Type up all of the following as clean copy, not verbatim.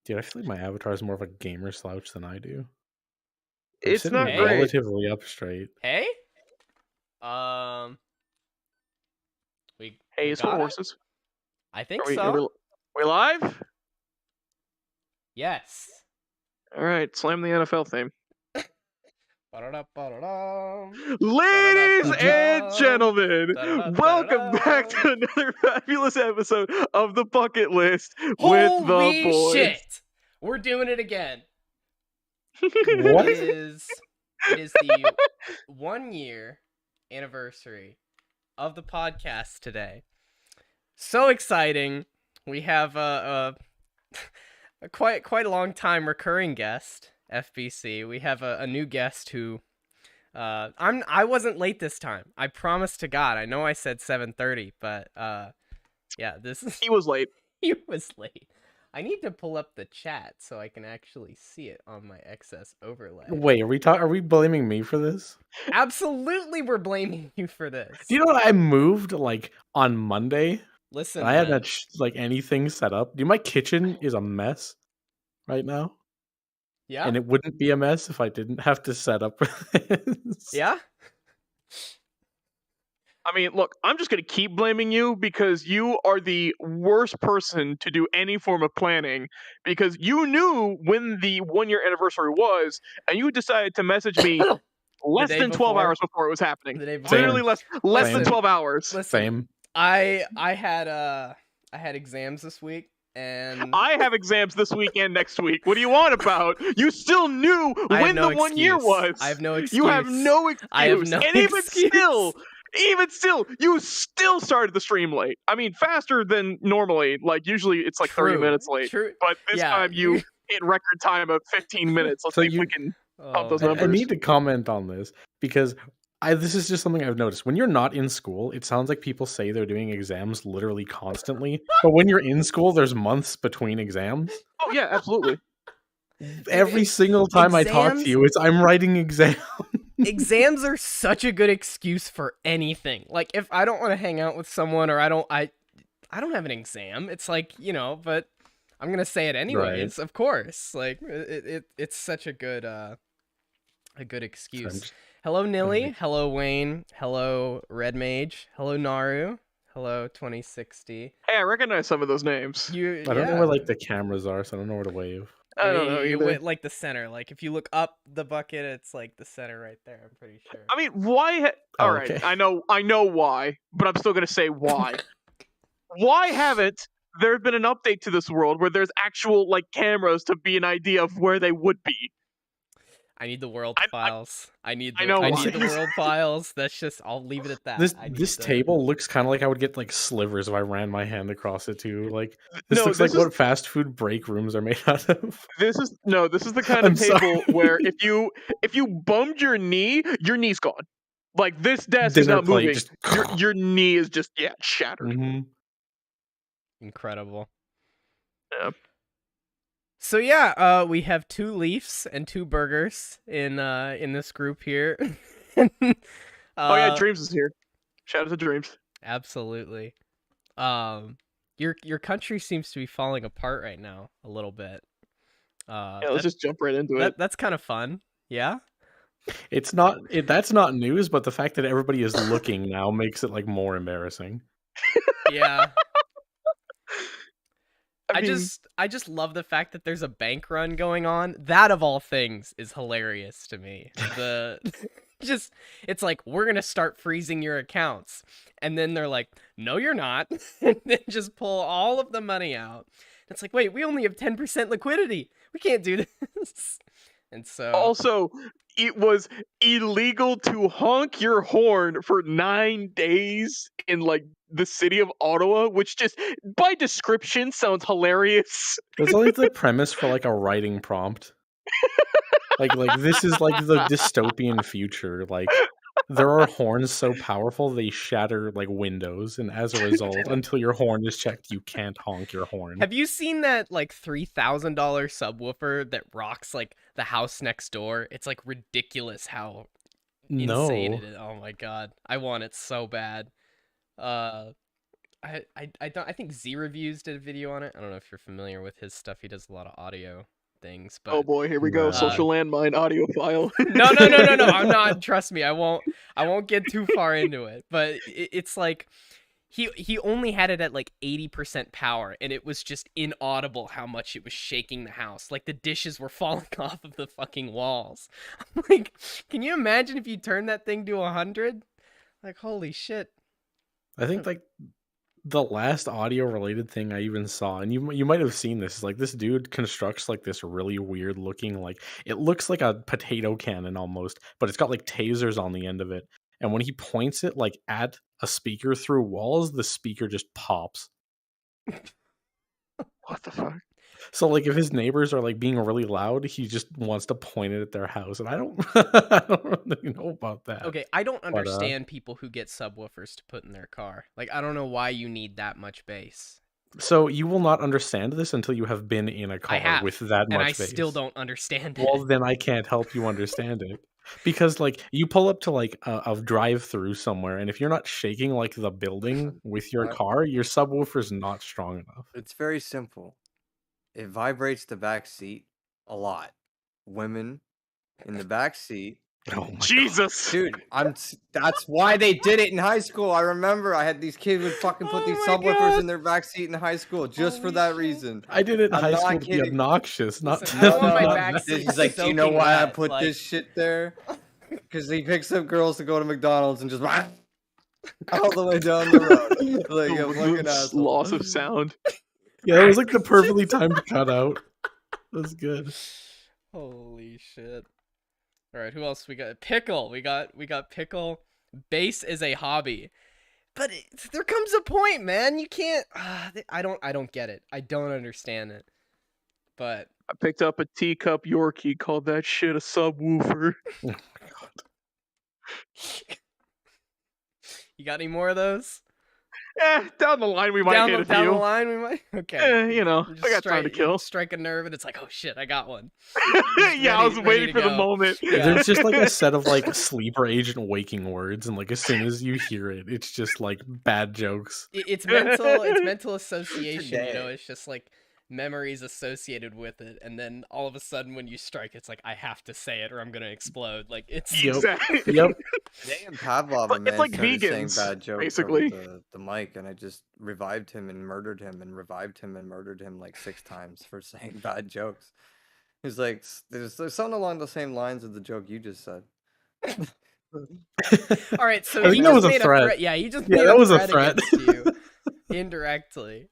Dude, I feel like my avatar is more of a gamer slouch than I do. I'm It's sitting not Hey. great. relatively up straight. Hey? We Hey, we it's for got it? horses. I think Are we, are so. we, we live? Yes. All right, slam the NFL theme. Ba-da-da-ba-da-dum. Ladies and Da-da-da-ba-da-dum. gentlemen, welcome back Da-da-da-ba-da-dum. to another fabulous episode of the Bucket List with the Holy boys. shit! We're doing it again. What? It is the 1 year anniversary of the podcast today. So exciting. We have a quite a long time recurring guest, FBC. We have a new guest who I wasn't late this time. I promise to God. I know I said 7:30, but yeah, this is He was late. he was late. I need to pull up the chat so I can actually see it on my excess overlay. Wait, are we blaming me for this? Absolutely, we're blaming you for this. Do you know what? I moved like on Monday. Listen, And I hadn't man. had like anything set up. Dude, my kitchen is a mess right now. Yeah? And it wouldn't be a mess if I didn't have to set up for this. Yeah? I mean, look, I'm just going to keep blaming you because you are the worst person to do any form of planning because you knew when the 1 year anniversary was and you decided to message me less day than 12 before? hours before it was happening. The day before? Literally less than Listen. 12 hours. Listen, Same. I had exams this week, and I have exams this week and next week. What do you want about? You still knew I have when no the 1 year excuse. was. I have no You have excuse. no excuse. I have no and excuse. even still, you still started the stream late. I mean, faster than normally. Like, usually it's like 30 minutes late. True. But this Yeah, time you hit record time of 15 minutes. Let's So see if we you- can Oh, pump those I numbers. need to comment on this because this is just something I've noticed. When you're not in school, it sounds like people say they're doing exams literally constantly. But when you're in school, there's months between exams. Oh, yeah, absolutely. Every single time I talk to exams- you, it's I'm writing exams. Exams are such a good excuse for anything. Like, if I don't want to hang out with someone, or I don't have an exam, it's like, but I'm gonna say it anyways. Of course, like it's such a good excuse. Hello Nilly, hello Wayne, hello Red Mage, hello Naru, hello 2060. Hey, I recognize some of those names. I don't know where like the cameras are, so I don't know where to wave. I don't know You either. went like the center. Like if you look up the bucket, it's like the center right there. I'm pretty sure. I mean, why? Oh, All right, okay. I know why, but I'm still gonna say why. Why haven't there been an update to this world where there's actual like cameras to be an idea of where they would be? I need the world I- files. I need the, I know I why. need the world files. That's just. I'll leave it at that. This table looks kind of like I would get like slivers if I ran my hand across it too. Like this No, looks this like what fast food break rooms are made out of. This is the kind I'm of table sorry. where if you bumped your knee's gone. Like this desk is Dinner not plate moving. just Your knee is just shattered. Mhm. Incredible. Yeah. So yeah, we have 2 Leafs and 2 burgers in this group here. Oh yeah, Dreams is here. Shout out to Dreams. Absolutely. Your country seems to be falling apart right now a little bit. Yeah, let's just jump right into it. That's kind of fun. Yeah. It's not. That's not news, but the fact that everybody is looking now makes it like more embarrassing. Yeah. I mean, I just love the fact that there's a bank run going on. That of all things is hilarious to me. It's like, we're gonna start freezing your accounts, and then they're like, no you're not, and then just pull all of the money out. It's like, wait, we only have 10% liquidity, we can't do this. And so also, it was illegal to honk your horn for 9 days in like the city of Ottawa, which just by description sounds hilarious. That's like the premise for like a writing prompt. like this is like the dystopian future. Like there are horns so powerful they shatter like windows, and as a result, until your horn is checked, you can't honk your horn. have you seen that like $3,000 subwoofer that rocks like the house next door? It's like ridiculous how insane No. it is. Oh my god, I want it so bad. I think Z Reviews did a video on it. I don't know if you're familiar with his stuff. He does a lot of audio things, but Oh boy, here we go. No. Social landmine audio file. no. I'm not. Trust me, I won't get too far into it. But it's like he only had it at like 80% power, and it was just inaudible how much it was shaking the house. Like the dishes were falling off of the fucking walls. I'm like, can you imagine if you turned that thing to 100? Like, holy shit. I think like the last audio related thing I even saw, and you might have seen this, is like this dude constructs like this really weird looking, like it looks like a potato cannon almost, but it's got like tasers on the end of it. And when he points it like at a speaker through walls, the speaker just pops. What the fuck? So like if his neighbors are like being really loud, he just wants to point it at their house. And I don't I don't really know about that. Okay, I don't understand people who get subwoofers to put in their car. Like, I don't know why you need that much bass. So you will not understand this until you have been in a car have, with that And much I bass. still don't understand it. Well, then I can't help you understand it. Because like you pull up to like a drive-through somewhere, and if you're not shaking like the building with your car, your subwoofer's not strong enough. It's very simple. It vibrates the back seat a lot. Women in the back seat. Oh my Jesus. Dude, that's why they did it in high school. I remember I had these kids would fucking put Oh these my subwoofers God. in their back seat in high school just for Holy that shit. reason. I did it in I'm high not school to be kidding. obnoxious, not Listen, to I don't want my not back that. seat He's like, do you know soaking why I wet, put like- this shit there? Because he picks up girls to go to McDonald's and just all the way down the road. Like a fucking asshole. Loss of sound. Yeah, it was like the perfectly timed cutout. That's good. Holy shit. All right, who else we got? Pickle. We got Pickle. Bass is a hobby. But there comes a point, man. You can't I don't get it. I don't understand it. But I picked up a teacup Yorkie, called that shit a subwoofer. Oh my god. you got any more of those? Down the line we might down get the, a down the few. line we might. Okay. You know, You I got time to you kill. strike a nerve and it's like, oh shit, I got one. Yeah, I was ready waiting to for the go. moment. Yeah. There's just like a set of like sleeper agent waking words, and like as soon as you hear it, it's just like bad jokes. It's mental association, you know, Today. it's just like memories associated with it, and then all of a sudden when you strike, it's like I have to say it or I'm gonna explode. Like it's Yep. Exactly. Yep. Today in Pavlov, But a man it's like started vegans, saying bad jokes basically. over the mic, and I just revived him and murdered him and revived him and murdered him like 6 times for saying bad jokes. He's like, there's something along the same lines of the joke you just said. all right, so I he think that just was a made threat. Yeah, he just Yeah, made that a was a threat threat. against you indirectly.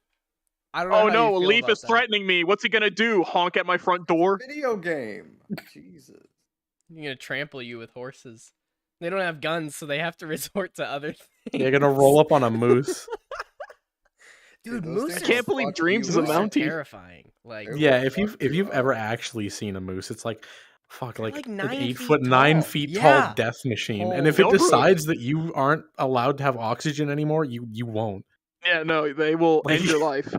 I don't know. Oh how you no, feel Leaf about is that. threatening me. What's he gonna do? Honk at my front door? Video game. Jesus. You're gonna trample you with horses. They don't have guns, so they have to resort to other things. You're gonna roll up on a moose. Dude, Dude, those moose things are, Can't believe fuck Dreams you is a up. moose are Mountie. terrifying. Like They're Yeah, will if fuck you've you ever up. actually seen a moose, it's like fuck, They're like, like 9 8 feet foot 9 tall. feet Yeah. tall death machine. And if it Holy shit. decides that you aren't allowed to have oxygen anymore, you won't. Yeah, no, they will Like- end your life.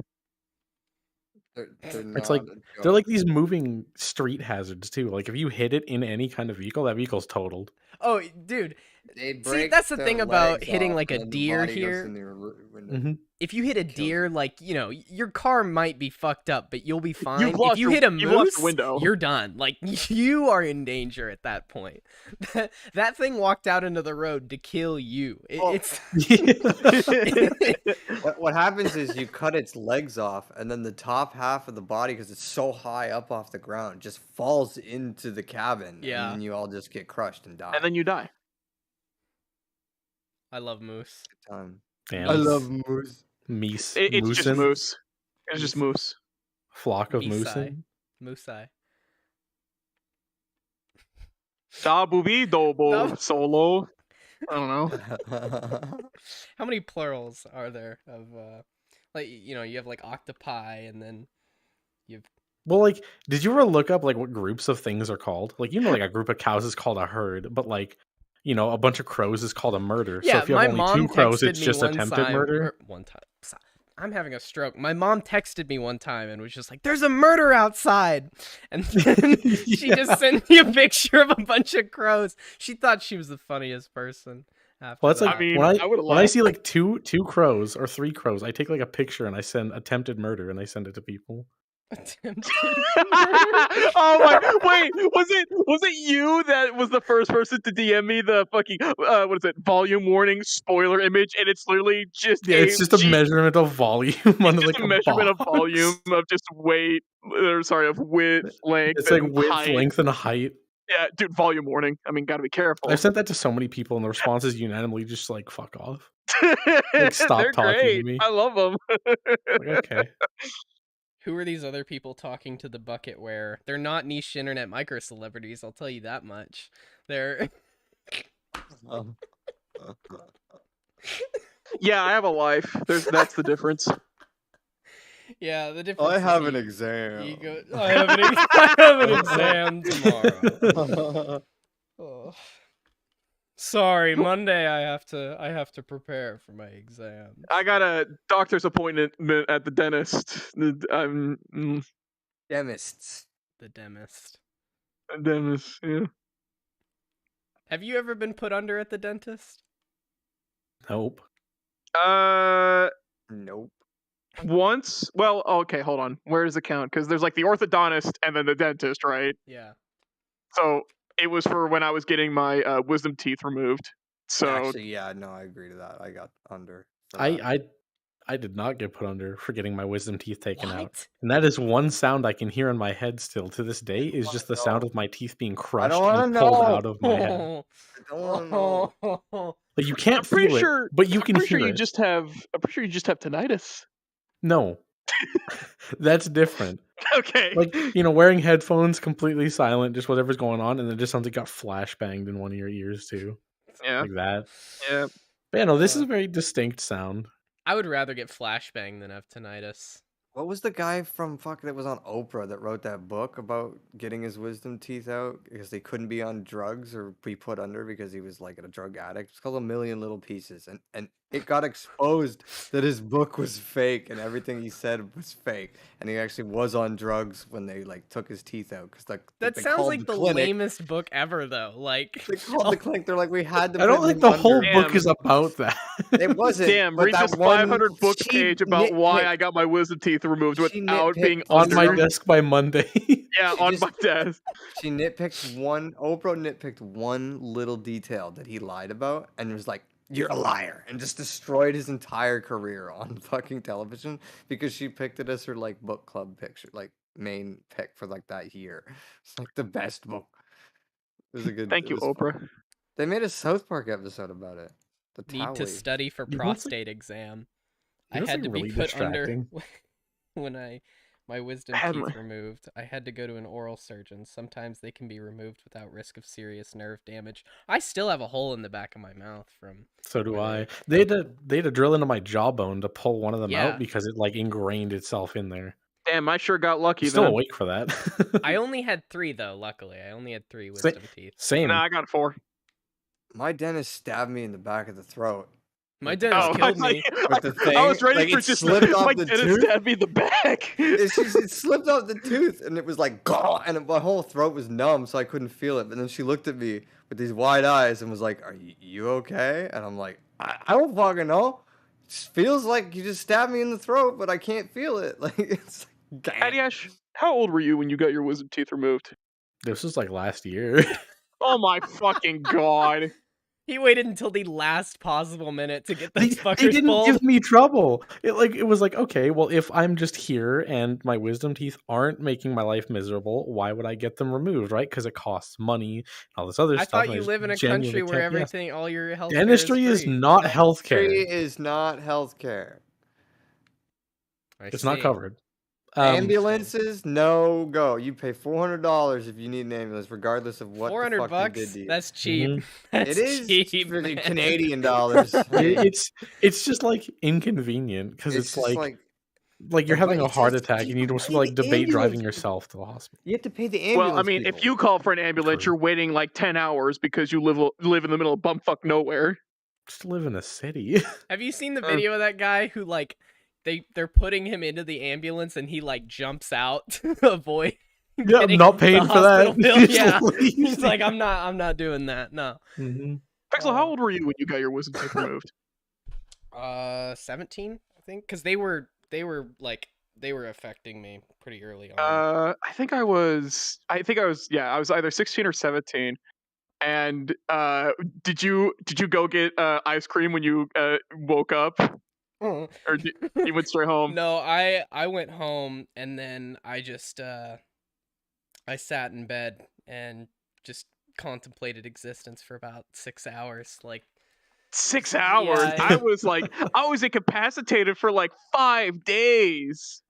They're It's like- not a They're joke. like these moving street hazards too. Like if you hit it in any kind of vehicle, that vehicle's totaled. Oh, dude, They See, break that's the their thing about legs hitting off, like a and then the deer body goes here. in the window. hmm if you hit a Kills deer, like, you know, your car might be fucked up, but you'll be fine. If lost you your- hit a you've lost moose, your window. you're done. Like, you are in danger at that point. That thing walked out into the road to kill you. Oh. It's What happens is you cut its legs off, and then the top half of the body, because it's so high up off the ground, just falls into the cabin. Yeah. And then you all just get crushed and die. And then you die. I love moose. Time. Damn, I love moose. meese. It's just moosin', moose. It's just moose. flock of Meese. moosin'. Moose eye. Da booby dobo Da- solo. I don't know. How many plurals are there of, like, you know, you have like octopi and then you've. Well, like, did you ever look up like what groups of things are called? Like, you know, like a group of cows is called a herd, but like, you know, a bunch of crows is called a murder. Yeah, so if you my have only mom 2 crows, texted it's me just one attempted time, murder. one time. I'm having a stroke. My mom texted me one time and was just like, "There's a murder outside," and then she Yeah. just sent me a picture of a bunch of crows. She thought she was the funniest person. after Well, it's that. like I mean, when I would've I laughed. see like two crows or 3 crows, I take like a picture and I send attempted murder and I send it to people. Attempted Oh my! Wait, was it you that was the first person to DM me the fucking what is it? Volume warning spoiler image, and it's literally just Yeah, it's just a measurement of volume on just like a measurement of box. volume of just weight, or sorry, of width, length, It's like and width, height. length, and height. Yeah, dude, volume warning. I mean, gotta be careful. I've sent that to so many people, and the response is unanimously just like "fuck off." stop They're talking to great. me. I love them. Like, okay, Who are these other people talking to the bucket where they're not niche internet micro celebrities, I'll tell you that much. They're Um, Yeah, I have a life. That's the difference. yeah, the difference I is have an he- exam. he go- I have an exam tomorrow. Oh. Sorry, Monday I have to prepare for my exam. I got a doctor's appointment at the dentist. I'm Chemists. The dentist. a dentist. Yeah. Have you ever been put under at the dentist? nope. Nope. Once. Well, okay, hold on. Where does it count? Because there's like the orthodontist and then the dentist, right? Yeah. So it was for when I was getting my wisdom teeth removed. So Actually, yeah, no, I agree to that. I got under. for that. I did not get put under for getting my wisdom teeth taken out, What? and that is one sound I can hear in my head still to this day. Is just the sound know. of my teeth being crushed wanna and pulled know. out of my head. I don't want to know. Like you can't I'm pretty feel sure. it, but you can I'm pretty hear sure you it. just have. I'm pretty sure you just have tinnitus. No, that's different. Okay. Like wearing headphones, completely silent, just whatever's going on, and then just something got flashbanged in one of your ears too, Yeah. like that. Yeah. But yeah, no, this is a very distinct sound. I would rather get flashbang than have tinnitus. What was the guy from that was on Oprah that wrote that book about getting his wisdom teeth out because they couldn't be on drugs or be put under because he was like a drug addict? It's called A Million Little Pieces, and it got exposed that his book was fake and everything he said was fake, and he actually was on drugs when they like took his teeth out because That they sounds called like the clinic. lamest book ever, though. Like, They called the clinic. They're like, we had to. I don't put think him the whole under." book Damn. is about that. It wasn't. Damn, but read that this one 500 book she page about why nitpicked- I got my wisdom teeth removed She without being nitpicked On my under. desk by Monday. Yeah, on just- my desk. She nitpicked Oprah nitpicked one little detail that he lied about and was like, "You're a liar," and just destroyed his entire career on fucking television because she picked it as her like book club picture, like main pick for like that year. It's like the best book. It was a good. Thank it you, was fun. Oprah. They made a South Park episode about it. The need to Towie. study for You know what's, like- prostate exam. you I know what's, had like, to be really put under distracting? when my wisdom Had teeth my- removed. I had to go to an oral surgeon. Sometimes they can be removed without risk of serious nerve damage. I still have a hole in the back of my mouth from. So do I. Really? They had to drill into my jawbone to pull one of them Yeah. out because it like ingrained itself in there. Damn, I sure got lucky I'm still then. awake for that. I only had 3 though. Luckily, I only had 3 wisdom teeth. Same. Nah, I got 4. My dentist stabbed me in the back of the throat. My dentist Oh, killed I, me. With the I was thing, ready like, for it just slipped off my the dentist tooth. stabbed me in the back. It slipped off the tooth and it was like, "Gah!" And my whole throat was numb, so I couldn't feel it. But then she looked at me with these wide eyes and was like, "Are you okay?" And I'm like, I don't fucking know. It just feels like you just stabbed me in the throat, but I can't feel it. Like it's like, Adiash, how old were you when you got your wisdom teeth removed? This was like last year. Oh my fucking god. He waited until the last possible minute to get They, those they fuckers didn't pulled. give me trouble. It was like, okay, well, if I'm just here and my wisdom teeth aren't making my life miserable, why would I get them removed, right? Because it costs money and all this other I stuff. thought and you just live in a genuinely country where can't- yes. everything, all your health Dentistry is free. not Dentistry healthcare. is not healthcare. I It's not see. covered. Ambulances, no go. You pay $400 if you need an ambulance, regardless of what the fuck $400. they did to you. That's cheap. Mhm. That's It is cheap, for the man. Canadian dollars. It's just like inconvenient because it's just like you're but having a it's heart just- attack and you you just pay like the debate driving ambulance. yourself to the hospital. you have to pay the ambulance. Well, I mean, if people. you call for an ambulance, True. you're waiting like 10 hours because you live in the middle of bumfuck nowhere. Just live in a city. Have you seen the Uh. video of that guy who like they're putting him into the ambulance and he like jumps out to avoid Yeah, I'm getting not the paying for that. hospital bill? Just Yeah. leave. He's like, I'm not doing that. No. Mhm. Pixel, how old were you when you got your wisdom teeth removed? 17, I think, because they were affecting me pretty early on. I think I was yeah, I was either 16 or 17. And did you go get ice cream when you woke up, or you went straight home? No, I went home and then I just I sat in bed and just contemplated existence for about 6 hours. Like 6 hours. Yeah. I was incapacitated for like 5 days.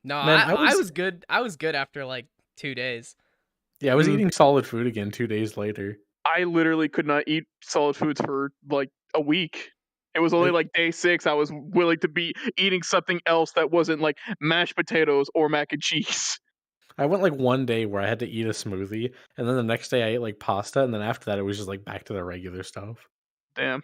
no, Man, I was good. I was good after like 2 days. Yeah, I was Mm. eating solid food again 2 days later. I literally could not eat solid foods for like a week. It was only like day 6 I was willing to be eating something else that wasn't like mashed potatoes or mac and cheese. I went like one day where I had to eat a smoothie, and then the next day I ate like pasta, and then after that it was just like back to the regular stuff. Damn.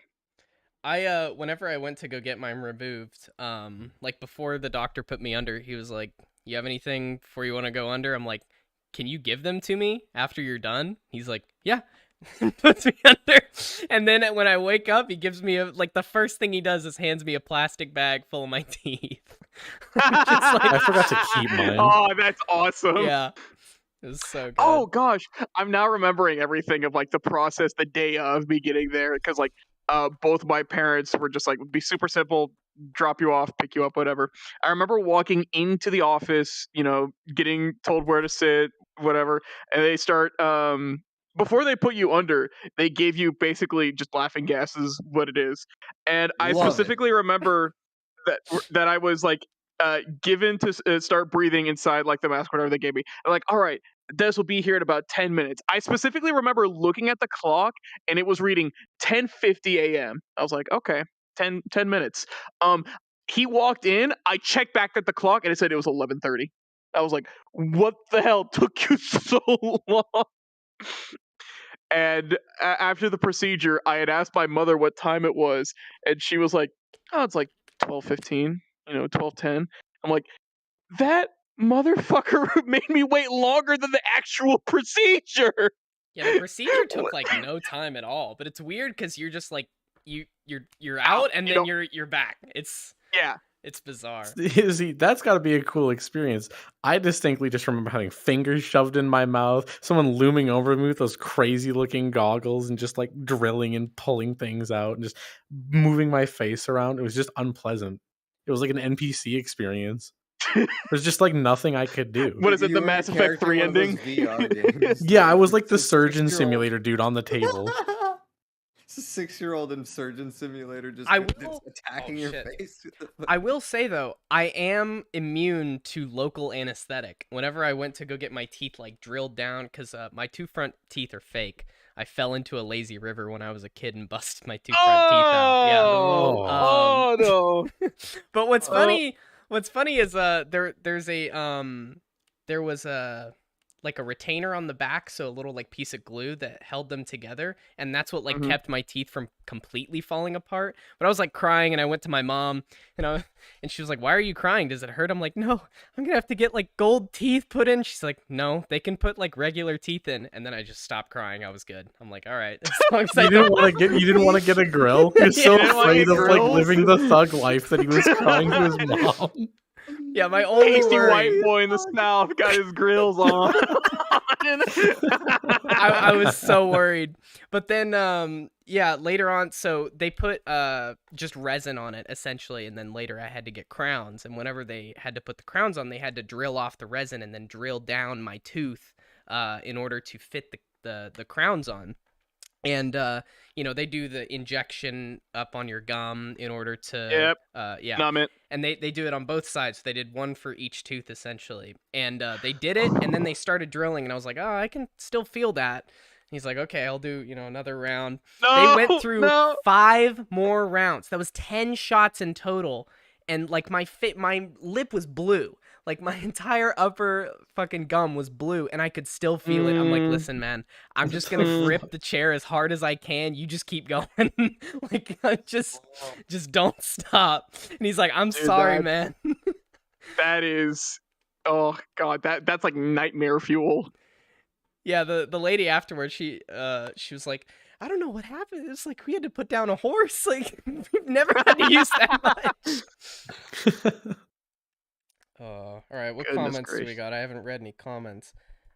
I whenever I went to go get mine removed, like before the doctor put me under, he was like, "You have anything before you want to go under?" I'm like, "Can you give them to me after you're done?" He's like, "Yeah." Puts me under, and then when I wake up, he gives me like the first thing he does is hands me a plastic bag full of my teeth. I forgot to keep mine. Oh, that's awesome. Yeah, it was so good. Oh gosh, I'm now remembering everything of like the process the day of me getting there, because like both my parents were just like, would be super simple, drop you off, pick you up, whatever. I remember walking into the office, getting told where to sit, whatever, and they start before they put you under, they gave you basically just laughing gas is what it is. And I Love it. specifically remember that I was like given to start breathing inside like the mask, whatever they gave me. I'm like, all right, this will be here in about 10 minutes. I specifically remember looking at the clock and it was reading 10:50 a.m. I was like, okay, 10 minutes. He walked in, I checked back at the clock and it said it was 11:30. I was like, what the hell took you so long? And after the procedure, I had asked my mother what time it was, and she was like, "Oh, it's like 12:15, 12:10." I'm like, "That motherfucker made me wait longer than the actual procedure." Yeah, the procedure took like no time at all, but it's weird because you're just like you're out and you then don't- you're back. It's bizarre. See, that's got to be a cool experience. I distinctly just remember having fingers shoved in my mouth, someone looming over me with those crazy looking goggles and just like drilling and pulling things out and just moving my face around. It was just unpleasant. It was like an NPC experience. There's just like nothing I could do. What is it, You the were a Mass Effect character 3 in one of those ending? VR games. Yeah, I was like the It's a surgeon 6-year-old. simulator dude on the table. It's a 6-year-old in surgeon simulator just I just will- attacking oh, your shit. face. with the- I will say though, I am immune to local anesthetic. Whenever I went to go get my teeth like drilled down, because my two front teeth are fake. I fell into a lazy river when I was a kid and busted my two front teeth out. Yeah. Oh no! But what's Oh. funny is there was a like a retainer on the back, so a little like piece of glue that held them together, and that's what like Mhm. kept my teeth from completely falling apart. But I was like crying, and I went to my mom, and she was like, "Why are you crying? Does it hurt?" I'm like, "No, I'm gonna have to get like gold teeth put in." She's like, "No, they can put like regular teeth in," and then I just stopped crying. I was good. I'm like, "All right." As long as I You didn't want to get a grill. You're so You didn't wanna afraid get of like grills? living the thug life that he was crying to his mom. Yeah, my only Tasty worry. white boy in the South got his grills on. I was so worried. But then yeah, later on, so they put just resin on it essentially, and then later I had to get crowns, and whenever they had to put the crowns on, they had to drill off the resin and then drill down my tooth in order to fit the crowns on. And they do the injection up on your gum in order to yeah. Numb it. And they do it on both sides. So they did one for each tooth essentially. And they did it, and then they started drilling, and I was like, "Oh, I can still feel that." And he's like, "Okay, I'll do, another round." No, They went through 5 more rounds. That was 10 shots in total. And like my lip was blue. Like my entire upper fucking gum was blue, and I could still feel it. I'm like, "Listen, man, I'm just gonna grip the chair as hard as I can. You just keep going. Like, just don't stop." And he's like, "I'm Dude, sorry, man." That is, oh god, that's like nightmare fuel. Yeah, the lady afterwards, she was like, I don't know what happened. It's like we had to put down a horse. Like we've never had to use that much. All right. What Goodness comments do we gracious. got? I haven't read any comments.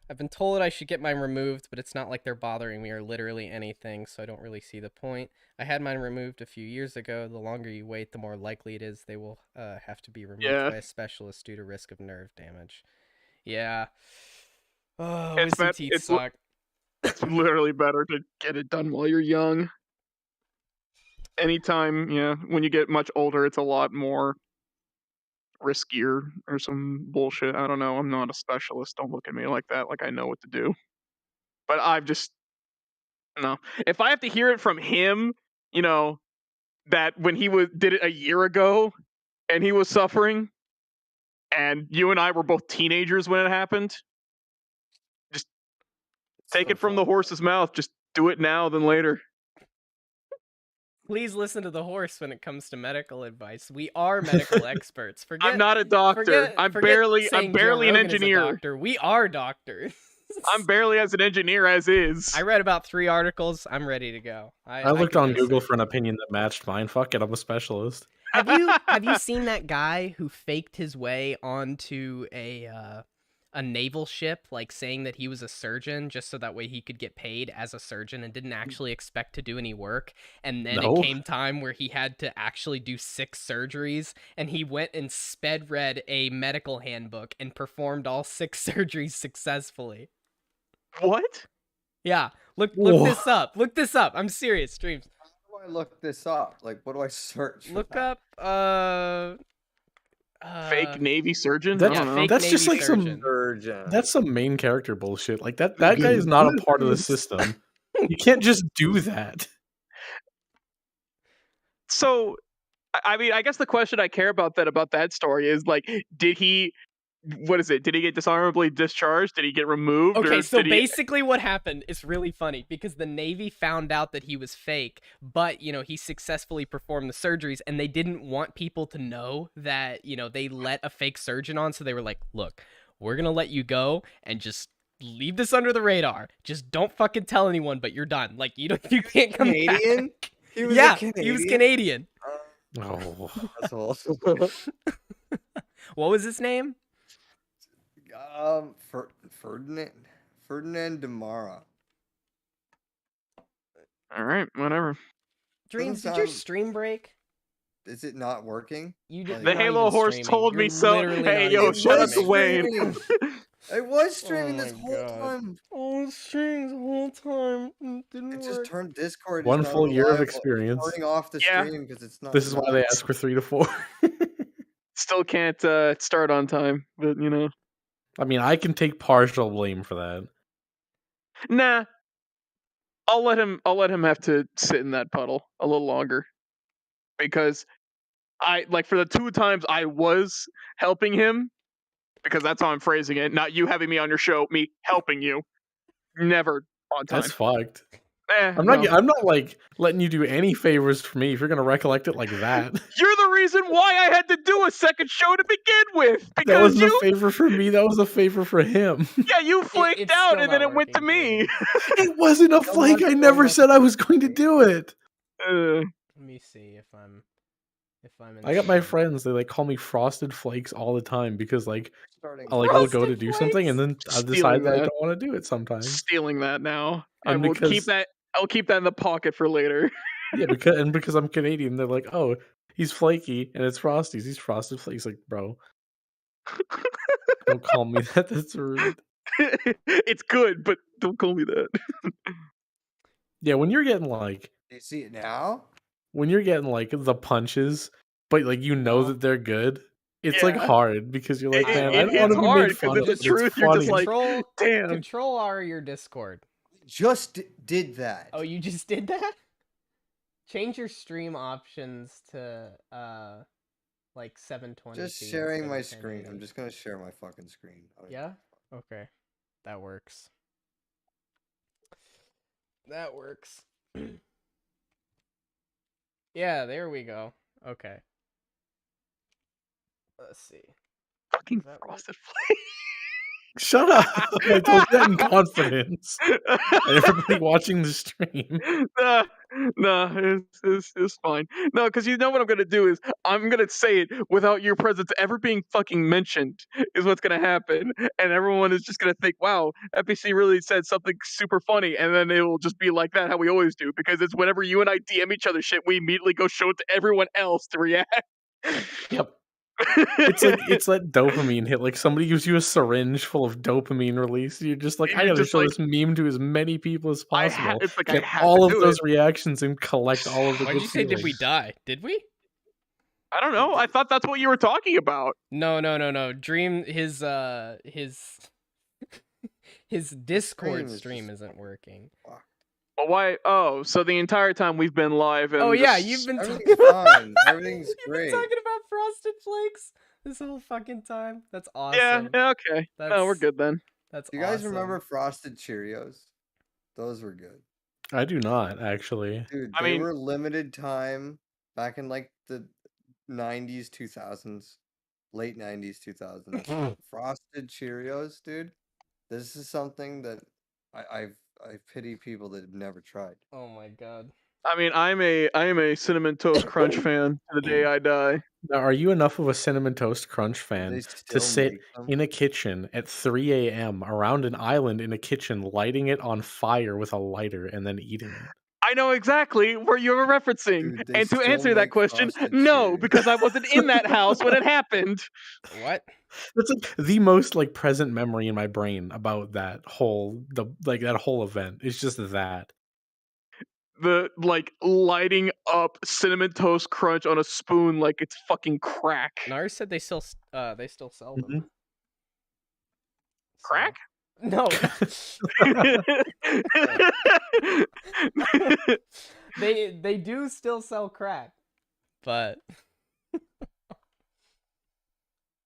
I've been told I should get mine removed, but it's not like they're bothering me or literally anything, so I don't really see the point. I had mine removed a few years ago. The longer you wait, the more likely it is they will have to be removed Yeah. by a specialist due to risk of nerve damage. Yeah. Oh, It's wisdom bet- teeth it's- suck. It's literally better to get it done while you're young. Anytime, when you get much older, it's a lot more riskier or some bullshit. I don't know. I'm not a specialist. Don't look at me like that. Like I know what to do. But I've just no. If I have to hear it from him, that when he did it a year ago and he was suffering, and you and I were both teenagers when it happened, just take it from the horse's mouth. Just do it now than later. Please listen to the horse when it comes to medical advice. We are medical experts. I'm not a doctor. I'm barely an engineer. Doctor. We are doctors. I'm barely as an engineer as is. I read about 3 articles. I'm ready to go. I looked on Google for an opinion that matched mine. Fuck it, I'm a specialist. Have you seen that guy who faked his way onto a naval ship, like saying that he was a surgeon just so that way he could get paid as a surgeon and didn't actually expect to do any work? And then No. it came time where he had to actually do 6 surgeries, and he went and sped read a medical handbook and performed all 6 surgeries successfully. What? Yeah, look Whoa. this up. Look this up. I'm serious, streams. How do I look this up? Like, what do I search? for Look that? up Fake Navy surgeon? That's- I don't know. fake That's just Navy like some- surgeon. Surgeon. That's some main character bullshit. Like that guy is not a part of the system. You can't just do that. So, I mean, I guess the question I care about that story is like, did he? What is it? Did he get dishonorably discharged? Did he get removed? Okay, or so did he... basically what happened is really funny because the Navy found out that he was fake, but, he successfully performed the surgeries, and they didn't want people to know that, they let a fake surgeon on, so they were like, look, we're gonna let you go and just leave this under the radar. Just don't fucking tell anyone, but you're done. Like, you can't come Canadian? back. He was Yeah, a Canadian? he was Canadian. Oh, Asshole. What was his name? Ferdinand Demara. All right, whatever. Dreams, Doesn't did your sound- stream break? Is it not working? You The you're The not Halo even horse streaming. told me You're so. literally Hey, not yo, even shut up, streaming. Dwayne. I was streaming Oh this my whole God. time. Oh, streaming the whole time. It didn't I work. just turned Discord. is one not full year of reliable. experience. Turning off the Yeah. stream because it's not. This is why they ask for 3 to 4. Still can't start on time, but I mean, I can take partial blame for that. nah. I'll let him have to sit in that puddle a little longer, because I for the 2 times I was helping him, because that's how I'm phrasing it. Not you having me on your show, me helping you. Never on time. That's fucked. I'm I'm not like letting you do any favors for me if you're gonna recollect it like that. You're the reason why I had to do a second show to begin with. That Because wasn't a favor for me. That was a favor for him. you flaked it's out still and then not it went to working, me. dude. It wasn't a flake. I never said I was going to do it. Uh, Let me see if I'm in I got my stream. friends. They like call me Frosted Flakes all the time because like Starting. I'll will go to Frosted do something and then I Stealing decide that I that. don't want to do it sometimes. stealing that now. And I will keep because- that. I'll keep that in the pocket for later. Yeah, because I'm Canadian, they're like, oh, he's flaky and it's Frosties. He's Frosted Flakes. Like, bro, don't call me that. That's rude. It's good, but don't call me that. Yeah, when you're getting like Do you see it now? the punches, but like that they're good. It's like Yeah. hard because you're like, It- man, it I don't want hits to be hard made 'cause fun in of. the but truth, it's you're just funny. like, Damn. Control R your Discord. Just did that. Oh, you just did that? Change your stream options to like 720. Just sharing my screen. I'm just gonna share my fucking screen. I don't Yeah? Okay. That works. That works. Yeah, there we go. Okay. Let's see. Fucking Does that work? frosted flakes. Shut up! I told you that in confidence. And everybody watching the stream. Nah, it's fine. No, because you know what I'm gonna do is I'm gonna say it without your presence ever being fucking mentioned. Is what's gonna happen, and everyone is just gonna think, "Wow, FBC really said something super funny," and then it will just be like that, how we always do. Because it's whenever you and I DM each other shit, we immediately go show it to everyone else to react. Yep. It's that dopamine hit. Like somebody gives you a syringe full of dopamine release. You're just like, And I you're gotta just show like, this meme to as many people as possible. it's like I Get have all to of do those it. reactions and collect all of the Why'd good you say did we feelings. die? Did we? I don't know. I thought that's what you were talking about. No. Dream his his Discord is stream just isn't working. Well, why? Oh, so the entire time we've been live. And Oh yeah, just- you've been Everything's fine. Everything's You've been great. talking about Frosted Flakes this whole fucking time. That's awesome. Yeah, okay. No, we're That's- good then. That's Do you guys awesome. remember Frosted Cheerios? Those were good. I do not actually. Dude, I they mean- were limited time back in like the 90s, 2000s, late 90s, 2000s. Frosted Cheerios, dude. This is something that I pity people that have never tried. Oh my god. I mean, I am a cinnamon toast crunch fan to the day I die. Now, are you enough of a cinnamon toast crunch Do fan they to still sit make them? in a kitchen at 3 a.m. around an island in a kitchen, lighting it on fire with a lighter and then eating it? I know exactly where you're referencing. Dude, they And to still answer that make question, Frosted no, Cheerios. because I wasn't in that house when it happened. What? That's like the most like present memory in my brain about that whole that whole event. It's just that. The like lighting up cinnamon toast crunch on a spoon like it's fucking crack. Nars said they still sell them. Mhm. So- Crack? No. they do still sell crack. But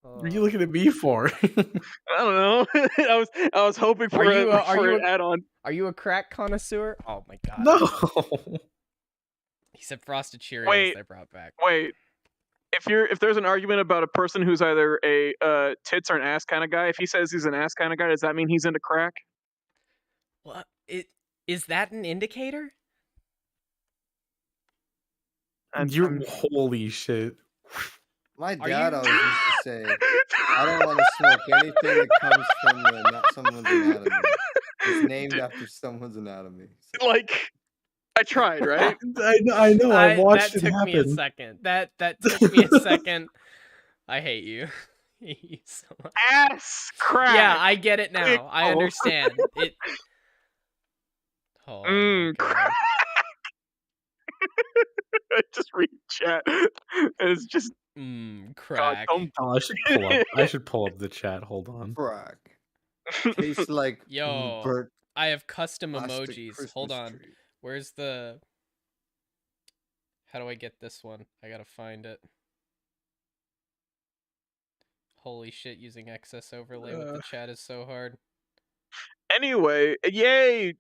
What are you looking at me for? I don't know. I was hoping for an add-on. Are you a crack connoisseur? Oh my god. No. He said Frosted Cheerios Wait. they brought back. Wait. If there's an argument about a person who's either a tits or an ass kind of guy, if he says he's an ass kind of guy, does that mean he's into crack? What? Is that an indicator? You're holy shit. My Are dad you- always used to say, I don't want to smoke anything that comes from someone's anatomy. It's named after someone's anatomy. So- Like, I tried, right? I know. I watched that it took me a happen. second. That took me a second. I hate you. I hate you so much. Ass crack. Yeah, I get it now. Quick, I oh. understand. It. Oh, my God. Crack. I just read chat. It's just God, Crack. don't Oh, I should pull up the chat. Hold on. Crack. Tastes like Yo, burnt I have custom plastic emojis. Hold Christmas on. tree. Where's the? How do I get this one? I gotta find it. Holy shit! Using excess overlay with the chat is so hard. Anyway, yay!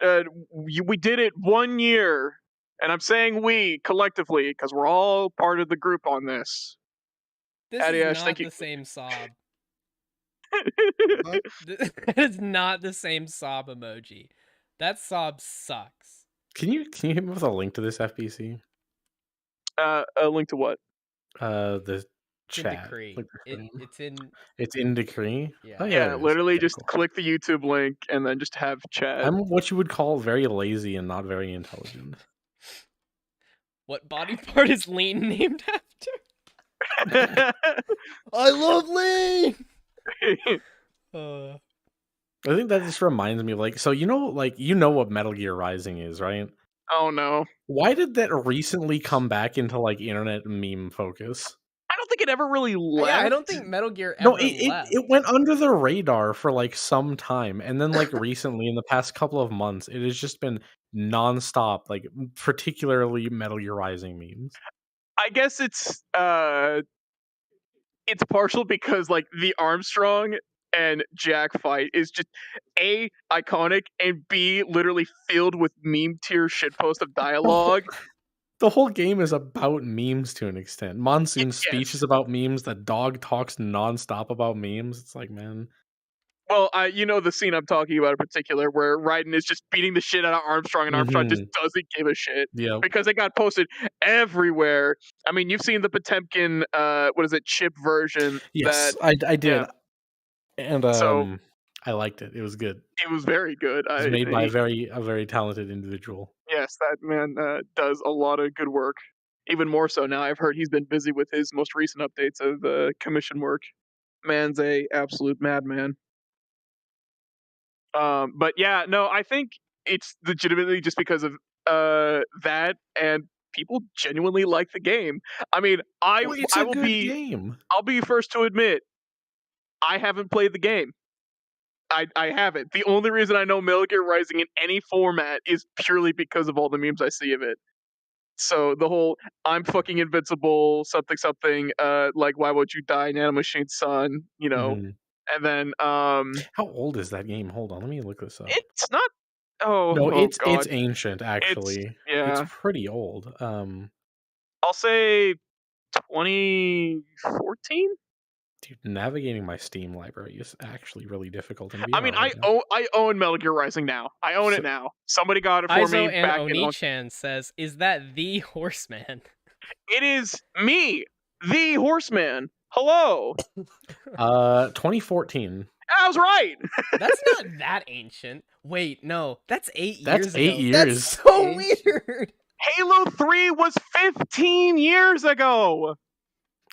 We did it 1 year, and I'm saying we collectively because we're all part of the group on this. This Adios, is not thank you. the same sob. What? That is not the same sob emoji. That sob sucks. Can you hit me with a link to this FBC? A link to what? The It's in chat. decree. like the frame. It's in It's in decree. Yeah. Oh, Yeah, it is. literally Okay, just cool. click the YouTube link and then just have chat. I'm what you would call very lazy and not very intelligent. what body part is Lean named after? I love lean. I think that just reminds me of so you know what Metal Gear Rising is, right? Oh no. Why did that recently come back into internet meme focus? I don't think it ever really left. Yeah, I don't think Metal Gear ever No, it left. went under the radar for some time, and then recently in the past couple of months, it has just been nonstop, particularly Metal Gear Rising memes. I guess it's partial because the Armstrong and Jack fight is just A, iconic, and B, literally filled with meme tier shitpost of dialogue. The whole game is about memes to an extent. Monsoon's Yes. speech is about memes. The dog talks nonstop about memes. It's like, man, Well, you know the scene I'm talking about in particular, where Raiden is just beating the shit out of Armstrong, and Armstrong just doesn't give a shit Yeah. because it got posted everywhere. I mean, you've seen the Potemkin, what is it, chip version? Yes, That I did, yeah. and So I liked it. It was good. it was very good. It was made by a very talented individual. Yes, that man does a lot of good work. Even more so now. I've heard he's been busy with his most recent updates of commission work. Man's a absolute madman. But yeah, no, I think it's legitimately just because of that, and people genuinely like the game. I mean, Well, it's I a will good be game. I'll be first to admit I haven't played the game. I haven't. The only reason I know Metal Gear Rising in any format is purely because of all the memes I see of it. So the whole "I'm fucking invincible" something, like "Why won't you die, Nanomachine son," you know, Mhm. and then How old is that game? Hold on, let me look this up. it's not. No, Oh it's god, ancient, it's actually. It's yeah. pretty old. I'll say 2014. Dude, navigating my Steam library is actually really difficult in I VR mean, right now. I own Metal Gear Rising now. I own So it now. Somebody got it for Aizo me and back in. Oni-chan says, "Is that the Horseman?" It is me, the Horseman. Hello. 2014. I was right. That's not that ancient. Wait, no, that's 8 That's years 8 ago. years. That's so Ancient. weird. Halo 3 was 15 years ago.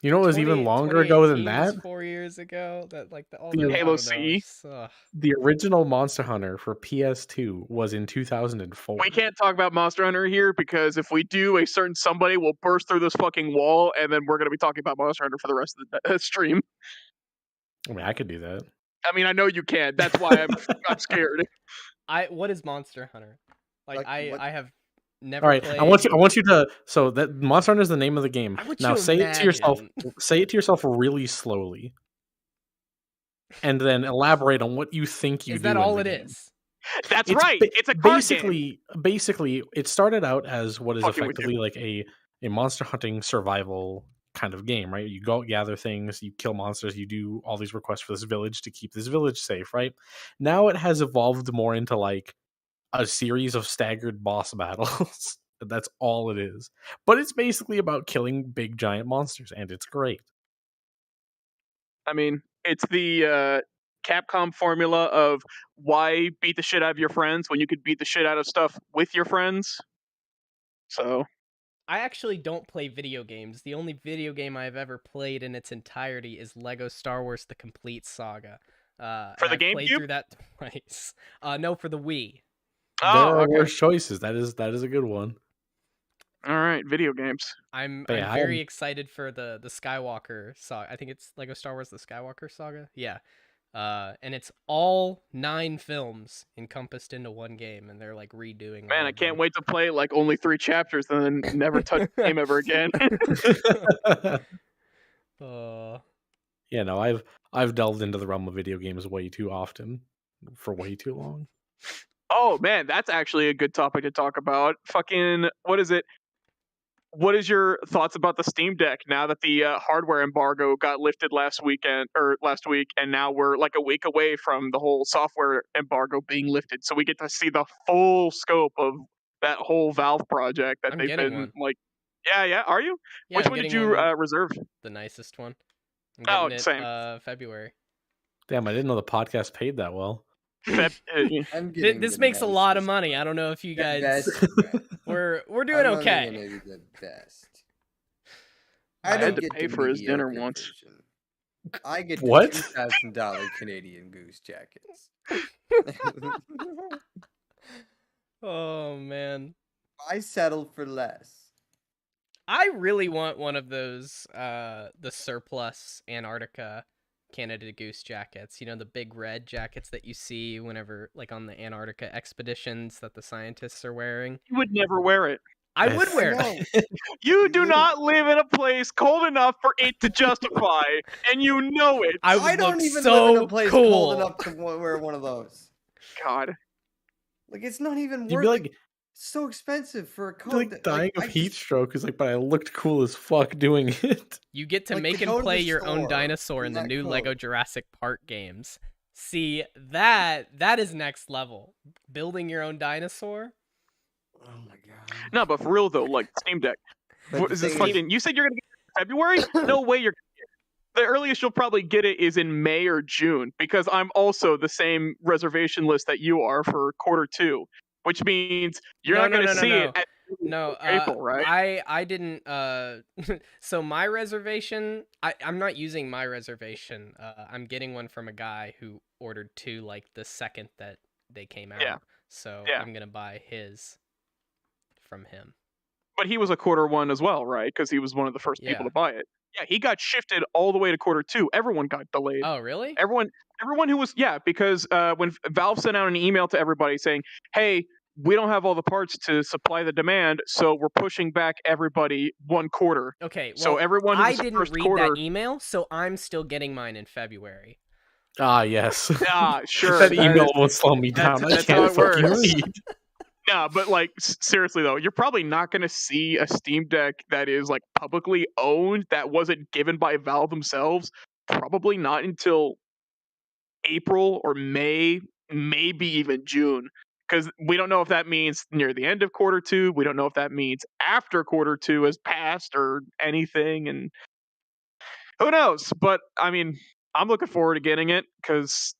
You know what was even longer ago than 2018 was that? 4 years ago. That like all The- the I Halo don't know, CE. ugh. The original Monster Hunter for PS2 was in 2004. We can't talk about Monster Hunter here because if we do, a certain somebody will burst through this fucking wall, and then we're going to be talking about Monster Hunter for the rest of the stream. I mean, I could do that. I mean, I know you can. That's why I'm scared. What is Monster Hunter? Like, what- I have never All right, played. I want you to. So that Monster Hunter is the name of the game. I want Now you to say it to yourself. imagine. Say it to yourself really slowly, and then elaborate on what you think you Is do. that in all the it game. is? That's right. It's a card game. Basically, it started out as what is Fucking with you. effectively like a monster hunting survival kind of game, right? You go out, gather things, you kill monsters, you do all these requests for this village to keep this village safe, right? Now it has evolved more into like a series of staggered boss battles. That's all it is. But it's basically about killing big giant monsters, and it's great. I mean, it's the Capcom formula of why beat the shit out of your friends when you could beat the shit out of stuff with your friends. So I actually don't play video games. The only video game I've ever played in its entirety is Lego Star Wars: The Complete Saga. For the I played GameCube? through that twice. No, for the Wii. There are okay. worse choices. That is a good one. All right, video games. I'm But yeah, very excited for the Skywalker saga. I think it's Lego Star Wars: The Skywalker Saga. Yeah. And it's all 9 films encompassed into one game, and they're like redoing. Man, I can't wait to play like only 3 chapters and then never touch the game ever again. Yeah, no, I've delved into the realm of video games way too often for way too long. Oh man, that's actually a good topic to talk about. Fucking what is it? What is your thoughts about the Steam Deck now that the hardware embargo got lifted last week, and now we're like a week away from the whole software embargo being lifted, so we get to see the full scope of that whole Valve project that I'm they've getting been one. like. Yeah, are you? Yeah, Which I'm one did getting you one, reserve? the nicest one. I'm Oh, getting it, same. February. Damn, I didn't know the podcast paid that well. I'm getting This the makes a lot of nicest money. one. I don't know if you The guys. best one. We're I'm doing only okay. gonna be the best. I I had don't to get pay the for his dinner mediocre once. version. I get the What? $2,000 Canadian Goose jackets. Oh man. I settled for less. I really want one of those the surplus Antarctica Canada Goose jackets. You know, the big red jackets that you see whenever like on the Antarctica expeditions that the scientists are wearing. You would never wear it. I would I wear know. it. You do You- not live in a place cold enough for it to justify, and you know it. I would I don't look even so live in a place cool. cold enough to wear one of those. God. Like, it's not even You'd worth be it. like, It's so expensive for a you'd coat. be like that, dying I of heat just- stroke. Is like, but I looked cool as fuck doing it. You get to Like, make to and go to play the your own store dinosaur in in the that new Lego coat. Jurassic Park games. See, that is next level. Building your own dinosaur. Oh my god. No, but for real though, like Steam Deck. But What the is this thing fucking? You said you're gonna get it in February? No way you're. The earliest you'll probably get it is in May or June, because I'm also the same reservation list that you are for quarter 2, which means you're not going to see it at No, April, right? I didn't. So my reservation, I'm not using my reservation. I'm getting one from a guy who ordered 2 like the second that they came out. Yeah. So Yeah. I'm gonna buy his from him. But he was a quarter 1 as well, right? Because he was one of the first people Yeah. to buy it. Yeah, he got shifted all the way to quarter 2. Everyone got delayed. Oh, really? Everyone who was, yeah, because when Valve sent out an email to everybody saying, "Hey, we don't have all the parts to supply the demand, so we're pushing back everybody 1 quarter." Okay. Well, So everyone who I was didn't first read quarter, that email, so I'm still getting mine in February. Ah, yes. sure. That email won't slow me down. I that's how can't it fucking works. read. Yeah, but like seriously though, you're probably not going to see a Steam Deck that is like publicly owned that wasn't given by Valve themselves. Probably not until April or May, maybe even June, because we don't know if that means near the end of quarter 2. We don't know if that means after quarter 2 has passed or anything, and who knows? But I mean, I'm looking forward to getting it because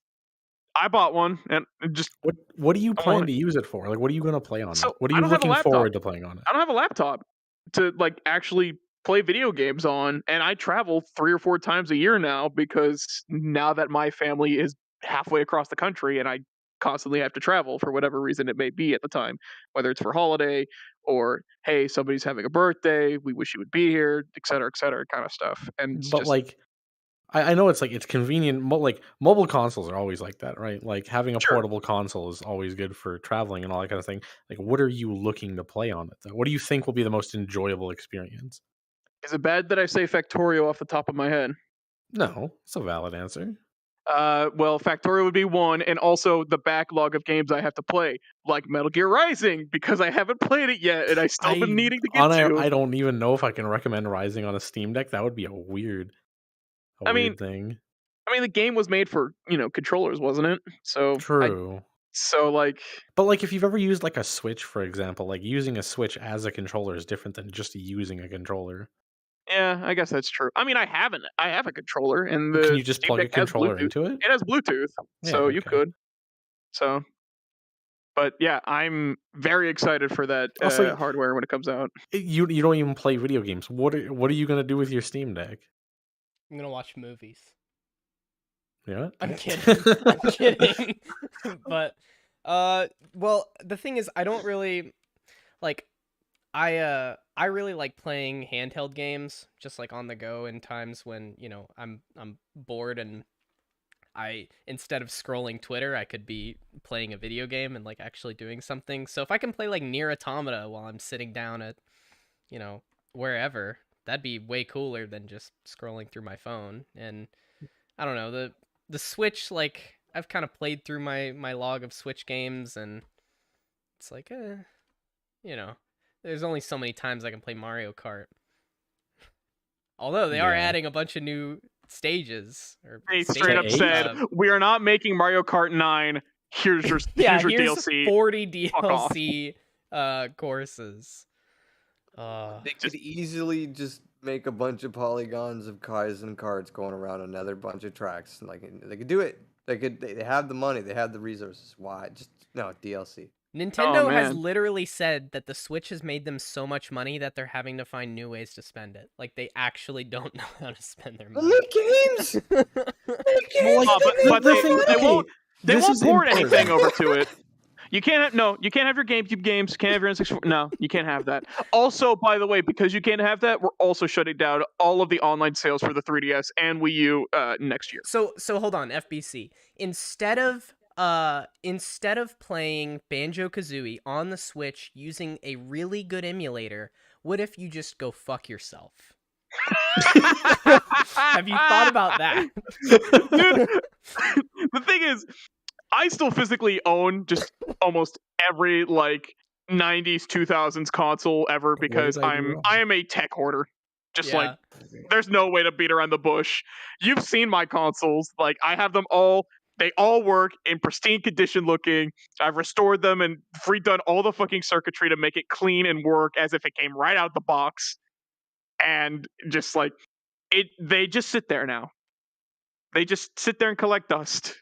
I bought one and just What do you I plan want to it. use it for? Like, what are you gonna play on it? So What are I you don't have a looking laptop. forward to playing on it? I don't have a laptop to like actually play video games on, and I travel 3 or 4 times a year now because now that my family is halfway across the country and I constantly have to travel for whatever reason it may be at the time, whether it's for holiday or hey, somebody's having a birthday, we wish you would be here, et cetera, kind of stuff. And it's But just like, I know it's like it's convenient. Like mobile consoles are always like that, right? Like having a sure. portable console is always good for traveling and all that kind of thing. Like, what are you looking to play on it though? What do you think will be the most enjoyable experience? Is it bad that I say Factorio off the top of my head? No, it's a valid answer. Well, Factorio would be one, and also the backlog of games I have to play, like Metal Gear Rising, because I haven't played it yet, and I still been needing to get to. I don't even know if I can recommend Rising on a Steam Deck. That would be a weird thing. I mean, the game was made for controllers, wasn't it? So True. like, But like if you've ever used like a Switch, for example, like using a Switch as a controller is different than just using a controller. yeah, I guess that's true. I mean, I have a controller, and Can the you just Steam plug a Deck has controller Bluetooth. into it? It has Bluetooth, Yeah, so you okay. could. So, but yeah, I'm very excited for that Also, hardware when it comes out. You don't even play video games. What are you gonna do with your Steam Deck? I'm gonna watch movies. Yeah, I'm kidding. I'm kidding. But well, the thing is, I don't really like. I really like playing handheld games, just like on the go in times when I'm bored and I instead of scrolling Twitter, I could be playing a video game and like actually doing something. So if I can play like Nier Automata while I'm sitting down at wherever, that'd be way cooler than just scrolling through my phone. And I don't know, the Switch, like I've kind of played through my log of Switch games and it's like there's only so many times I can play Mario Kart. Although they are adding a bunch of new stages. They straight up said, "We are not making Mario Kart 9. Here's your DLC. 40 DLC courses." They could easily just make a bunch of polygons of cars and carts going around another bunch of tracks. Like they could do it. They have the money. They have the resources. Why? Just no DLC. Nintendo has literally said that the Switch has made them so much money that they're having to find new ways to spend it. Like they actually don't know how to spend their money. Make games. But they won't port anything over to it. You can't have your GameCube games. You can't have your N64. No, you can't have that. Also, by the way, because you can't have that, we're also shutting down all of the online sales for the 3DS and Wii U next year. So hold on, FBC. Instead of playing Banjo-Kazooie on the Switch using a really good emulator, what if you just go fuck yourself? Have you thought about that? Dude, the thing is, I still physically own just almost every like 90s 2000s console ever because I am a tech hoarder. Like there's no way to beat around the bush. You've seen my consoles. Like I have them all They all work in pristine condition looking. I've restored them and redone all the fucking circuitry to make it clean and work as if it came right out of the box. And just like they just sit there now. They just sit there and collect dust.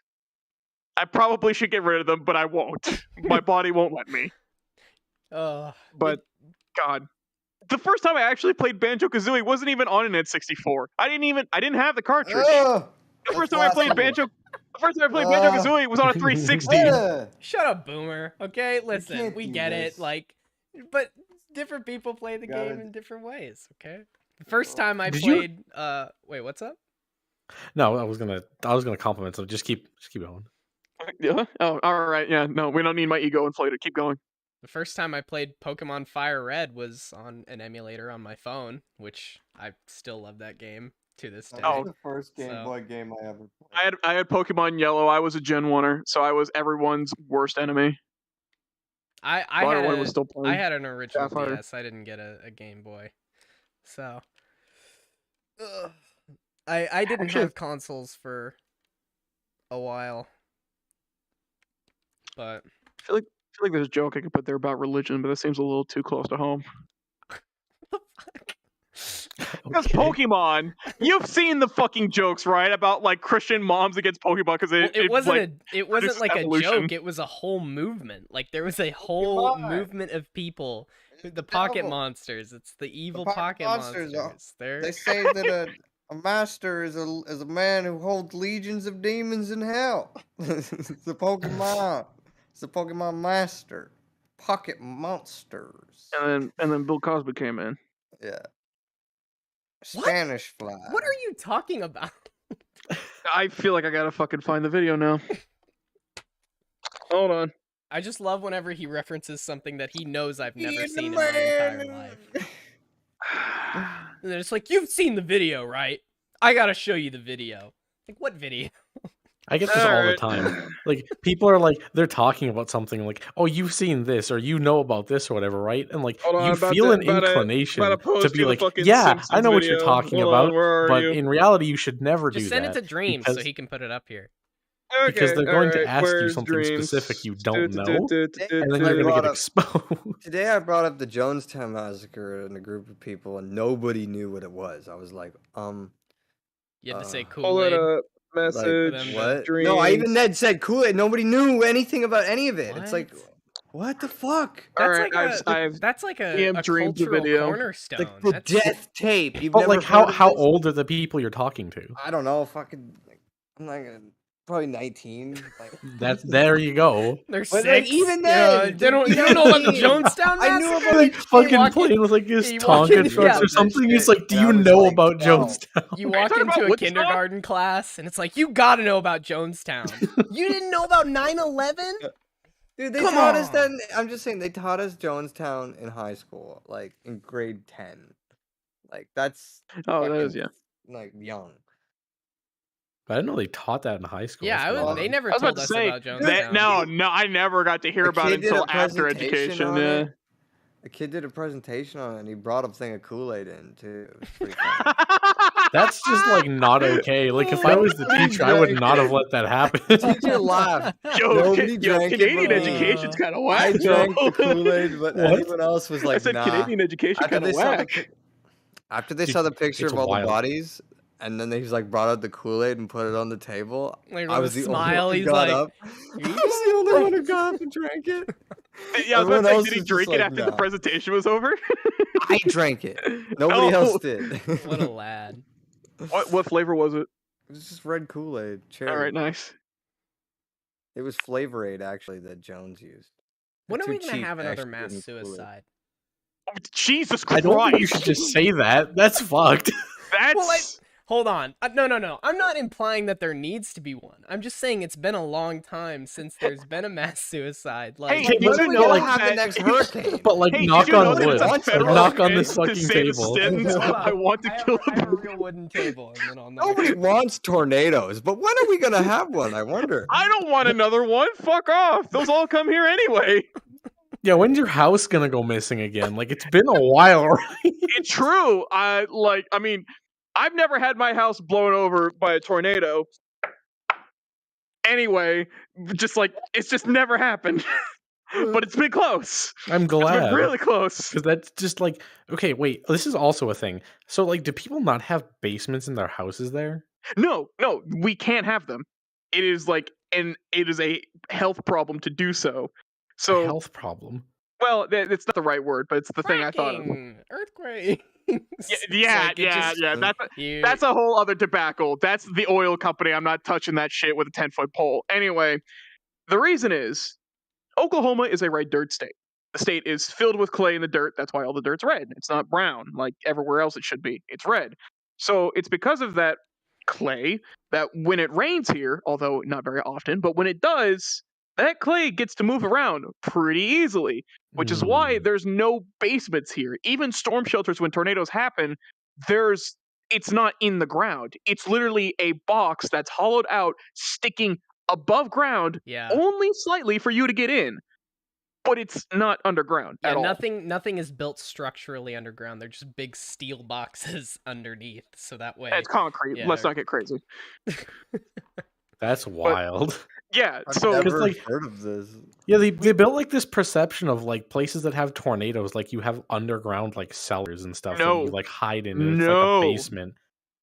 I probably should get rid of them, but I won't. My body won't let me. But God, the first time I actually played Banjo-Kazooie wasn't even on an N64. I didn't have the cartridge. The first time I played Banjo-Kazooie was on a 360. Shut up, Boomer. Okay, listen, can't we do get this. it. Like, but different people play the game in different ways. Okay. The first time I played, wait, what's up? No, I was gonna compliment. So just keep going. Yeah. Oh, all right. Yeah. No, we don't need my ego inflated. Keep going. The first time I played Pokemon Fire Red was on an emulator on my phone, which I still love that game to this day. That was the first Game Boy game I ever played. I had Pokemon Yellow. I was a Gen 1er, so I was everyone's worst enemy. I Everyone was still playing. I had an original Sapphire. DS. I didn't get a Game Boy, so I didn't Actually- have consoles for a while, but I feel like there's a joke I could put there about religion, but that seems a little too close to home. Because Okay. Pokemon, you've seen the fucking jokes, right? About like Christian moms against Pokemon because it wasn't produces like a evolution. joke. It was a whole movement. Like there was a whole Pokemon. movement of people. It's The pocket devil. monsters. It's the evil pocket pocket monsters, monsters. They're They say that a master is a man who holds legions of demons in hell. It's the Pokemon. It's the Pokemon master. Pocket monsters. And then Bill Cosby came in. Yeah. What? Spanish fly. What are you talking about? I feel like I gotta fucking find the video now. Hold on. I just love whenever he references something that he knows I've never He's seen in the my entire man. life. And then it's like, you've seen the video, right? I gotta show you the video. Like, what video? I get this all the Alright. time. Like people are like they're talking about something like, "Oh, you've seen this or you know about this or whatever, right?" And like Hold on, you about feel to- an about to- inclination about to post to you be the like, fucking "Yeah, I Simpsons know what you're video. talking Hold on, about." where are But you? in reality, you should never Just do send that it to Dream so because- he can put it up here. because they're going to ask you where's something Dreams? specific you don't know, And and then you're I gonna brought get up- exposed. Today I brought up the Jonestown Massacre in a group of people and nobody knew what it was. I was like, You had to say Pull Pull Kool-Aid. it up. them Message. to- what? Dreams. No, I even Ned said Kool-Aid. Nobody knew anything about any of it. It's like, what the fuck? That's Alright, like that's like a EM Dreams the cultural video. cornerstone. Like the That's- death tape. You've But never like, how heard of how this? old are the people you're talking to? I don't know. Fucking, I'm not gonna. Probably 19. Like, That's there you go. They're But, like, six. even Yeah, then, they don't. You even don't know about the then, Jonestown I knew Massacre? about Like fucking walk in- playing with like his you walk in- Tonka trucks yeah, or something. He's shit, like, "Do and I you was know like, about no. Jonestown?" You you walk talking into about a Woodstock? kindergarten class, and it's like, you gotta know about Jonestown. You didn't know about 9/11? Dude, they Come taught us on. that. I'm just saying, they taught us Jonestown in high school, like in grade 10. Like that's Oh, that is, fucking, yeah. like young. But I didn't know they taught that in high school. Yeah, That's wild. they never I was about told to us say, about Jonestown. that, no, I never got to hear A about it kid did a until after presentation education. on Yeah. it. A kid did a presentation on it, and he brought a thing of Kool-Aid in too. It was pretty funny. That's just like not okay. Like if I was the teacher, I would not have let that happen. Teacher laughed. Yo, Nobody yo, drank it Canadian but me. education's kind of I whack. drank yo. the Kool-Aid, but What? anyone else was like, I said nah. Canadian education After kind they of saw the whack. After they Dude, saw the picture it's of all wild. the bodies, and then he's like brought out the Kool-Aid and put it on the table. Like, I with was a the smile, only he's one who got like, up. I was the only one who got up and drank it. Yeah, I was about Everyone to say, else did he was just drink it like, after the nah. presentation was over? I drank it. Nobody Oh. else did. what a lad. What flavor was it? It was just red Kool-Aid. Cherry. All right, nice. It was Flavor Aid actually that Jones used. When are Too we gonna cheap have to another actually mass give him Kool-Aid. suicide? Oh, Jesus I Christ! don't think you should just say that. That's fucked. That's Well, Hold on. No. I'm not implying that there needs to be one. I'm just saying it's been a long time since there's been a mass suicide. Like, Hey, did When you are we know gonna like have the that- next hurricane? But like, Hey, did knock you know on that wood. it's a Like, federal knock on offense this to fucking say the table. sentence, hold on. I want to kill I have a the real wooden table, and then I'll know. Nobody wants tornadoes, but when are we gonna have one? I wonder. I don't want another one. Fuck off. Those all come here anyway. Yeah, when's your house gonna go missing again? Like it's been a while already. It's true. I mean, I've never had my house blown over by a tornado. Anyway, just like it's just never happened. But it's been close. I'm It's been glad. really close. Because that's just like, okay, wait, this is also a thing. So, like, do people not have basements in their houses there? No, we can't have them. It is like, and it is a health problem to do so. A So, health problem. well, it's not the right word, but it's the thing I thought of. Fracking, earthquake. Yeah. That's a whole other debacle. That's the oil company. I'm not touching that shit with a 10-foot pole. Anyway, the reason is Oklahoma is a red dirt state. The state is filled with clay in the dirt. That's why all the dirt's red. It's not brown like everywhere else it should be. It's red. So it's because of that clay that when it rains here, although not very often, but when it does, that clay gets to move around pretty easily, which is why Mm. there's no basements here. Even storm shelters, when tornadoes happen, it's not in the ground. It's literally a box that's hollowed out, sticking above ground, Yeah. only slightly for you to get in. But it's not underground Yeah, at all. nothing is built structurally underground. They're just big steel boxes underneath, so that way. It's concrete. yeah. Let's not get crazy. That's wild. Yeah, I've so never like- heard of this. Yeah, they built like this perception of like places that have tornadoes, like you have underground like cellars and stuff that No. you like hide in. And it's No. like a basement.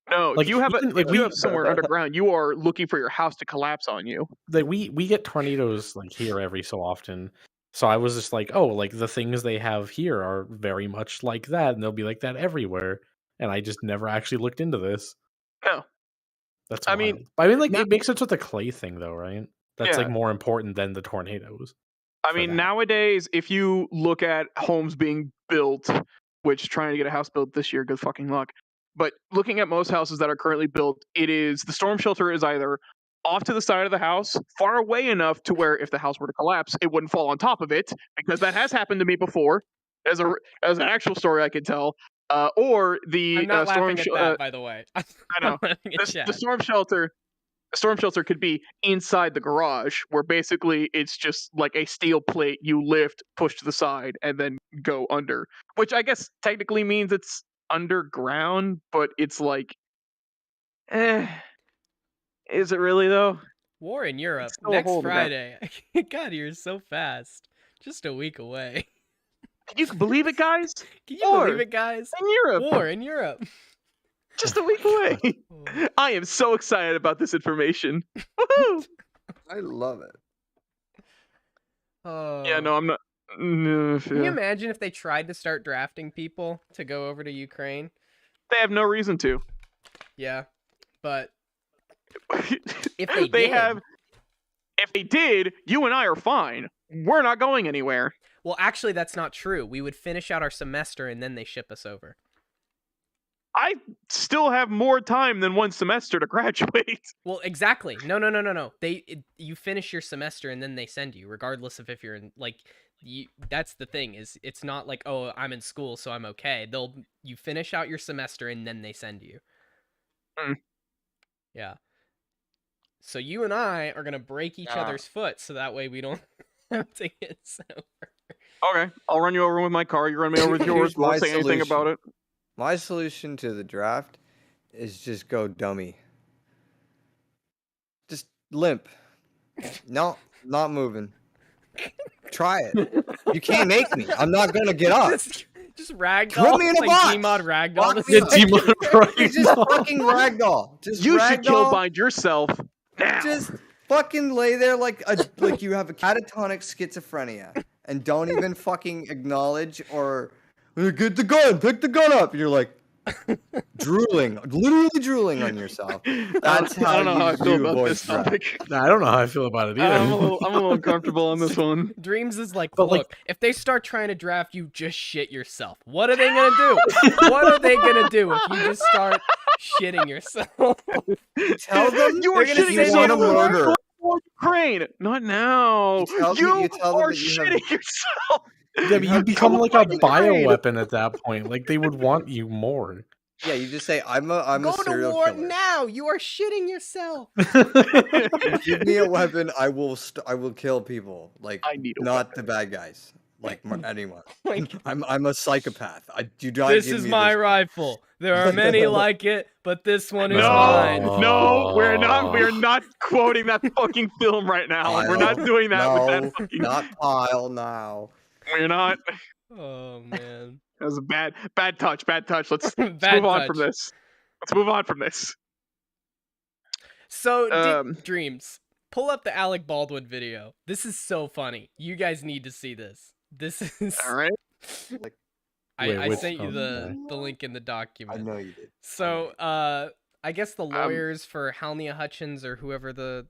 no, like, if you have even, like, if you we- have somewhere underground, you are looking for your house to collapse on you. Like we get tornadoes like here every so often. So I was just like, oh, like the things they have here are very much like that, and they'll be like that everywhere. And I just never actually looked into this. No. That's I mean, wild. Like now- it makes sense with the clay thing though, right? That's Yeah. like more important than the tornadoes. I for mean, that. nowadays, if you look at homes being built, which trying to get a house built this year, good fucking luck. But looking at most houses that are currently built, the storm shelter is either off to the side of the house, far away enough to where if the house were to collapse, it wouldn't fall on top of it, because that has happened to me before, as an actual story I could tell. Or the I'm not storm laughing at that, by the way. I know. I'm laughing at the Chad. storm shelter could be inside the garage, where basically it's just like a steel plate you lift, push to the side, and then go under. Which I guess technically means it's underground, but it's like, is it really though? War in Europe still a next hole in the ground. Friday. God, you're so fast. Just a week away. Can you believe it, guys? Can you believe War. it, guys? In Europe, War in Europe. just a week away. Oh. I am so excited about this information. Woohoo! I love it. Yeah, no, I'm not. No, Can you imagine if they tried to start drafting people to go over to Ukraine? They have no reason to. Yeah, but if they they did, have. If they did, you and I are fine. We're not going anywhere. well, actually, that's not true. We would finish out our semester and then they ship us over. I still have more time than one semester to graduate. Well, exactly. No. You finish your semester and then they send you, regardless of if you're in like. That's the thing is it's not like, oh, I'm in school so I'm okay. You finish out your semester and then they send you. Mm. Yeah. So you and I are gonna break each Ah. other's foot so that way we don't have to get sent over. Okay, I'll run you over with my car. You run me over with Here's yours. my Won't say anything about it. My solution to the draft is just go dummy. Just limp. No, not moving. Try it. You can't make me. I'm not gonna get up. Just ragdoll. Put me in a like box. Gmod ragdoll. Lock this me Yeah, up. time. Demon It's just Ragdoll. fucking ragdoll. Just You should kill ragdoll. bind yourself now. Just fucking lay there like you have a catatonic schizophrenia and don't even fucking acknowledge or get the gun, pick the gun up. You're like drooling, literally drooling on yourself. That's I how don't know how I you feel do about voice this draft. topic. Nah, I don't know how I feel about it either. I'm a little uncomfortable on this one. Dreams is like, But, look, if they start trying to draft you, just shit yourself. What are they gonna do? What are they gonna do if you just start shitting yourself? Tell them You are They're gonna shitting say yourself you want to murder. for Ukraine. Not now. You tell them- You you tell them are that you have- shitting yourself. Yeah, but you have become come like a from Ukraine. bioweapon at that point. Like they would want you more. Yeah, you just say I'm Go a to serial war killer. now. You are shitting yourself. Give me a weapon, I will kill people. Like I need a not weapon. the bad guys. like anyone. Like, I'm a psychopath. Do not this give is me my this. rifle. There are many like it, but this one is No, mine. no, we're not quoting that fucking film right now. We're not Pile. doing that with No, that fucking. not pile now. We're not. Oh man. That was a bad touch. Bad touch. Let's Bad move on from touch. this. Let's move on from this. So, Dreams, pull up the Alec Baldwin video. This is so funny. You guys need to see this. This is. All right. Like, Wait, I which- sent you okay. the link in the I document. know you did. So, I guess the lawyers for Halnia Hutchins or whoever the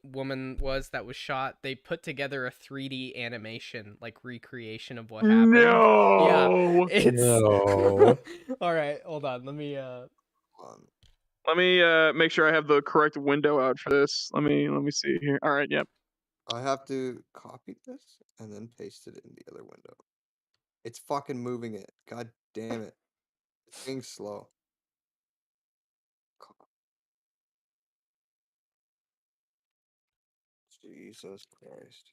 woman was that was shot, they put together a 3D animation, like recreation of what happened. No. It's No. all right. Hold on. Let me. Let me make sure I have the correct window out for this. Let me see here. All right. Yep. I have to copy this and then paste it in the other window. It's fucking moving it. God damn it. It's being slow. Jesus Christ.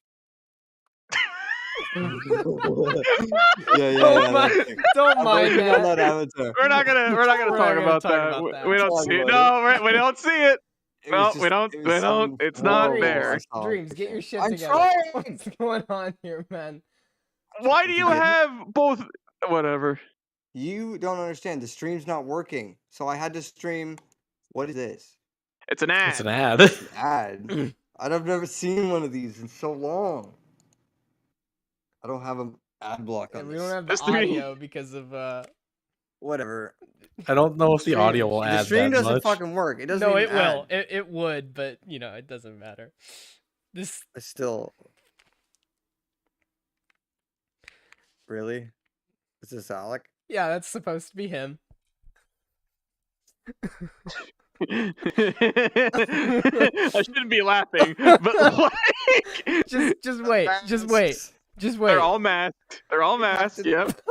yeah. Don't mind, don't mind that. We're not gonna We're talk not about gonna that. talk about that. We don't see it. No, we don't see it. No, we don't. It's not there. Dreams, get your shit I'm together. trying. What's going on here, man? Why do you Did it? have both? Whatever. You don't understand. The stream's not working. So I had to stream. What is this? It's an ad. It's an ad. Ad. I've never seen one of these in so long. I don't have an ad block on And we this. don't have the This thing- audio because of Whatever. I don't know if the audio will The add stream that doesn't much. fucking work. It doesn't. No, even it will. add. It would, but you know, it doesn't matter. This I still. Really? Is this Alec? yeah, that's supposed to be him. I shouldn't be laughing, but like, Just wait. Just wait. Masks. Just wait. they're all masked. They're all masked. to- Yep.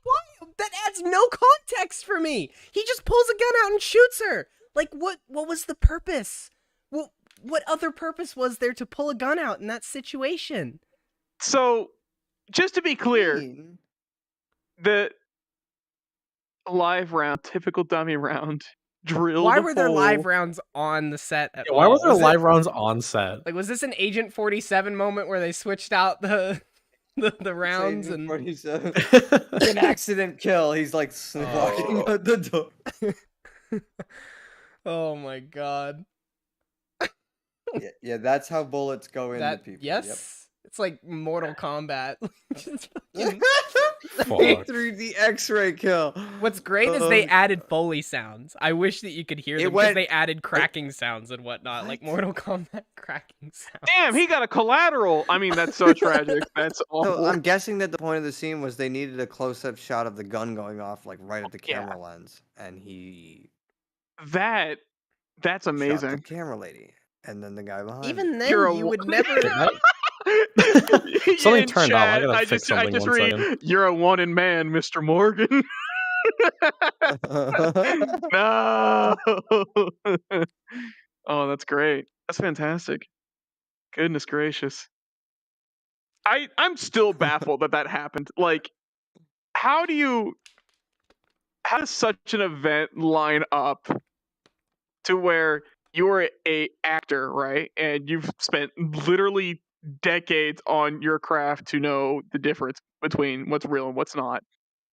Why? That adds no context for me. He just pulls a gun out and shoots her. Like what was the purpose? What other purpose was there to pull a gun out in that situation? So, just to be clear, Mean. the live round, typical dummy round, drilled. Why were there hole- live rounds on the set at Yeah, why all? were there Was it- live rounds on set? Like was this an Agent 47 moment where they switched out the rounds Agent and 47. An accident kill. He's like walking out the door. oh my god. Yeah, that's how bullets go into That people. yes. It's like Mortal Kombat. Just Yep. Fuck. Through the X-ray kill. What's great is they added Foley sounds. I wish that you could hear It them because went- they added cracking sounds and whatnot, like Mortal Kombat cracking sounds. Damn, he got a collateral. I mean, that's so tragic. That's awful. So I'm guessing that the point of the scene was they needed a close-up shot of the gun going off, like right at the Yeah. camera lens, and he That's shot the amazing. camera lady, and then the guy behind. Even her. then, You're a you wo- would never. Something In turned off. I chat, gotta fix something just one read, second. "You're a one-in man, Mr. Morgan." No. Oh, that's great. That's fantastic. Goodness gracious. I'm still baffled that happened. Like, how does such an event line up to where you're a actor, right? And you've spent literally decades on your craft to know the difference between what's real and what's not.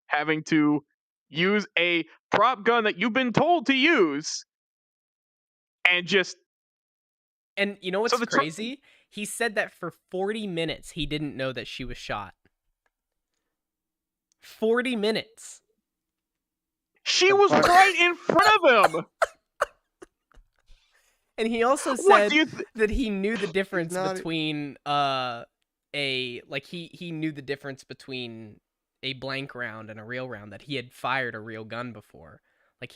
Having to use a prop gun that you've been told to use and just And you know what's the tr- crazy? He said that for 40 minutes he didn't know that she was shot. 40 minutes. she was fuck? right in front of him. And he also What said do you that he knew the difference not- between he knew the difference between a blank round and a real round, that he had fired a real gun before. Like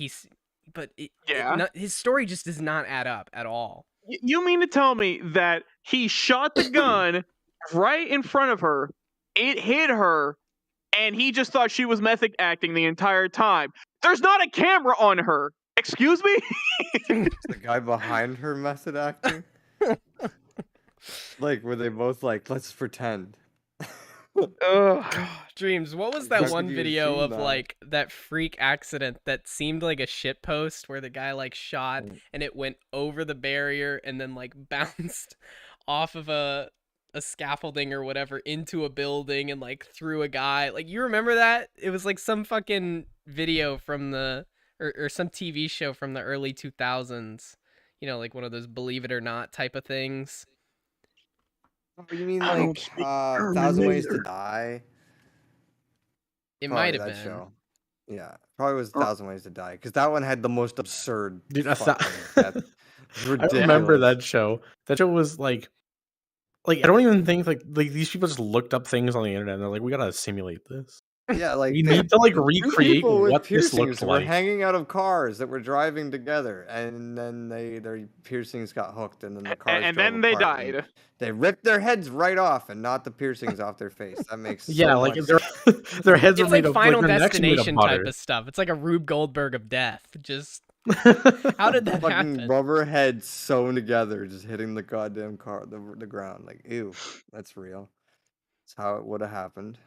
Yeah. his story just does not add up at all. You mean to tell me that he shot the gun right in front of her, it hit her, and he just thought she was method acting the entire time? There's not a camera on her. Excuse me? The guy behind her method acting. Like, were they both like, let's pretend? Ugh. Dreams, what was How that could one you video assume of that? like that freak accident that seemed like a shit post where the guy like shot and it went over the barrier and then like bounced off of a scaffolding or whatever into a building and like threw a guy? Like, you remember that? It was like some fucking video from the or some TV show from the early 2000s. You know, like one of those Believe It or Not type of things. Oh, you mean I don't like speak Thousand Ways to Terminator. Die? It Probably might have that been. show. Yeah, probably was Or- Thousand Ways to Die because that one had the most absurd. Dude, I fucking thought- death. It's I remember ridiculous. that show. That show was like I don't even think like these people just looked up things on the internet and they're like, we gotta simulate this. Yeah, like We need to like two recreate people with what this looked piercings were like. hanging out of cars that were driving together, and then their piercings got hooked, and then the cars And drove then they apart, and died. They ripped their heads right off and not the piercings off their face. That makes Yeah, so like much their heads It's were made like of Final their necks were made of Destination type butter. of stuff. It's like a Rube Goldberg of death. Just how did that fucking happen? rubber heads sewn together, just hitting the goddamn car, the ground. Like, ew, that's real. That's how it would have happened.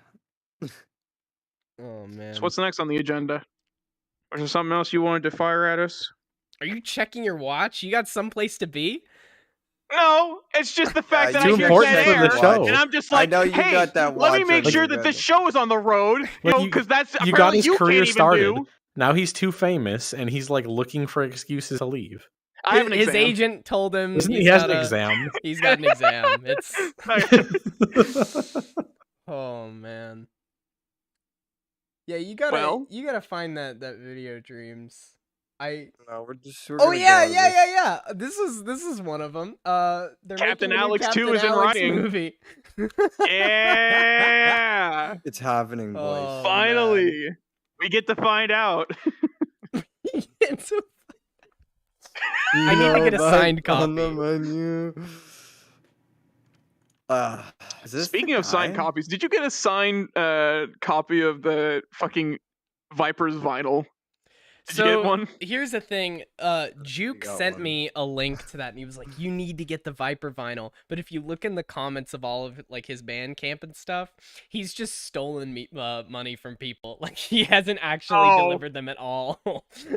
Oh man. So what's next on the agenda? Or is there something else you wanted to fire at us? Are you checking your watch? You got someplace to be? No, it's just the fact that too I hear important dead for the air, show. and I'm just I like, know you hey, got that let me watch make on sure you, that this Brandon. show is on the road, Like, because that's you got apparently his you career can't even started. do. Now he's too famous and he's like looking for excuses to leave. I have an His exam. agent told him He has an got a- exam. He's got an exam. It's oh man. Yeah, you gotta find that video, Dreams. No, we're Oh gonna yeah, go yeah, this. yeah, yeah. This is one of them. They're Captain making a new Alex 2 Captain is in Alex writing. movie. Yeah, It's happening, boys. Oh, finally, we get to find out. It's a- I need to get a Back signed on the copy. menu. Is this Speaking the of signed guy? copies, did you get a signed copy of the fucking Vipers vinyl? Did you get one? Here's the thing. Juke got sent one. me a link to that, and he was like, "You need to get the Viper vinyl." But if you look in the comments of all of like his Bandcamp and stuff, he's just stolen money from people. Like he hasn't actually Oh. delivered them at all.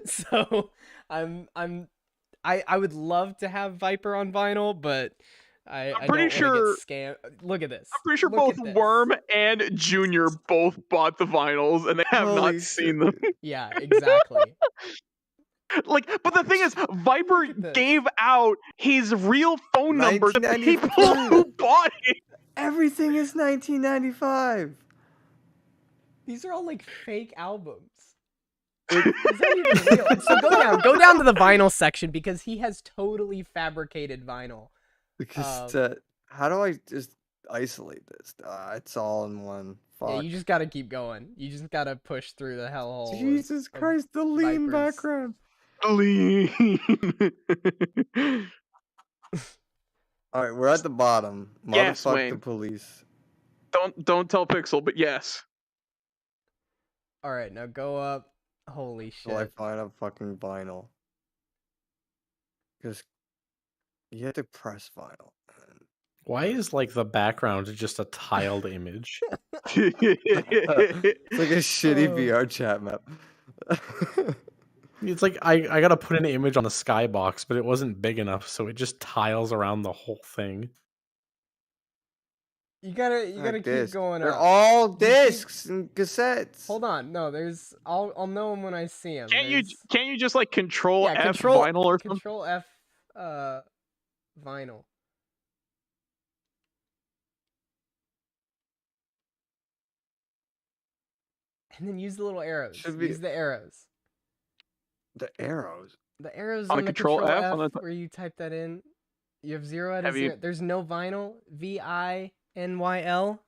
So I would love to have Viper on vinyl, but I pretty don't wanna sure- get scammed. Look at this. I'm pretty sure Look both at this. Worm and Junior both bought the vinyls, and they have Holy not seen them. Yeah, exactly. Like, but the thing is, Viper Look at this. gave out his real phone number to people 1992. who bought it. Everything is 1995. These are all like fake albums. Is that even real? So go down to the vinyl section because he has totally fabricated vinyl. Because Um, how do I just isolate this? It's all in one. Fuck. Yeah, you just gotta keep going. You just gotta push through the hellhole. of- Jesus of Christ, the lean Vipers. background. Lean. All right, we're at the bottom. Yes, Motherfuck the Wayne. police. Don't tell Pixel, but yes. All right, now go up. Holy Till I shit! find a fucking vinyl. Because you have to press vinyl. Why is like the background just a tiled image? It's like a shitty Oh. VR chat map. It's like I gotta put an image on the skybox, but it wasn't big enough, so it just tiles around the whole thing. You gotta Like keep this. going They're up. all keep- discs and cassettes. Hold on, no, there's. I'll know him when I see him. Can't you There's- can't you just like control Yeah, F control vinyl or something? Control F, vinyl. And then use the little arrows. Should be- Use the arrows. The arrows. The arrows On on the the Control Control F F, on the where you type that in. You have 0 out of Have you- 0. There's no vinyl. VINYL.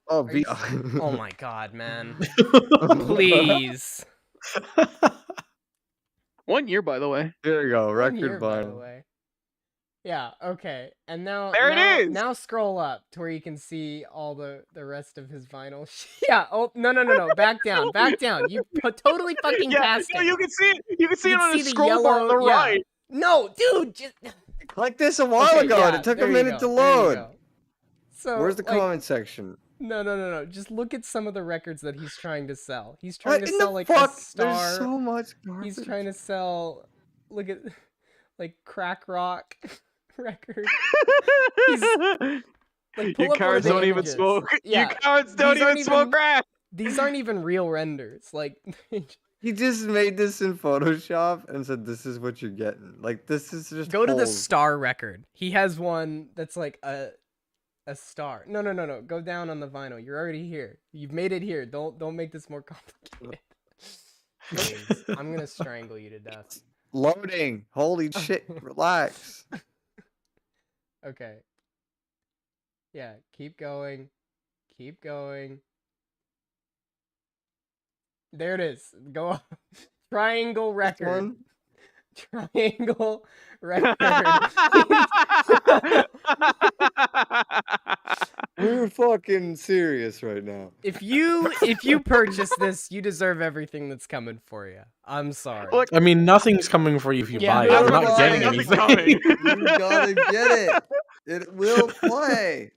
Oh, Are you Oh my god, man. Please. 1 year, by the way. There you go. One Record year, by the vinyl. way. Yeah, okay. And now There it now, is! Now scroll up to where you can see all the rest of his vinyl. Yeah, oh no. Back down. Back down. You totally fucking Yeah, passed no, it. you can see it. You can see You it can on see the the scroll bar on the yellow- yeah. right. No, dude, just Click this a while Okay, ago and yeah, it took a there you minute go, to there you load. go. So Where's the like, comment section? no. Just look at some of the records that he's trying to sell. He's trying What to in sell the like fuck? a star. There's so much garbage. He's trying to sell. Look at like crack rock record. Like pull You up one of cowards the don't even images. smoke. Yeah, You cowards don't these aren't even smoke even- crack. These aren't even real renders. Like He just made this in Photoshop and said, "This is what you're getting." Like this is just go to the holes. star record. He has one that's like a star. No. Go down on the vinyl. You're already here. You've made it here. Don't make this more complicated. James, I'm gonna strangle you to death. Loading. Holy shit! Relax. Okay. Yeah, keep going. Keep going. There it is. Go on. Triangle record. One. Triangle record. We're fucking serious right now. If you purchase this, you deserve everything that's coming for you. I'm sorry. Look, I mean, nothing's coming for you if you Yeah, buy it. no, You're no, not no, getting nothing's anything. coming. You gotta get it. It will play.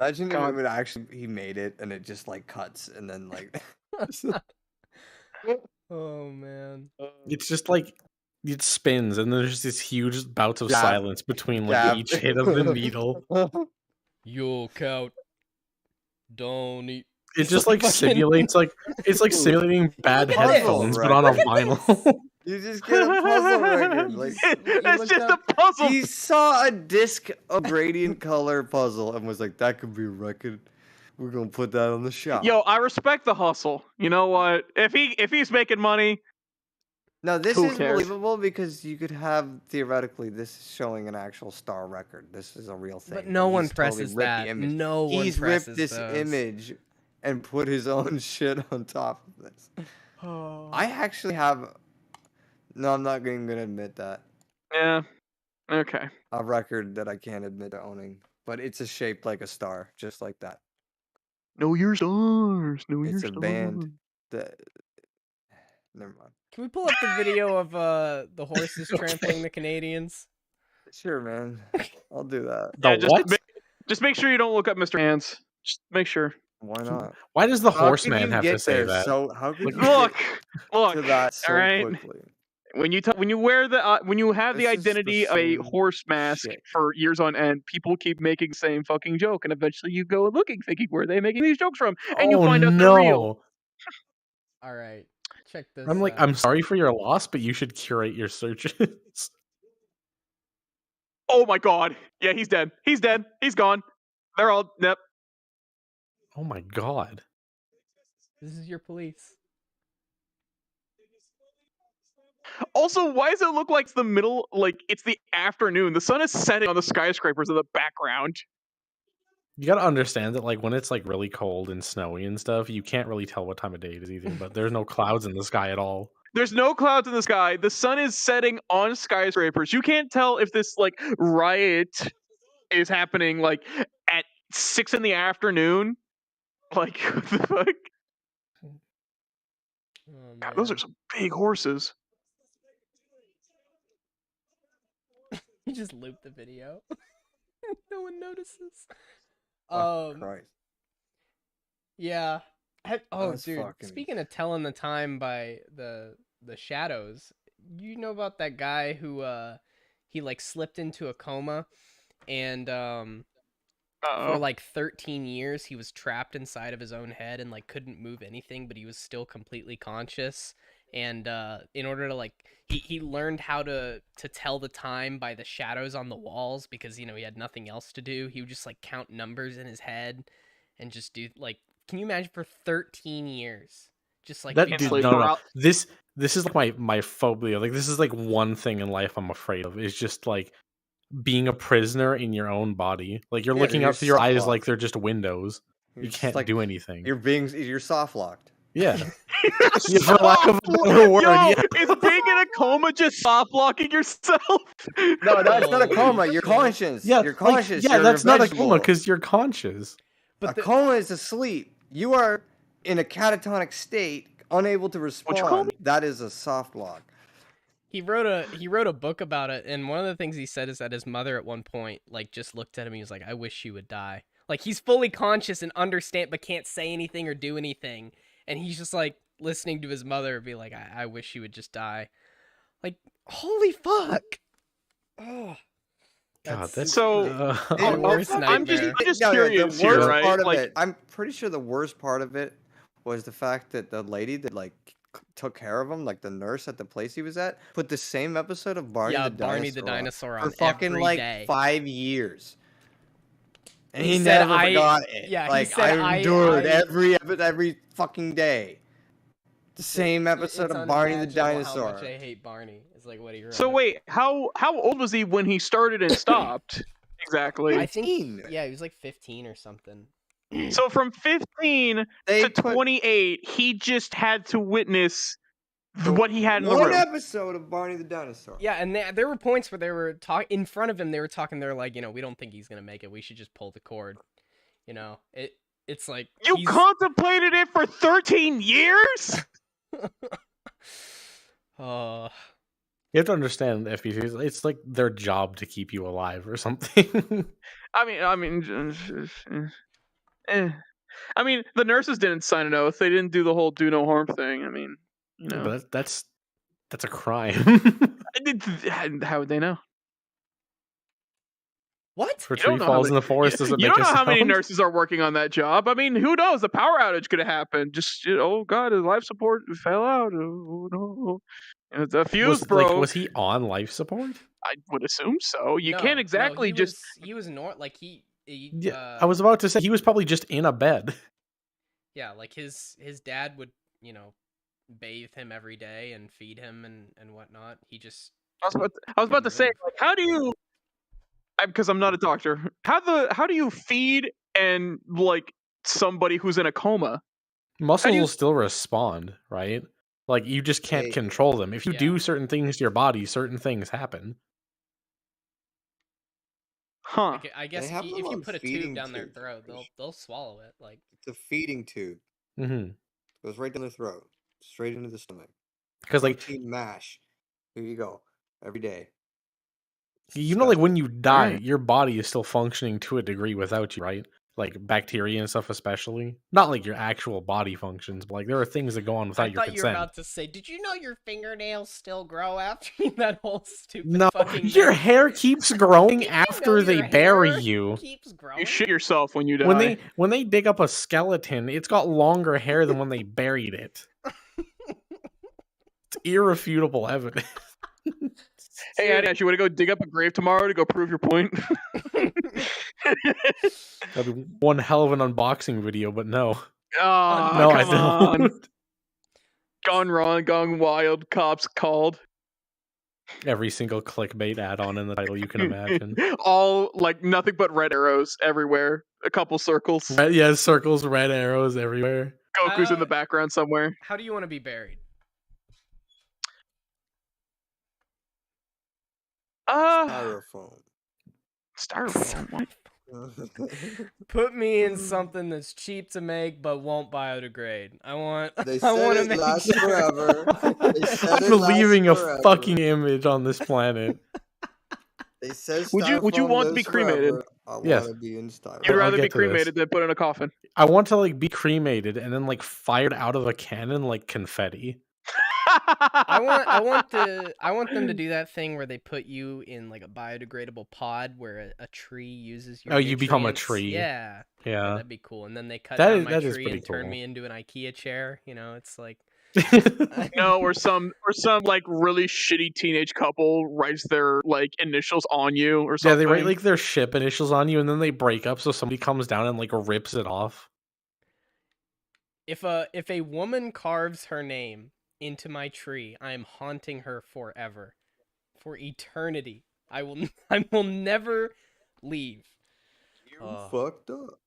Imagine if God. it would actually he made it and it just like cuts and then like Oh man. It's just like it spins, and there's this huge bouts of Jab. silence between like Jab. each hit of the needle. Yo, count. Don't eat. It just like fucking- simulates like it's like simulating bad Look at this. headphones, but on a vinyl. You just get a puzzle record. Like It's looked just up- a puzzle. he saw a disc of gradient color puzzle and was like, "That could be a record. We're gonna put that on the shop." Yo, I respect the hustle. You know what? If he's making money, Now this Who is cares? believable because you could have theoretically this is showing an actual star record. This is a real thing. But no He's one totally presses ripped that. the image. No one He's presses ripped this those. image and put his own shit on top of this. I actually have. No, I'm not even gonna admit that. yeah. Okay. A record that I can't admit to owning, but it's a shaped like a star, just like that. Know your stars. Know your It's a stars. band that. Never mind. Can we pull up the video of the horses trampling the Canadians? Sure, man. I'll do that. The Yeah, just what? Just make sure you don't look up Mr. Hands. Just make sure. Why not? Why does the How could horseman you have get to say there that? So how could you Look, get look. to that so all right. quickly? When you wear the when you have the This is the identity of a same horse mask shit. for years on end, people keep making the same fucking joke, and eventually you go looking, thinking where are they making these jokes from, and you Oh, find out they're real. All right, check this. I'm like, out. I'm sorry for your loss, but you should curate your searches. Oh my god. Yeah, he's dead. He's dead. He's gone. They're all yep. Oh my god. This is your police. Also, why does it look like it's the middle, like it's the afternoon? The sun is setting on the skyscrapers in the background. You gotta understand that, like, when it's like really cold and snowy and stuff, you can't really tell what time of day it is either. But there's no clouds in the sky at all. There's no clouds in the sky. The sun is setting on skyscrapers. You can't tell if this like riot is happening like at 6 in the afternoon. Like what the fuck? Oh, God, those are man. some big horses. You just loop the video. No one notices. Oh, Christ. Yeah. Oh, That's dude. fucking- Speaking of telling the time by the shadows, you know about that guy who he like slipped into a coma, and for Uh-oh. like 13 years he was trapped inside of his own head and like couldn't move anything, but he was still completely conscious. And in order to like he learned how to tell the time by the shadows on the walls, because you know he had nothing else to do. He would just like count numbers in his head and just do like, can you imagine for 13 years just like That being dude, Slave no, conscious? no. paral- This is like my phobia. Like, this is like one thing in life I'm afraid of. Is just like being a prisoner in your own body. Like, you're Yeah, looking you're out through your eyes soft-locked. like they're just windows. You're You just can't like- do anything. You're soft locked. Yeah. Yeah, for lack of a better word, Yo, yeah. is being in a coma just soft locking yourself? No, that's not a Holy coma. You're shit. conscious. Yeah, You're like, conscious. yeah, You're that's not a coma vegetable. because you're conscious. But a the- coma is asleep. You are in a catatonic state, unable to What'd you call respond. That is a soft lock. He wrote a book about it, and one of the things he said is that his mother at one point like just looked at him and he was like, I wish she would die. Like he's fully conscious and understand but can't say anything or do anything. And he's just like listening to his mother be like, I wish she would just die. Like, holy fuck. Oh. God, that's So- my worst I'm just nightmare. curious the here, worst right? part of Like- it, I'm pretty sure the worst part of it was the fact that the lady that like took care of him, like the nurse at the place he was at, put the same episode of Barney Yeah, the Barney Dinosaur the Dinosaur on on for fucking every like day. 5 years. And He he said, never "I-" forgot it. yeah, he like said, I "I- endured I- every fucking day. The same episode It's of Barney the unimaginable Dinosaur. How much I hate Barney. It's like what he wrote. So wait, how old was he when he started and stopped? Exactly. I think 15. yeah, he was like 15 or something. So from 15 They to put 28, he just had to witness what he had in the one room. episode of Barney the Dinosaur. Yeah, and there were points where they were talking in front of him. They were talking. They're like, we don't think he's gonna make it. We should just pull the cord. It's like You he's- contemplated it for 13 years? Oh, You have to understand FPCs. It's like their job to keep you alive or something. I mean, the nurses didn't sign an oath. They didn't do the whole do no harm thing. I mean, But that's a crime. how would they know? what? For You don't tree know how falls in many- the forest doesn't You make don't a know how many sound. nurses are working on that job. I mean, who knows? The power outage could have happened. Just oh god, his life support fell out. Oh no, the fuse Was, broke. like, was he on life support? I would assume so. You No, can't no, exactly he just. he was like he Yeah, I was about to say he was probably just in a bed. yeah, like his dad would bathe him every day and feed him and whatnot. He just I was about to say, like, how do you? Because I'm not a doctor. How do you feed and like somebody who's in a coma? Muscles you- will still respond, right? Like you just can't Hey. control them. If you Yeah. do certain things to your body, certain things happen. Huh? I guess have if them you on put a tube feeding down their tubes, throat, pretty they'll swallow it. Like It's a feeding tube. Mm-hmm. Goes right down the throat, straight into the stomach. Because like Protein mash. Here you go. Every day. you know, like when you die, Alright. your body is still functioning to a degree without you, right? Like bacteria and stuff, especially. Not like your actual body functions, but like there are things that go on without I your thought you were consent. about to say, did you know your fingernails still grow after that whole stupid No, fucking your myth? hair keeps growing Did you know after they your bury hair you. keeps growing? You shit yourself when you die. When they dig up a skeleton, it's got longer hair than when they buried it. It's irrefutable evidence. Hey, Ash, you want to go dig up a grave tomorrow to go prove your point? That'd be one hell of an unboxing video, but no. Oh, No, I come on. don't. Gone wrong, gone wild. Cops called. Every single clickbait add-on in the title you can imagine. All like nothing but red arrows everywhere. A couple circles. Yeah, circles, red arrows everywhere. Goku's in the Uh, background somewhere. How do you want to be buried? Styrofoam. Styrofoam. Put me in something that's cheap to make but won't biodegrade. I want. They I said want to it make lasts sure. forever. They said it I'm lasts leaving a forever. fucking image on this planet. They said Would you styrofoam want to be lives cremated? forever. I Yes. want to be in styrofoam. You'd I'll rather get be to this. cremated than put in a coffin. I want to like be cremated and then like fired out of a cannon like confetti. I want them to do that thing where they put you in like a biodegradable pod where a tree uses your Oh, you become a nutrients. tree. Yeah. Yeah. That'd be cool. And then they cut That down is- my that is tree pretty and turn cool. me into an IKEA chair. It's like No, or some like really shitty teenage couple writes their like initials on you or Yeah, something. they write like their ship initials on you and then they break up so somebody comes down and like rips it off. if a woman carves her name into my tree, I am haunting her forever, for eternity. I will never leave. You fucked up.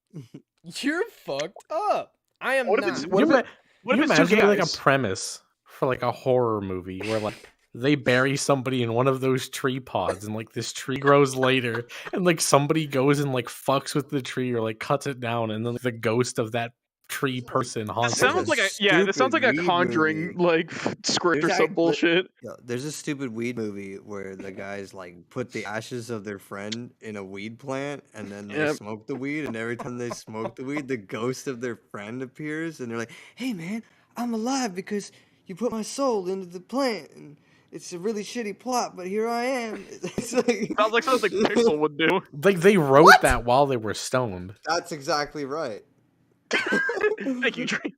You're fucked up. I am What if not. it's- what you if it- what you if it's two imagine like a guys? premise for like a horror movie where like they bury somebody in one of those tree pods and like this tree grows later and like somebody goes and like fucks with the tree or like cuts it down and then like, the ghost of that tree person This haunting sounds us. like this sounds like a Stupid weed Conjuring movie. like script or There's some bullshit. There's a stupid weed movie where the guys like put the ashes of their friend in a weed plant and then they Yep. smoke the weed, and every time they smoke the weed, the ghost of their friend appears and they're like, "Hey man, I'm alive because you put my soul into the plant, and it's a really shitty plot, but here I am." It's like, Sounds like something Pixel would do. Like they wrote What? that while they were stoned. That's exactly right. Thank you, Trey.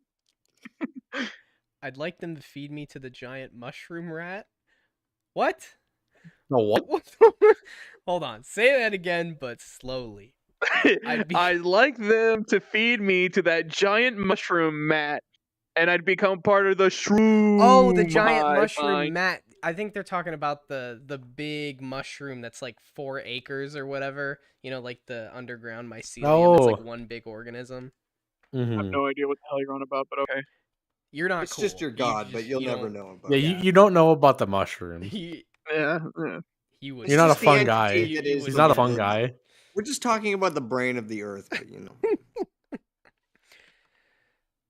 I'd like them to feed me to the giant mushroom rat. What? No, what? Hold on. Say that again, but slowly. I'd like them to feed me to that giant mushroom mat, and I'd become part of the shroom. Oh, the giant hive mushroom mind. mat. I think they're talking about the big mushroom that's like 4 acres or whatever. You know, like the underground mycelium. It's like Oh. one big organism. I have Mhm. no idea what the hell you're on about, but okay. You're not It's cool. just your god, but you'll you never don't- know about Yeah, it. you don't know about the mushroom. He Yeah. would. It's You're not a just the fun entity guy. that He is was He's not a the fun lens. guy. We're just talking about the brain of the earth, but you know.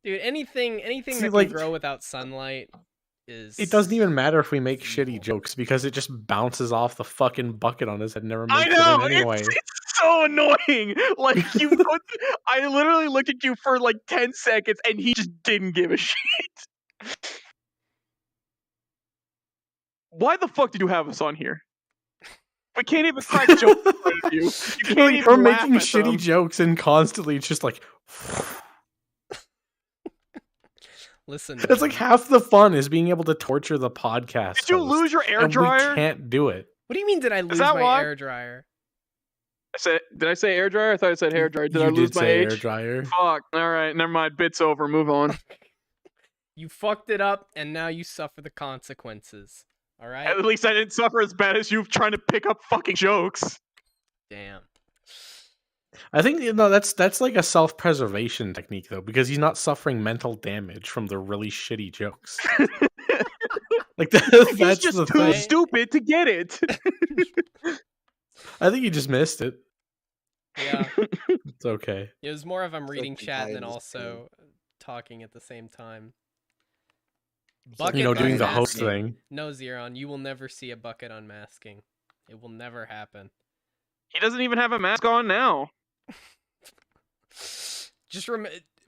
Dude, anything See, that like- can grow without sunlight is. It doesn't even matter if we make It's shitty evil. jokes because it just bounces off the fucking bucket on his head and never I makes know it in anyway. it's so annoying. Like I literally looked at you for like 10 seconds, and he just didn't give a shit. Why the fuck did you have us on here? We can't even crack jokes in front of you. You can't Like, even we're laugh making at shitty them. jokes and constantly it's just like Listen. it's like man. half the fun is being able to torture the podcast. Did you host, lose your air and dryer? we can't do it. What do you mean? Did I lose that my why? air dryer? Did I say air dryer? I thought I said hair dryer. Did you I lose did my say age? air dryer. Fuck. All right, never mind. Bit's over. Move on. You fucked it up, and now you suffer the consequences. All right. At least I didn't suffer as bad as you trying to pick up fucking jokes. Damn. I think that's like a self-preservation technique though, because he's not suffering mental damage from the really shitty jokes. Like He's that's just the too thing. stupid to get it. I think you just missed it. Yeah. It's okay. It was more of I'm It's like reading the chat guy and then in this also talking at the same time. like You know, Bucket doing the host unmasking. thing. No, Xeron, you will never see a bucket unmasking. It will never happen. He doesn't even have a mask on now. Just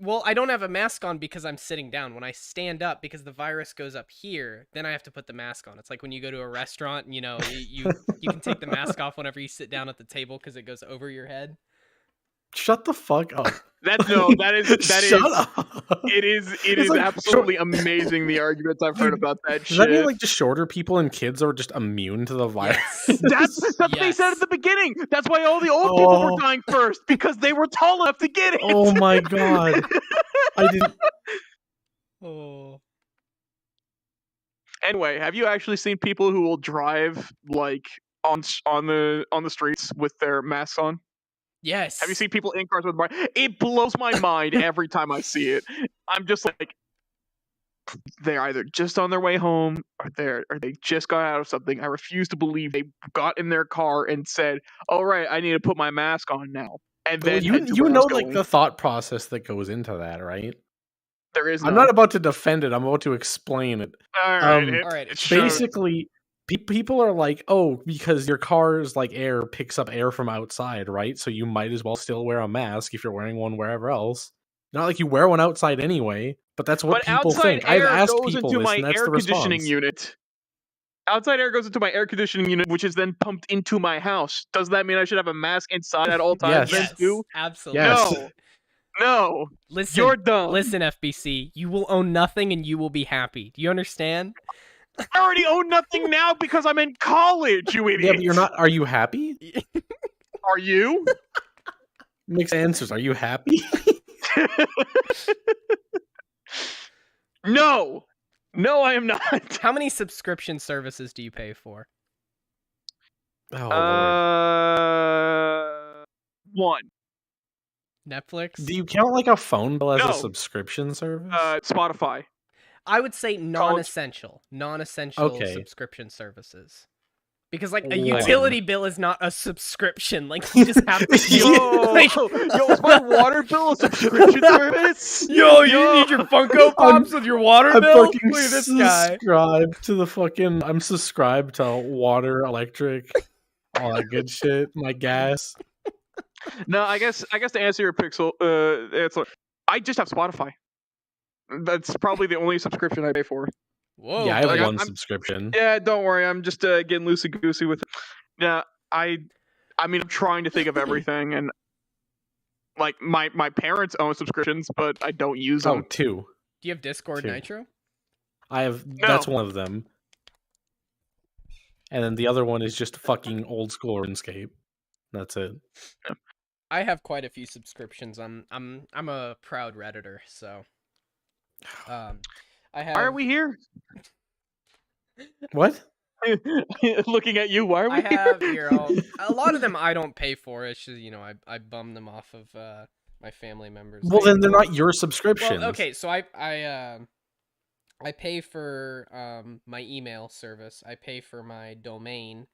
well, I don't have a mask on because I'm sitting down. When I stand up, because the virus goes up here, then I have to put the mask on. It's like when you go to a restaurant, and, you know, you can take the mask off whenever you sit down at the table because it goes over your head. Shut the fuck up. That is Shut up. it is It's like absolutely amazing the arguments I've heard Dude, about that Does shit. that mean like just shorter people and kids are just immune to the virus? Yes. That's what they said Yes. at the beginning. That's why all the old people Oh. were dying first, because they were tall enough to get it. Oh my god. I didn't. Oh. Anyway, have you actually seen people who will drive like on the streets with their masks on? Yes. Have you seen people in cars with masks? It blows my mind every time I see it. I'm just like, they're either just on their way home or they just got out of something. I refuse to believe they got in their car and said, "All right, I need to put my mask on now." And Well, then you head to you where I know was like going. the thought process that goes into that, right? There is I'm none. not about to defend it. I'm about to explain it. All right, um, All right, it shows. Basically, people are like, "Oh, because your car's like air picks up air from outside, right? So you might as well still wear a mask if you're wearing one wherever else. Not like you wear one outside anyway, but that's what But people outside think. I've air asked goes people into this, my and that's air the conditioning response. unit. Outside air goes into my air conditioning unit, which is then pumped into my house. Does that mean I should have a mask inside at all times? Yes. Then too? Absolutely. Yes. No, Listen. you're dumb. Listen, FBC. You will own nothing and you will be happy. Do you understand? I already own nothing now because I'm in college. You idiot. Yeah, but you're not. Are you happy? Are you? Mixed answers. Are you happy? No, I am not. How many subscription services do you pay for? Oh, Lord. One. Netflix? Do you count like a phone bill as No. a subscription service? Spotify. I would say non-essential. Non-essential Okay. subscription services. Because like a When? utility bill is not a subscription. Like you just have to Yo, like, yo, is my water bill a subscription service? yo, you need your Funko Pops with your water I'm bill? fucking Look at this guy. subscribed to the fucking. I'm subscribed to water, electric, all that good shit. My gas. No, I guess to answer your Pixel answer, I just have Spotify. That's probably the only subscription I pay for. Whoa, Yeah, I have like, buddy. one subscription. Yeah, don't worry. I'm just getting loosey goosey with it. Yeah, I mean, I'm trying to think of everything, and like my parents own subscriptions, but I don't use Oh, them. two. Do you have Discord Two. Nitro? I have. No. That's one of them. And then the other one is just fucking old school RuneScape. That's it. I have quite a few subscriptions. I'm a proud redditor, so I have. Why are we here? What? Looking at you. Why are we I here? have here. A lot of them I don't pay for. It's just I bum them off of my family members. Well, then they're not your subscriptions. Well, okay, so I pay for my email service. I pay for my domain,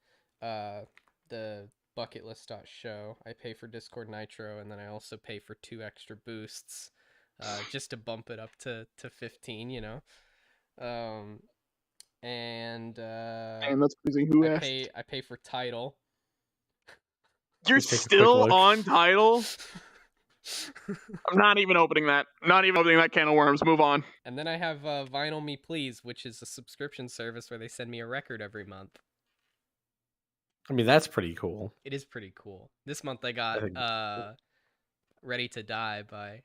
the bucketlist.show. I pay for Discord Nitro, and then I also pay for 2 extra boosts, just to bump it up to 15. You know, and Man, that's crazy. Who asked? I pay for Tidal. You're Let's take a quick still look. on Tidal? I'm not even opening that. Not even opening that can of worms. Move on. And then I have Vinyl Me Please, which is a subscription service where they send me a record every month. I mean, that's pretty cool. It is pretty cool. This month I got think it's Ready to Die by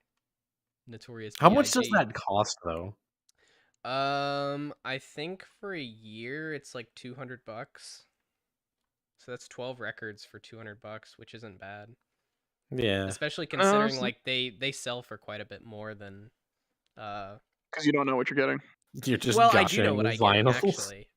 Notorious How much does B.I.G.. that cost, though? I think for a year it's like $200. So that's 12 records for $200, which isn't bad. Yeah. Especially considering so- like they sell for quite a bit more than Because you don't know what you're getting. You're just well, I gushing do know what I get vinyls. actually.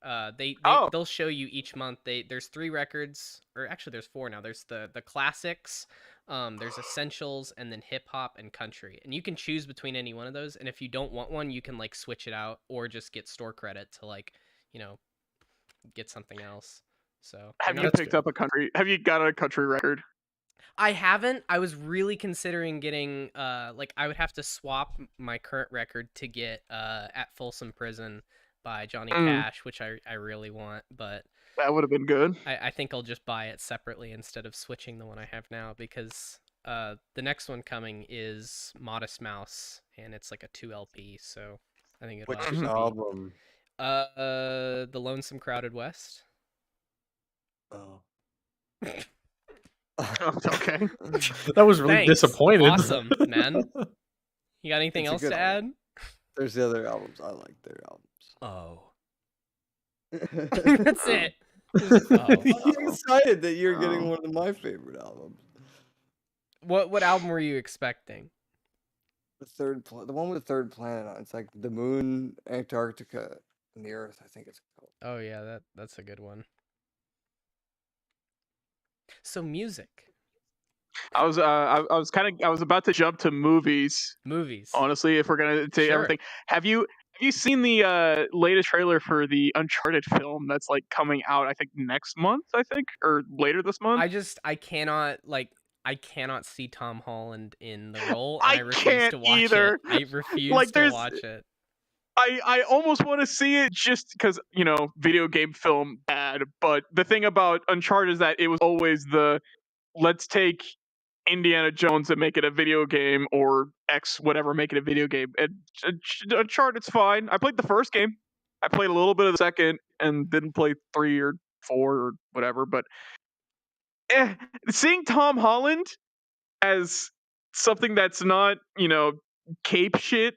Oh. They'll show you each month. There's 3 records, or actually there's 4 now. There's the classics, there's essentials, and then hip hop and country. And you can choose between any one of those. And if you don't want one, you can like switch it out or just get store credit to like, get something else. So Have you're you not- picked up a country? Have you got a country record? I haven't. I was really considering getting like I would have to swap my current record to get At Folsom Prison by Johnny Cash, which I really want, but That would have been good. I think I'll just buy it separately instead of switching the one I have now, because the next one coming is Modest Mouse, and it's like a 2 LP, so I think it'll Which actually be album? The Lonesome Crowded West. Oh. Okay. That was really Thanks. disappointed. Awesome, man. You got anything It's a else good to album. add? There's the other albums. I like their Oh. albums. That's it. Just- oh. I'm excited that you're getting Oh. one of my favorite albums. What album were you expecting? The one with the third planet on. It's like the moon, Antarctica, and the Earth. I think it's called. Oh yeah, that's a good one. So music, I was about to jump to movies. movies. Honestly, if we're gonna take Sure. everything, have you seen the latest trailer for the Uncharted film that's like coming out? I think next month. I think or later this month. I cannot see Tom Holland in the role, I and I refuse can't to watch either. it. I refuse Like, to there's- watch it. I almost want to see it just because, video game film bad. But the thing about Uncharted is that it was always let's take Indiana Jones and make it a video game, or X whatever, make it a video game. And Uncharted's fine. I played the first game. I played a little bit of the second and didn't play 3 or 4 or whatever. But seeing Tom Holland as something that's not, cape shit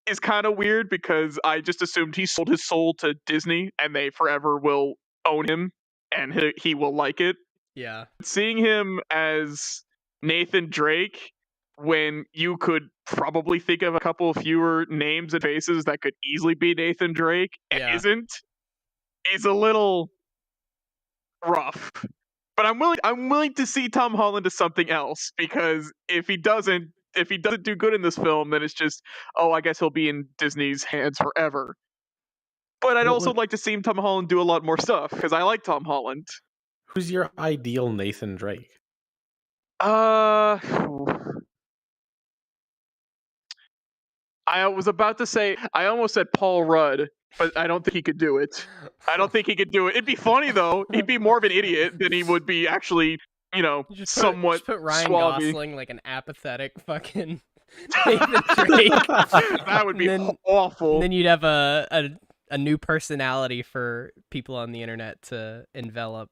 is kind of weird, because I just assumed he sold his soul to Disney and they forever will own him and he will like it. Yeah. Seeing him as Nathan Drake, when you could probably think of a couple fewer names and faces that could easily be Nathan Drake and Yeah. isn't, is a little rough. But I'm willing to see Tom Holland as something else, because if he doesn't do good in this film, then it's just, oh, I guess he'll be in Disney's hands forever. But I'd What also would- like to see Tom Holland do a lot more stuff because I like Tom Holland. Who's your ideal Nathan Drake? I was about to say, I almost said Paul Rudd, but I don't think he could do it. I don't think he could do it. It'd be funny though. He'd be more of an idiot than he would be actually, You somewhat just put Ryan suave. Gosling like an apathetic fucking Nathan Drake. That would be And awful. then you'd have a new personality for people on the internet to envelop.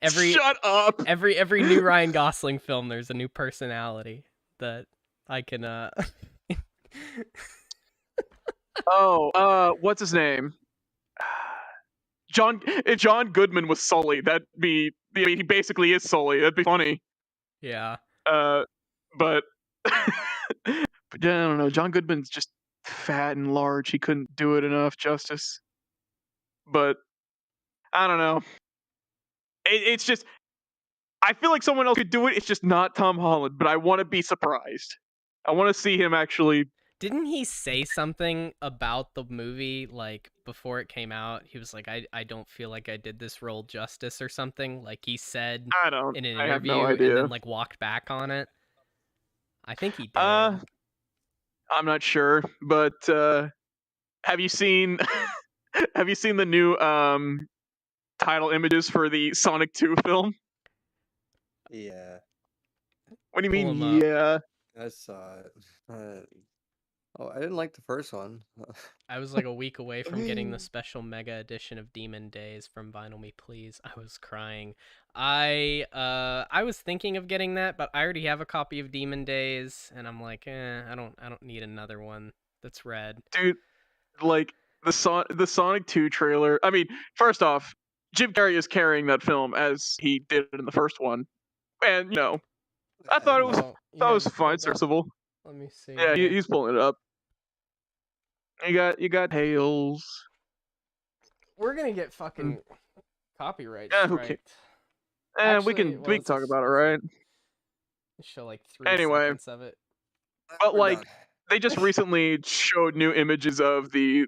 Shut up. Every new Ryan Gosling film, there's a new personality that I can What's his name? If John Goodman was Sully, he basically is Sully. That'd be funny. yeah. But I don't know. John Goodman's just fat and large. He couldn't do it enough justice. But I don't know. It's just I feel like someone else could do it. It's just not Tom Holland. But I want to be surprised. I want to see him actually. Didn't he say something about the movie like before it came out? He was like, I don't feel like I did this role justice or something. Like he said I don't. in an I have interview no and idea. then like walked back on it. I think he did. I'm not sure, but have you seen have you seen the new title images for the Sonic 2 film? Yeah, What do you Pull 'em mean? up. Yeah. I saw it. I didn't like the first one. I was like a week away from getting the special mega edition of Demon Days from Vinyl Me Please. I was crying. I was thinking of getting that, but I already have a copy of Demon Days, and I'm like, I don't need another one that's red. Dude, like the Sonic 2 trailer. I mean, first off, Jim Carrey is carrying that film as he did it in the first one. And I thought it was Oh, that was yeah, fine, hold on. serviceable. Let me see. Yeah, here. he's pulling it up. You got Tails. We're gonna get fucking copyright Yeah, who striked. And we Actually, can well, talk let's about it, right? show like 3 Anyway. seconds of it. But We're like done. they just recently showed new images of the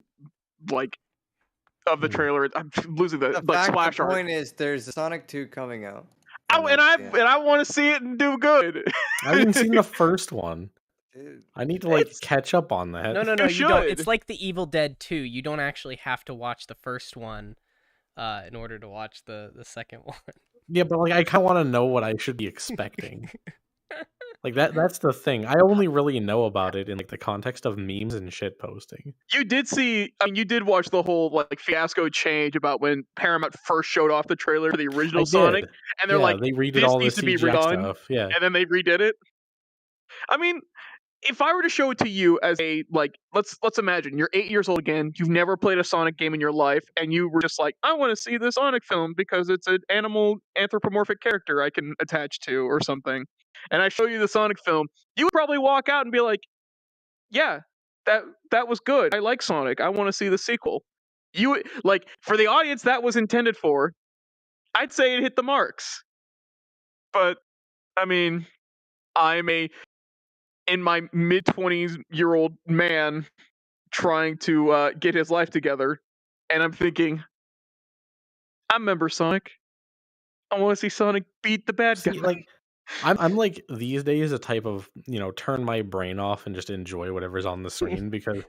trailer. I'm losing the splash the art. point is, there's a Sonic 2 coming out. And I want to see it and do good. I haven't seen the first one. Dude, I need to catch up on that. No, You you don't. should. It's like the Evil Dead 2. You don't actually have to watch the first one in order to watch the second one. Yeah, but I kind of want to know what I should be expecting. That's the thing. I only really know about it in the context of memes and shit posting. You did see. I mean, you did watch the whole fiasco change about when Paramount first showed off the trailer for the original I Sonic, did. and they're like, they redid "This all needs the to be CGI redone," stuff. Yeah, and then they redid it. I mean, if I were to show it to you as a let's imagine you're 8 years old again, you've never played a Sonic game in your life, and you were just like, I want to see this Sonic film because it's an animal anthropomorphic character I can attach to or something, and I show you the Sonic film, you would probably walk out and be like, yeah, that was good. I like Sonic. I want to see the sequel. You for the audience that was intended for, I'd say it hit the marks. But I mean, I'm in my mid-20s-year-old man trying to get his life together, and I'm thinking, I remember Sonic. I want to see Sonic beat the bad guy. See, I'm these days a type of turn my brain off and just enjoy whatever's on the screen because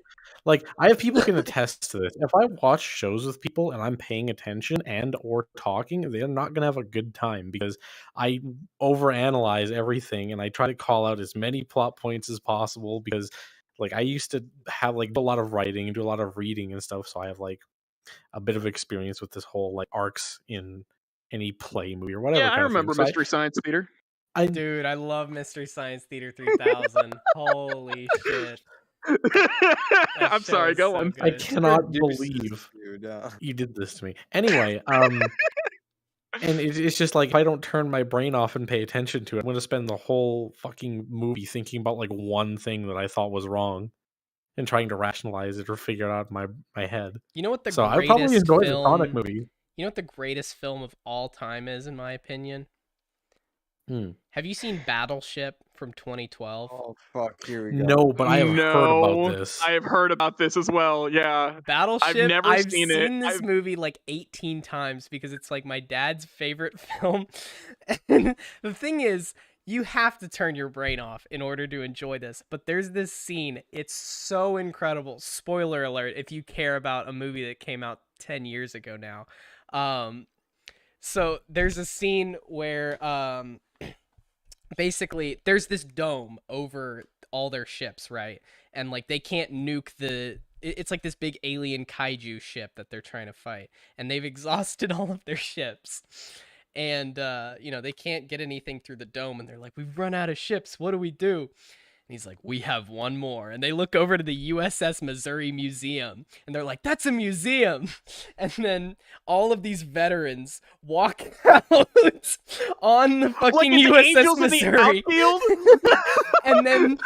I have people who can attest to this. If I watch shows with people and I'm paying attention and or talking, they're not gonna have a good time because I overanalyze everything and I try to call out as many plot points as possible because I used to have do a lot of writing and do a lot of reading and stuff, so I have a bit of experience with this whole arcs in any play, movie, or whatever. Yeah, I kind of thing. remember So Mystery Science Theater. Dude, I love Mystery Science Theater 3000. Holy shit. I'm show sorry, is go so on. good. I cannot Juice believe dude, you did this to me. Anyway, and it's just if I don't turn my brain off and pay attention to it, I'm going to spend the whole fucking movie thinking about one thing that I thought was wrong and trying to rationalize it or figure it out in my head. You know what the So I greatest probably enjoyed film, the Sonic movie. You know what the greatest film of all time is, in my opinion? Have you seen Battleship from 2012? Oh fuck! Here we go. No, but I have heard about No, this. I have heard about this as well. Yeah, Battleship. never I've seen it. this movie like 18 times because it's like my dad's favorite film. And the thing is, you have to turn your brain off in order to enjoy this. But there's this scene. It's so incredible. Spoiler alert if you care about a movie that came out 10 years ago now. So there's a scene where basically there's this dome over all their ships, right? And like they can't nuke it's like this big alien kaiju ship that they're trying to fight, and they've exhausted all of their ships, and they can't get anything through the dome, and they're like, we've run out of ships, what do we do? And he's like, we have one more. And they look over to the USS Missouri Museum, and they're like, that's a museum. And then all of these veterans walk out on the fucking USS Missouri. and then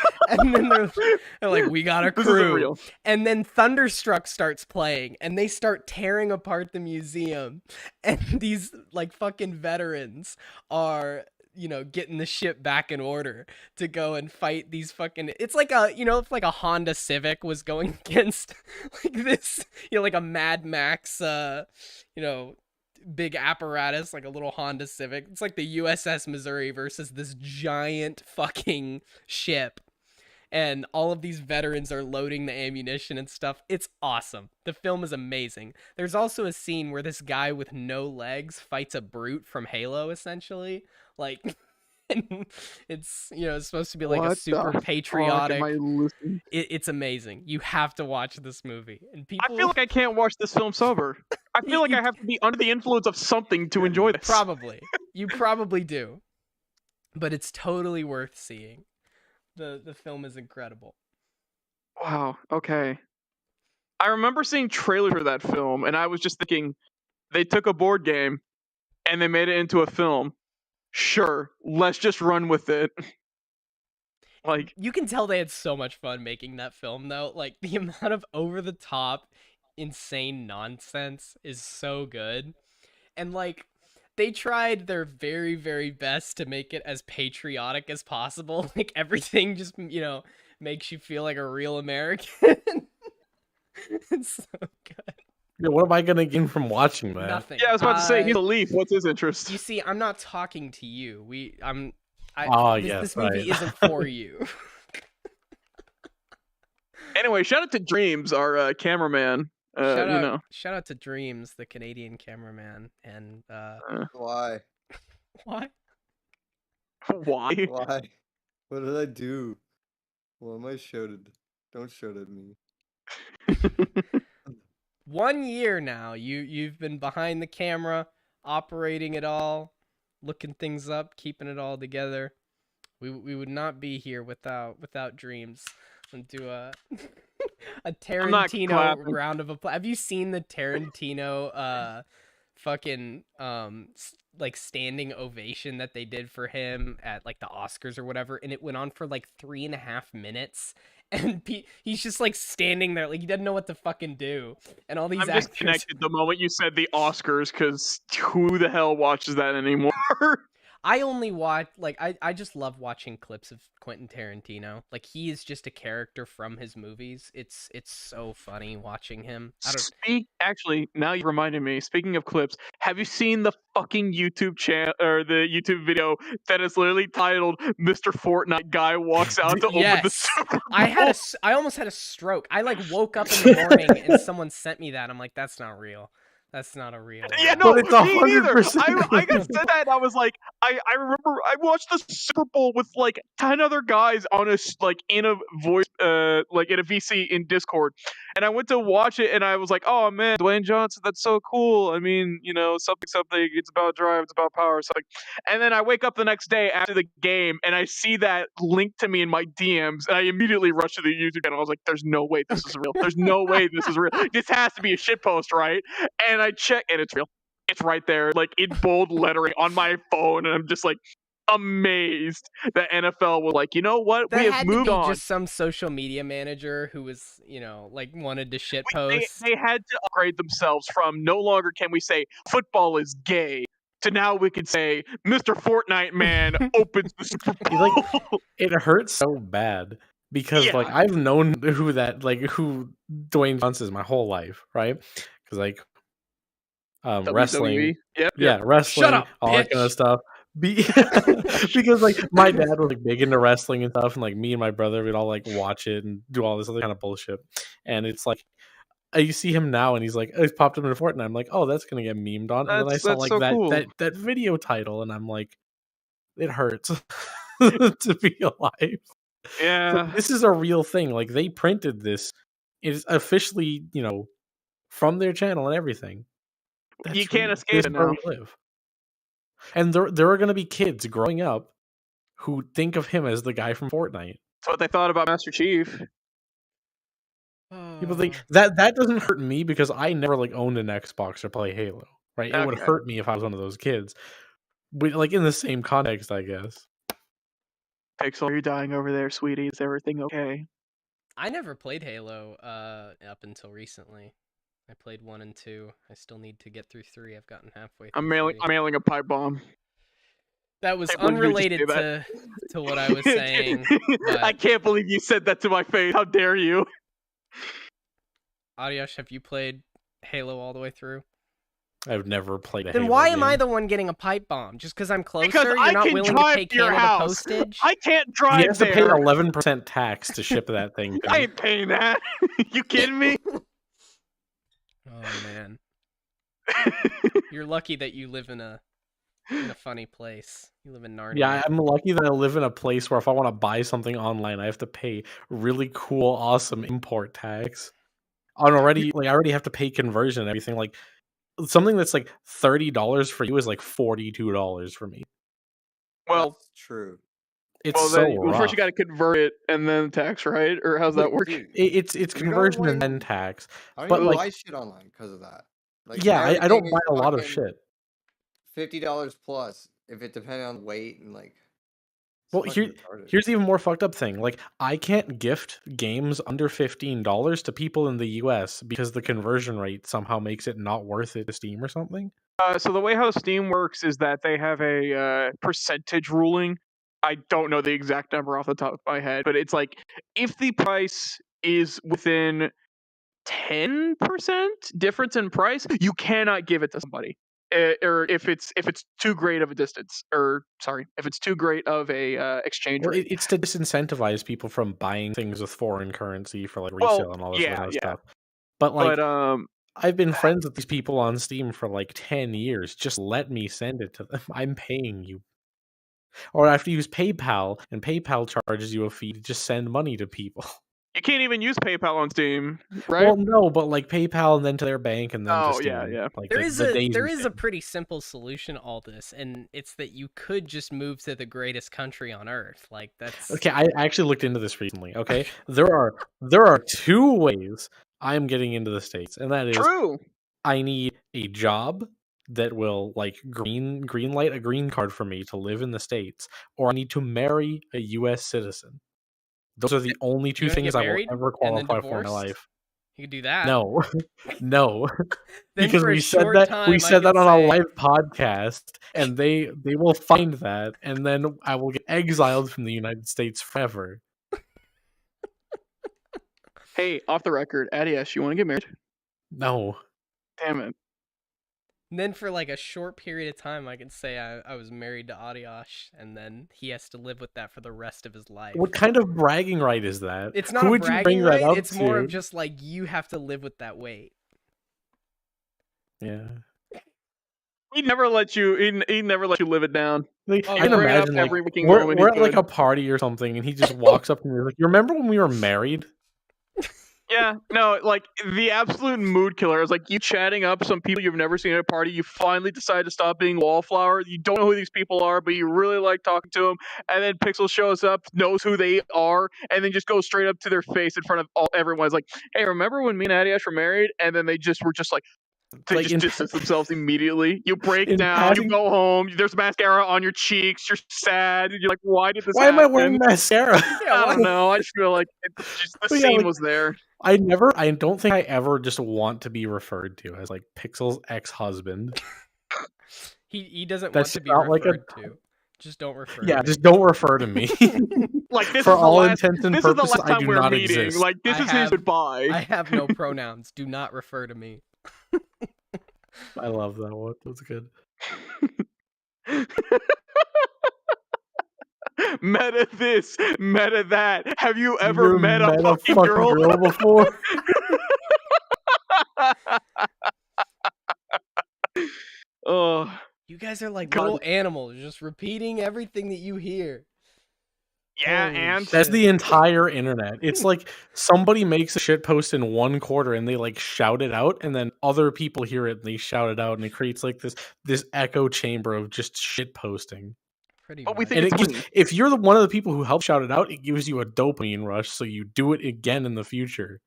they're like, we got a crew. And then Thunderstruck starts playing, and they start tearing apart the museum. And these like fucking veterans are getting the ship back in order to go and fight these fucking, it's like if like a Honda Civic was going against like this, like a Mad Max, big apparatus, like a little Honda Civic. It's like the USS Missouri versus this giant fucking ship. And all of these veterans are loading the ammunition and stuff. It's awesome. The film is amazing. There's also a scene where this guy with no legs fights a brute from Halo, essentially. Like, it's it's supposed to be like a super patriotic. It's amazing. You have to watch this movie. And people, I feel like I can't watch this film sober. I feel like I have to be under the influence of something to enjoy this. Probably, you probably do, but it's totally worth seeing. The film is incredible. Wow. Okay. I remember seeing trailers for that film, and I was just thinking, they took a board game and they made it into a film. Sure, let's just run with it. Like, you can tell they had so much fun making that film, though. Like, the amount of over-the-top, insane nonsense is so good. And, like, they tried their very, very best to make it as patriotic as possible. Like, everything just, makes you feel like a real American. It's so good. Yeah, what am I gonna gain from watching that? Nothing. Yeah, I was about to say, he's a Leaf. What's his interest? You see, I'm not talking to you. This movie isn't for you. Anyway, shout out to Dreams, our cameraman. Shout out to Dreams, the Canadian cameraman, and Why? Why? Why? Why? What did I do? Well, am I shouted? Don't shout at me. 1 year now, you've been behind the camera, operating it all, looking things up, keeping it all together. We would not be here without Dreams. And do a Tarantino round of applause. Have you seen the Tarantino fucking like standing ovation that they did for him at like the Oscars or whatever? And it went on for like 3.5 minutes. And he's just like standing there, like he doesn't know what to fucking do. And all these actors. Disconnected the moment you said the Oscars, because who the hell watches that anymore? I only watch, like, I just love watching clips of Quentin Tarantino. Like, he is just a character from his movies. It's so funny watching him. Actually, now you reminded me, speaking of clips, have you seen the fucking YouTube channel, or the YouTube video that is literally titled Mr. Fortnite Guy Walks Out to Open the Super Bowl? I almost had a stroke. I, like, woke up in the morning and someone sent me that. I'm like, that's not real. That's not a real. Yeah, no, but it's 100%. I got said that, and I was like, I remember I watched the Super Bowl with like 10 other guys on in a voice, like in a VC in Discord, and I went to watch it, and I was like, oh man, Dwayne Johnson, that's so cool. I mean, something. It's about drive, it's about power, something. And then I wake up the next day after the game, and I see that linked to me in my DMs, and I immediately rush to the YouTube channel. I was like, there's no way this is real. There's no way this is real. This has to be a shitpost, right? And I check, and it's real. It's right there, like in bold lettering on my phone, and I'm just like amazed that NFL was like, you know what? That we have moved on. Just some social media manager who was, like wanted to shitpost. They had to upgrade themselves from no longer can we say football is gay to now we can say Mr. Fortnite Man opens the Super He, like, Bowl. it hurts so bad because like Yeah. I've known who Dwayne Johnson is my whole life, right? Because like wrestling, WWE. Yep. yeah, wrestling, up, all that kind bitch. of stuff. Because like my dad was like big into wrestling and stuff, and like me and my brother would all like watch it and do all this other kind of bullshit. And it's like you see him now, and he's like, he's popped up in Fortnite. I'm like, oh, that's gonna get memed on. And then I saw That's like so cool. that video title, and I'm like, it hurts to be alive. Yeah. This is a real thing. Like they printed this. It's officially, from their channel and everything. You can't real. escape This it is where now. we live. And there are going to be kids growing up who think of him as the guy from Fortnite. That's what they thought about Master Chief. People think that doesn't hurt me because I never like owned an Xbox or play Halo. Right? It would Okay. hurt me if I was one of those kids. But like in the same context, I guess. Pixel, you're dying over there, sweetie. Is everything okay? I never played Halo up until recently. I played 1 and 2. I still need to get through 3. I've gotten halfway through. I'm mailing a pipe bomb. That was I can't believe you just unrelated did to what I was saying. I can't believe you said that to my face. How dare you? Adios, have you played Halo all the way through? I've never played a Then Halo why am I game. the one getting a pipe bomb? Just because I'm closer? Because You're I not can willing to drive pay to your Canada house. postage? I can't drive He has to pay there. 11% tax to ship that thing. I ain't paying that. You kidding me? Oh man, you're lucky that you live in a funny place. You live in Narnia. Yeah, I'm lucky that I live in a place where if I want to buy something online, I have to pay really cool, awesome import tax. I already have to pay conversion and everything. Like something that's like $30 for you is like $42 for me. Well, That's true. It's well, so then, rough. first you got to convert it and then tax, right? Or how's that work? Dude, It's know conversion and when- then tax. I don't But, even like- buy shit online because of that. Like, Yeah, I don't everything buy is a lot of fucking shit. $50 plus if it depends on weight and like. it's Well, fucking retarded. Here's the even more fucked up thing. Like, I can't gift games under $15 to people in the US because the conversion rate somehow makes it not worth it to Steam or something. So the way how Steam works is that they have a percentage ruling. I don't know the exact number off the top of my head, but it's like if the price is within 10% difference in price, you cannot give it to somebody. Or if it's too great of a distance, or sorry, if it's too great of a exchange Well, rate. it's to disincentivize people from buying things with foreign currency for like Well, resale and all this yeah, kind of yeah. stuff. But like, But I've been friends with these people on Steam for like 10 years. Just let me send it to them. I'm paying you. Or I have to use PayPal, and PayPal charges you a fee to just send money to people. you can't even use PayPal on Steam, right? Well, no, but like PayPal and then to their bank and then to Oh, Steam. yeah, yeah. Like There the is a Daisy thing. pretty simple solution to all this, and it's that you could just move to the greatest country on earth. Like that's Okay, I actually looked into this recently. Okay, there are two ways I'm getting into the States, and that is True. I need a job that will like green light a green card for me to live in the States, or I need to marry a U.S. citizen. Those are the only two gonna things get I will married ever and then qualify for in my divorced? life. You could do that. No, no, Then because for a we said short that time, we I said that could on a say- live podcast, and they will find that, and then I will get exiled from the United States forever. Hey, off the record, Adias, you want to get married? No, Damn it. And then for like a short period of time, I could say I was married to Adiash, and then he has to live with that for the rest of his life. what kind of bragging right is that? It's not Who a would you bragging bring that right. up It's more to? of just like you have to live with that weight. Yeah. He'd never let you. He'd never let you live it down. Like, Oh, I can yeah. Bring it up imagine like every waking we're, moment we're he at like could. a party or something, and he just walks up to me like, "You remember when we were married?" Yeah, no, like the absolute mood killer is like you chatting up some people you've never seen at a party. You finally decide to stop being wallflower. You don't know who these people are, but you really like talking to them. And then Pixel shows up, knows who they are, and then just goes straight up to their face in front of everyone. It's like, hey, remember when me and Adiash were married? And then they were just like. They Like just in- distance themselves immediately. You break in down. passing- You go home. There's mascara on your cheeks. You're sad. You're like, why did this Why am I happen? wearing mascara? I don't know. I just feel like the But yeah, scene like- was there. I don't think I ever just want to be referred to as like Pixel's ex-husband. He doesn't want That's to be not like a referred to. Just don't refer yeah. to me. Just don't refer to me. Like this For is the all last. intents and This is the purposes, last I time do we're not meeting. exist. Like this is his goodbye. I have no pronouns. Do not refer to me. I love that one. That's good. Meta this, meta that. Have you ever You met a met fucking girl? before? Oh, You guys are like God. little animals, just repeating everything that you hear. yeah, Holy and That's shit. the entire internet. It's like somebody makes a shit post in one quarter and they like shout it out, and then other people hear it and they shout it out, and it creates like this echo chamber of just shit posting. Pretty But we much. think And it's it gives, funny. if you're one of the people who helped shout it out, it gives you a dopamine rush, so you do it again in the future.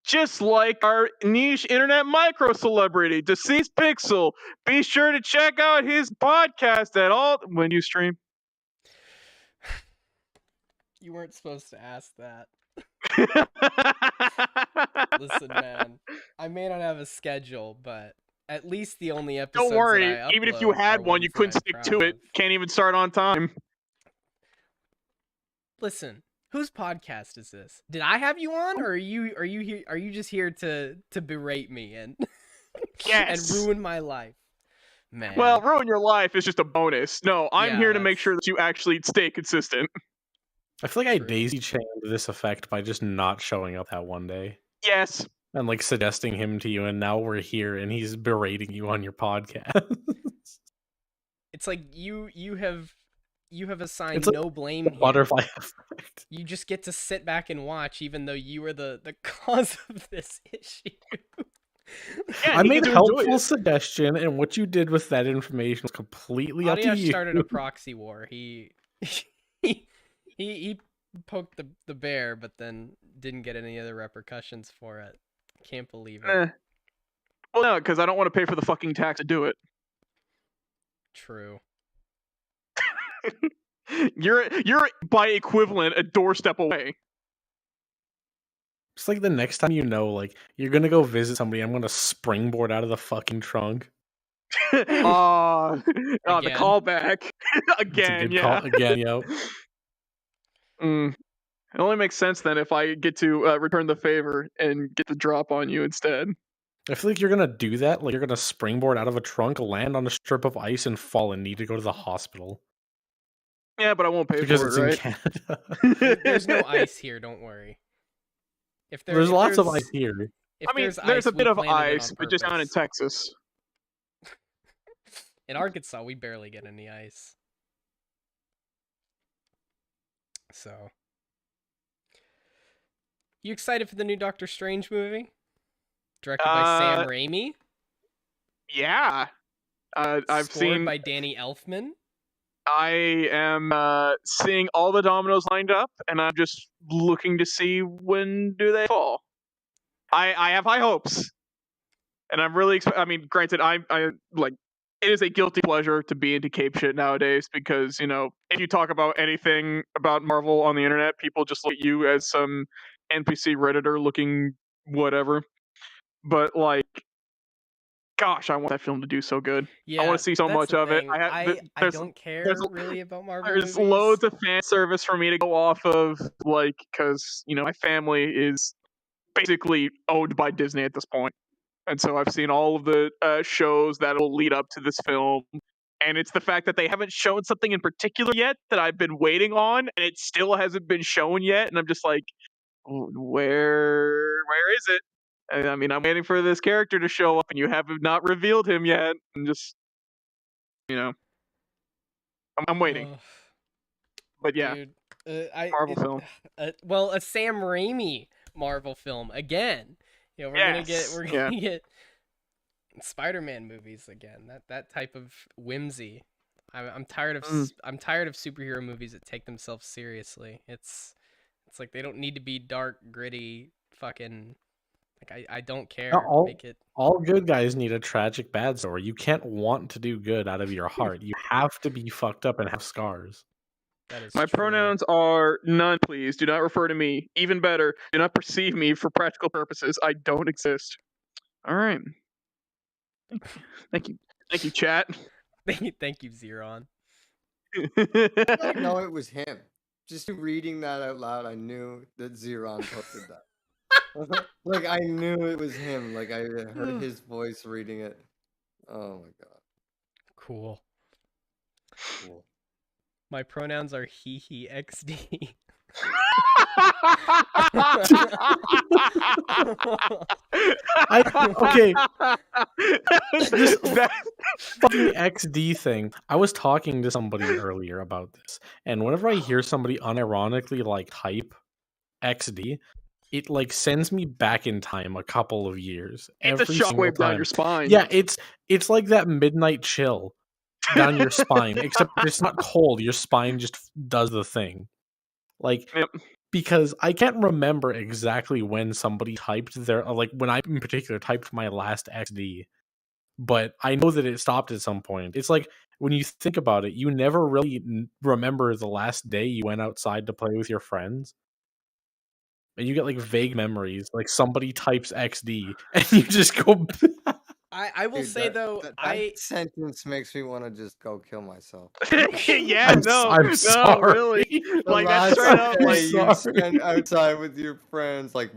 Just like our niche internet micro celebrity, Deceased Pixel. Be sure to check out his podcast at all. When you stream? You weren't supposed to ask that. Listen, man. I may not have a schedule, but at least the only episodes Don't worry. that I Even if you upload had are one, you ones that couldn't I'm stick proud to it. of. Can't even start on time. Listen, whose podcast is this? Did I have you on, or are you here? Are you just here to berate me and Yes. and ruin my life, man? Well, ruin your life is just a bonus. No, I'm Yeah, here to make that's- sure that you actually stay consistent. I feel like I True. daisy chained this effect by just not showing up that one day Yes. and like suggesting him to you, and now we're here and he's berating you on your podcast. It's like you have assigned It's like no blame here. Butterfly effect. You just get to sit back and watch, even though you were the cause of this issue. Yeah, I he made gets a to enjoy helpful it. suggestion, and what you did with that information was completely up to Audiash you. started a proxy war. He poked the bear, but then didn't get any other repercussions for it. Can't believe it. Well, no, because I don't want to pay for the fucking tax to do it. True. You're by equivalent a doorstep away. It's like the next time you know, like, you're gonna go visit somebody, I'm gonna springboard out of the fucking trunk. The Again. callback. It's a Again, good yeah. call. Again, yo. It only makes sense then if I get to return the favor and get the drop on you instead. I feel like you're gonna do that. Like, you're gonna springboard out of a trunk, land on a strip of ice, and fall and need to go to the hospital. Yeah, but I won't pay Because for it's it, in right? Canada. There's no ice here. Don't worry. If There's lots of ice here. If I mean, there's there's a we bit of planted it ice, on but just down in purpose. Texas. In Arkansas, we barely get any ice. So, you excited for the new Doctor Strange movie? Directed by Sam Raimi. Yeah. I've Scored seen. by Danny Elfman. I am seeing all the dominoes lined up, and I'm just looking to see when do they fall. I have high hopes, and I'm really. I mean, granted, I like. It is a guilty pleasure to be into cape shit nowadays because if you talk about anything about Marvel on the internet, people just look at you as some NPC redditor looking whatever. But like, gosh, I want that film to do so good. Yeah, I want to see so that's much the of it. thing. I I don't care really about Marvel There's movies. loads of fan service for me to go off of, like, because my family is basically owned by Disney at this point, and so I've seen all of the shows that will lead up to this film, and it's the fact that they haven't shown something in particular yet that I've been waiting on, and it still hasn't been shown yet, and I'm just like, where is it? I mean, I'm waiting for this character to show up, and you have not revealed him yet, and just I'm waiting. But yeah, Dude, Marvel film. Well, a Sam Raimi Marvel film again. We're gonna get Spider-Man movies again. That type of whimsy. I'm tired of I'm tired of superhero movies that take themselves seriously. It's like they don't need to be dark, gritty, fucking. Like I don't care. Make it. All good guys need a tragic bad story. You can't want to do good out of your heart. You have to be fucked up and have scars. That is My true. pronouns are none, please. Do not refer to me. Even better, do not perceive me for practical purposes. I don't exist. All right. Thank you, chat. Thank you, Zeron. I know it was him. Just reading that out loud, I knew that Zeron posted that. Like I knew it was him. Like I heard his voice reading it. Oh my god. Cool. Cool. My pronouns are he xd. Okay. This That- fucking XD thing. I was talking to somebody earlier about this, and whenever I hear somebody unironically like type XD, it like sends me back in time a couple of years. it's a every single shockwave down time. your spine. Yeah, it's like that midnight chill down your spine, except it's not cold. Your spine just does the thing. Like, Yep. because I can't remember exactly when somebody typed their like when I in particular typed my last XD, but I know that it stopped at some point. It's like when you think about it, you never really remember the last day you went outside to play with your friends. And you get like vague memories, like somebody types XD and you just go I will Dude, say though, that sentence makes me want to just go kill myself. Yeah, I'm no, sorry. really. The Like that's last straight up. I'm Like, day you sorry. spend outside with your friends, like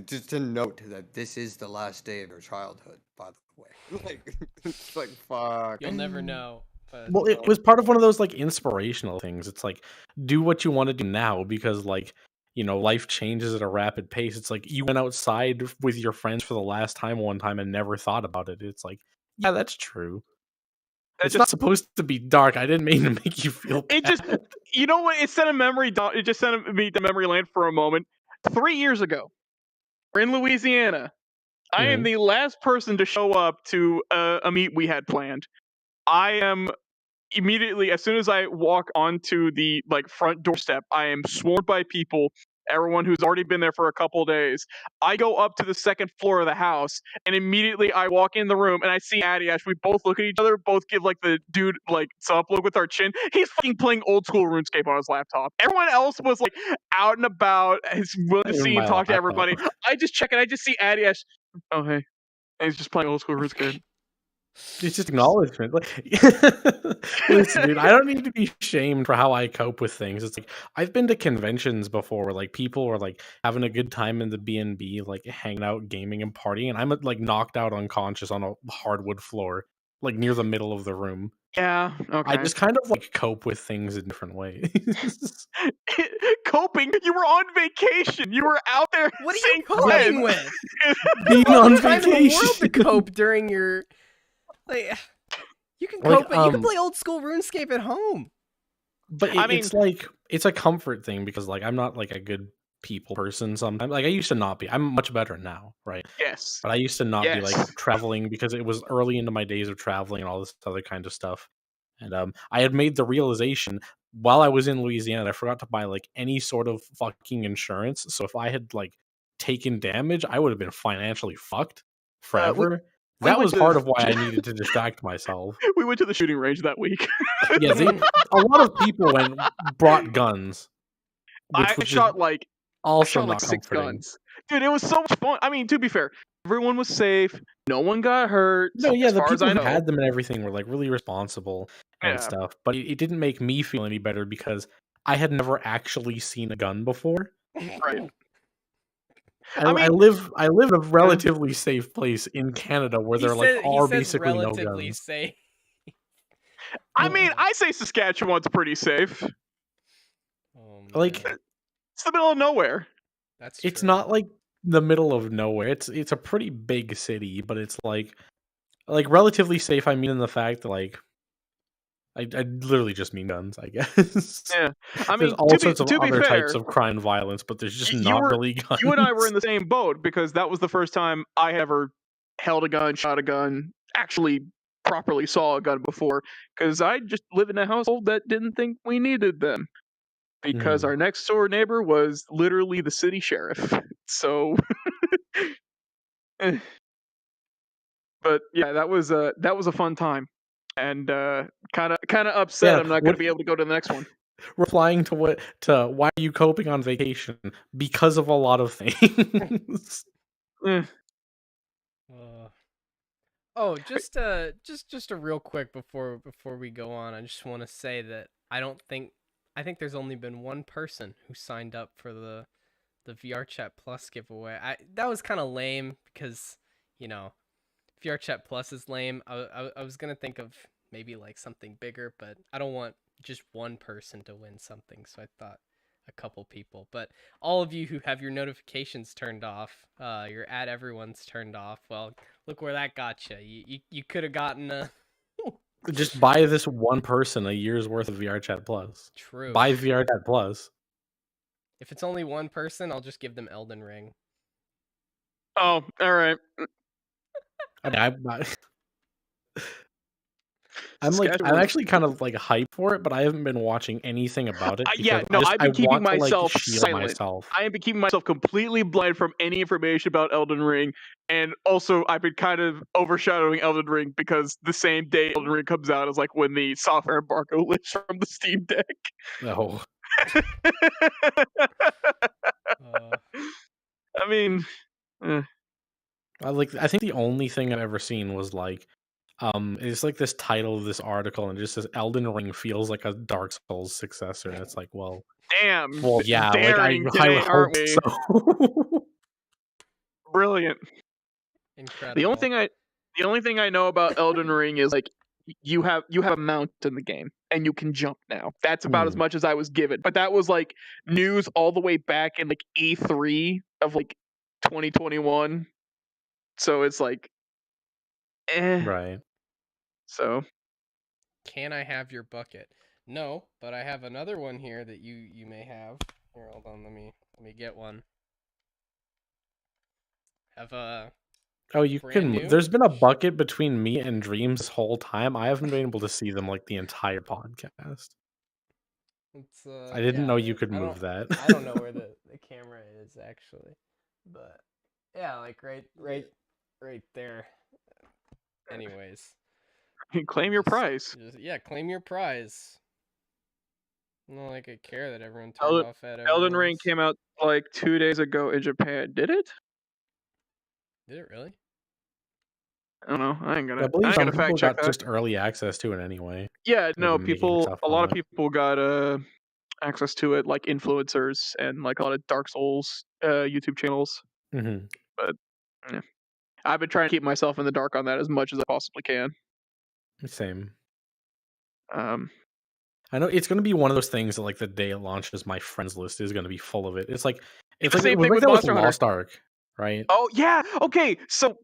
just a note that this is the last day of your childhood. By the way, like it's like fuck. you'll never know. But Well, it was part of one of those like inspirational things. It's like do what you want to do now because like life changes at a rapid pace. It's like you went outside with your friends for the last time one time and never thought about it. It's like, yeah, that's true. that It's just not supposed to be dark. I didn't mean to make you feel bad. It just, you know what? It sent a memory. It just sent me to memory lane for a moment. 3 years ago, we're in Louisiana. I am Mhm. the last person to show up to a meet we had planned. I am immediately, as soon as I walk onto the front doorstep, I am swarmed by people. Everyone who's already been there for a couple of days. I go up to the second floor of the house, and immediately I walk in the room, and I see Addy Ash. We both look at each other, both give the dude up look with our chin. He's fucking playing old school RuneScape on his laptop. Everyone else was out and about, he's willing to Even see my and talk to laptop. everybody. I just check it. I just see Addy Ash. Oh hey, and he's just playing old school RuneScape. It's just acknowledgement. Listen, dude, I don't need to be shamed for how I cope with things. It's like I've been to conventions before where people are having a good time in the B&B, hanging out, gaming, and partying, and I'm knocked out unconscious on a hardwood floor, near the middle of the room. Yeah, okay. I just kind of cope with things in different ways. Coping? You were on vacation. You were out there. what are you seeing coping friends. with? Being All on the time in the world to vacation. cope during your you can cope. You can um, play old school RuneScape at home. But I mean- it's a comfort thing because I'm not a good people person sometimes. I used to not be. I'm much better now, right? Yes. But I used to not be Yes. traveling because it was early into my days of traveling and all this other kind of stuff. And I had made the realization while I was in Louisiana, I forgot to buy any sort of fucking insurance. So if I had taken damage, I would have been financially fucked forever. we That went was to- part of why I needed to distract myself. We went to the shooting range that week. Yeah, a lot of people brought guns. Which I was just shot also not 6 comforting. guns. Dude, it was so much fun. I mean, to be fair, everyone was safe. No one got hurt. No, yeah, as the far as people I who know. had them and everything were really responsible and Yeah. stuff. But it didn't make me feel any better because I had never actually seen a gun before. Right. I mean- live in a relatively safe place in Canada where there he are said basically no relatively guns. safe. I mean, I say Saskatchewan's pretty safe. Oh, Like, man. It's the middle of nowhere. That's It's true. not the middle of nowhere. It's a pretty big city, but it's relatively safe. I mean, in the fact that I literally just mean guns, I guess. Yeah. I There's mean, all to sorts of be other types fair, of crime and violence, but there's just you not were- really guns. you and I were in the same boat because that was the first time I ever held a gun, shot a gun, actually properly saw a gun before. Because I just live in a household that didn't think we needed them. Because our next door neighbor was literally the city sheriff. So, eh. But yeah, that was a fun time, and kind of upset Yeah, I'm not going what- to be able to go to the next one. Replying to why are you coping on vacation? Because of a lot of things. Eh. Oh, just a real quick before we go on, I just want to say that I think there's only been one person who signed up for the VR Chat Plus giveaway. That was kind of lame because, you know, VR Chat Plus is lame. I was gonna think of maybe like something bigger, but I don't want just one person to win something, so I thought a couple people. But all of you who have your notifications turned off, your ad everyone's turned off. Well, look where that got you. You could have gotten a Just buy this one person a year's worth of VR Chat Plus. true. Buy VR Chat Plus. If it's only one person, I'll just give them Elden Ring. Oh, all right. I mean, I'm actually kind of like hyped for it, but I haven't been watching anything about it. Yeah, because no, I I've been keeping want to, like, myself shield silent. myself. I have been keeping myself completely blind from any information about Elden Ring, and also I've been kind of overshadowing Elden Ring because the same day Elden Ring comes out is like when the software embargo lifts from the Steam Deck. No. I mean, I think the only thing I've ever seen was like, it's like this title of this article, and it just says Elden Ring feels like a Dark Souls successor, and it's like, well, damn. yeah, daring like today, I would aren't hope we? so. Brilliant. Incredible. The only thing I know about Elden Ring is like you have a mount in the game and you can jump now. That's about as much as I was given. But that was like news all the way back in like E3 of like 2021. So it's like Right. So can I have your bucket? No, but I have another one here that you may have. Here, hold on, let me get one. Have a Oh, you brand can. new? There's been a bucket between me and Dreams this whole time. I haven't been able to see them like the entire podcast. It's I didn't yeah, know you could move that. I don't know where the camera is actually, but yeah, like right there. Anyways, claim your prize. Yeah, claim your prize. Not like I care that everyone turned off at Elden Ring came out like 2 days ago in Japan. Did it? Did it really? I don't know. I I believe some people fact check got that. just early access to it anyway. Yeah, no, Maybe making stuff a lot on of it. people got access to it, like influencers and like a lot of Dark Souls YouTube channels. Mhm. But yeah. I've been trying to keep myself in the dark on that as much as I possibly can. Same. I know it's gonna be one of those things that like the day it launches, my friends list is gonna be full of it. It's like the it same was thing like with that with Monster Hunter. Lost Ark, right? Oh yeah. Okay. So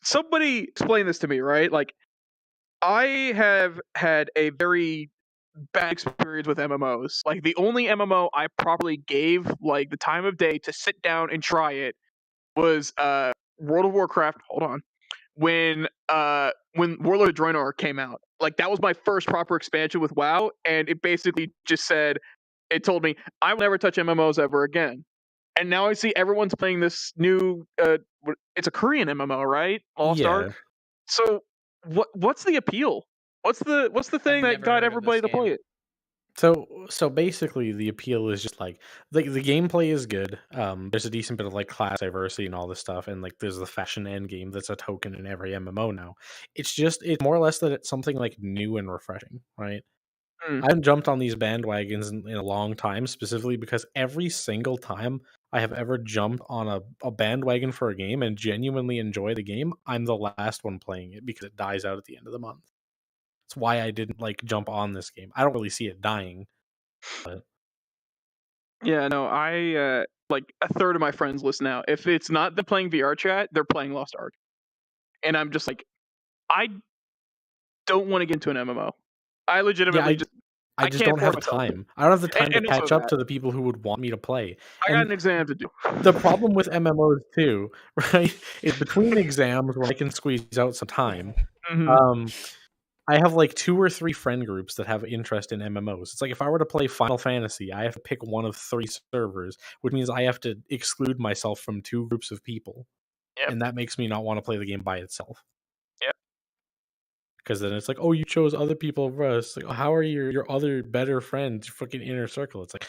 somebody explain this to me, right? Like I have had a very bad experience with MMOs. Like the only MMO I properly gave like the time of day to sit down and try it was World of Warcraft. Hold on. When Warlord of Draenor came out. Like that was my first proper expansion with WoW, and it basically just said, it told me I will never touch MMOs ever again. And now I see everyone's playing this new. It's a Korean MMO, right? Lost Ark. So what's the appeal? What's the thing that got everybody to play it? So basically the appeal is just like the gameplay is good. There's a decent bit of like class diversity and all this stuff, and like there's the fashion end game that's a token in every MMO now. It's more or less that it's something like new and refreshing, right? I haven't jumped on these bandwagons in a long time, specifically because every single time I have ever jumped on a bandwagon for a game and genuinely enjoy the game, I'm the last one playing it because it dies out at the end of the month. That's why I didn't like jump on this game. I don't really see it dying. But yeah, no, I like a third of my friends list now. If it's not them playing VR chat, they're playing Lost Ark. And I'm just like, I don't want to get into an MMO. I legitimately I just don't have time. I don't have the time to catch up to the people who would want me to play. I got an exam to do. The problem with MMOs too, right, is between exams where I can squeeze out some time. I have like 2 or 3 friend groups that have interest in MMOs. It's like if I were to play Final Fantasy, I have to pick one of 3 servers, which means I have to exclude myself from 2 groups of people. Yep. And that makes me not want to play the game by itself. Yep. Because then it's like, oh, you chose other people over us. Like, how are your other better friends, fucking inner circle? It's like,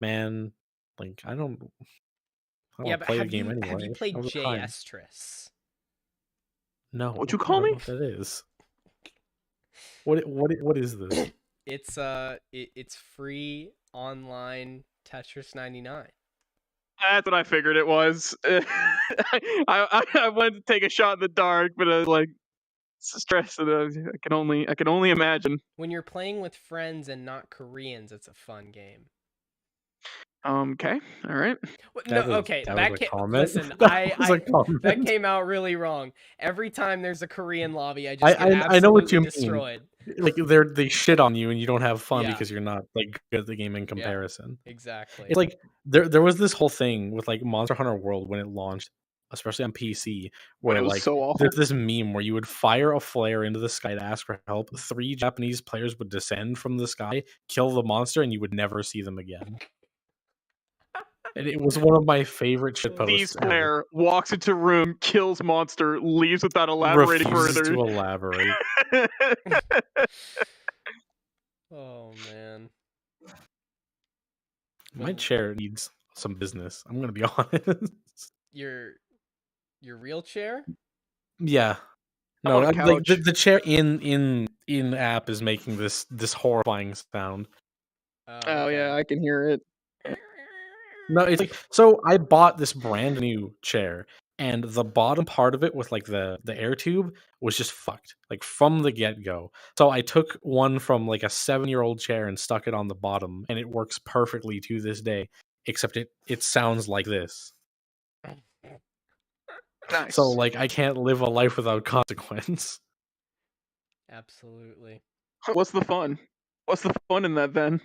man, like I don't yeah, but play the game anyway. Have you played J Estrus? No. What'd you I call don't me? know what that is. What is this? It's free online Tetris 99. That's what I figured it was. I wanted to take a shot in the dark, but I was like stressed. And I can only imagine. When you're playing with friends and not Koreans, it's a fun game. Okay, all right. Okay, that was a comment. Listen, That was a comment. that came out really wrong. Every time there's a Korean lobby, I just get I know what absolutely you mean. destroyed. Like they shit on you and you don't have fun Yeah. because you're not like good at the game in comparison. Exactly. It's like there was this whole thing with like Monster Hunter World when it launched, especially on PC, where It was like so awful. there's this meme where you would fire a flare into the sky to ask for help. 3 Japanese players would descend from the sky, kill the monster, and you would never see them again. And it was one of my favorite shitposts. These player walks into room, kills monster, leaves without elaborating refuses further. to elaborate. Oh man. My chair needs some business. I'm gonna be honest. Your real chair? Yeah. How No, about a like couch? the chair in app is making this horrifying sound. Oh yeah, okay. I can hear it. No, it's like so I bought this brand new chair and the bottom part of it with like the air tube was just fucked like from the get-go. So I took one from like a 7-year-old chair and stuck it on the bottom and it works perfectly to this day, except it sounds like this. Nice. So like I can't live a life without consequence. Absolutely. What's the fun? What's the fun in that then?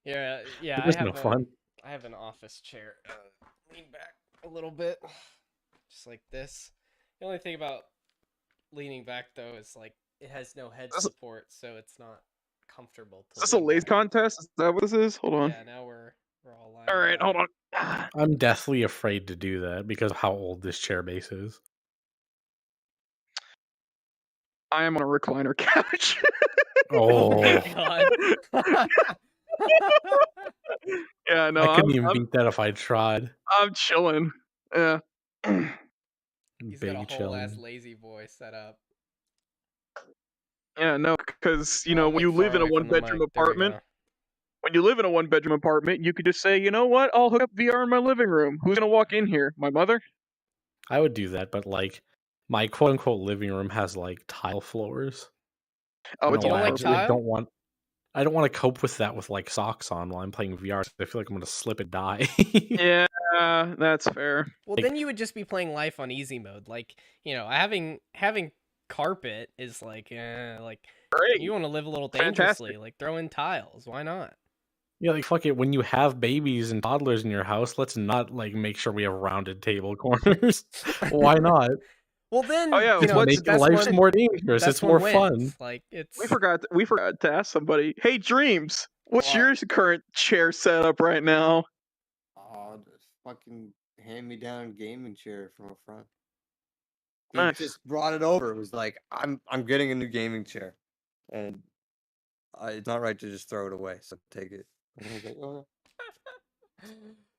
Yeah, I There's have no fun. I have an office chair. Lean back a little bit, just like this. The only thing about leaning back though is like it has no head support, so it's not comfortable. Is this a lean lace back. contest? Is that what this is? Hold on. Yeah, now we're all lined All right, up. hold on. I'm deathly afraid to do that because of how old this chair base is. I am on a recliner couch. Oh my Oh, god. Yeah, no, I couldn't even I'm beat that if I tried. chilling. Yeah. He's got a Big whole ass chillin'. lazy boy set up. Yeah, no, because you Oh, know I'm, when like, you live far in a away from the one-bedroom mic. There we apartment, go. when you live in a one-bedroom apartment, you could just say, you know what? I'll hook up VR in my living room. Who's gonna walk in here? My mother? I would do that, but like my quote unquote living room has like tile floors. Oh, I it's don't You all don't like want- perfect. I tile? don't want to cope with that with like socks on while I'm playing VR. So I feel like I'm gonna slip and die. Yeah, that's fair. Well, Like- then you would just be playing life on easy mode. Like, you know, having carpet is like Great. you want to live a little Fantastic. dangerously. Like, throw in tiles. Why not? Yeah, like fuck it. When you have babies and toddlers in your house, let's not like make sure we have rounded table corners. Why not? Well, then, Oh, yeah, you It's know, what's- the making best life one, more dangerous. best It's one more wins. fun. Like, it's We forgot to ask somebody. Hey, Dreams, what's What? your current chair setup right now? Oh, this fucking hand-me-down gaming chair from a friend. He Nice. just brought it over. It was like, I'm getting a new gaming chair, and it's not right to just throw it away. So take it. And I was like, oh.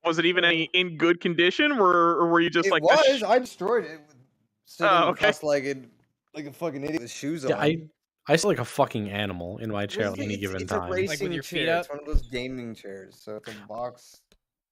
Was it even any in good condition, or were you just It like? was. I destroyed it. Sitting Oh, okay. cross-legged like a fucking idiot with shoes Yeah, on. I sit like a fucking animal in my chair Well, at any given it's time. a racing with your feet chair. up? It's one of those gaming chairs. So it's a box.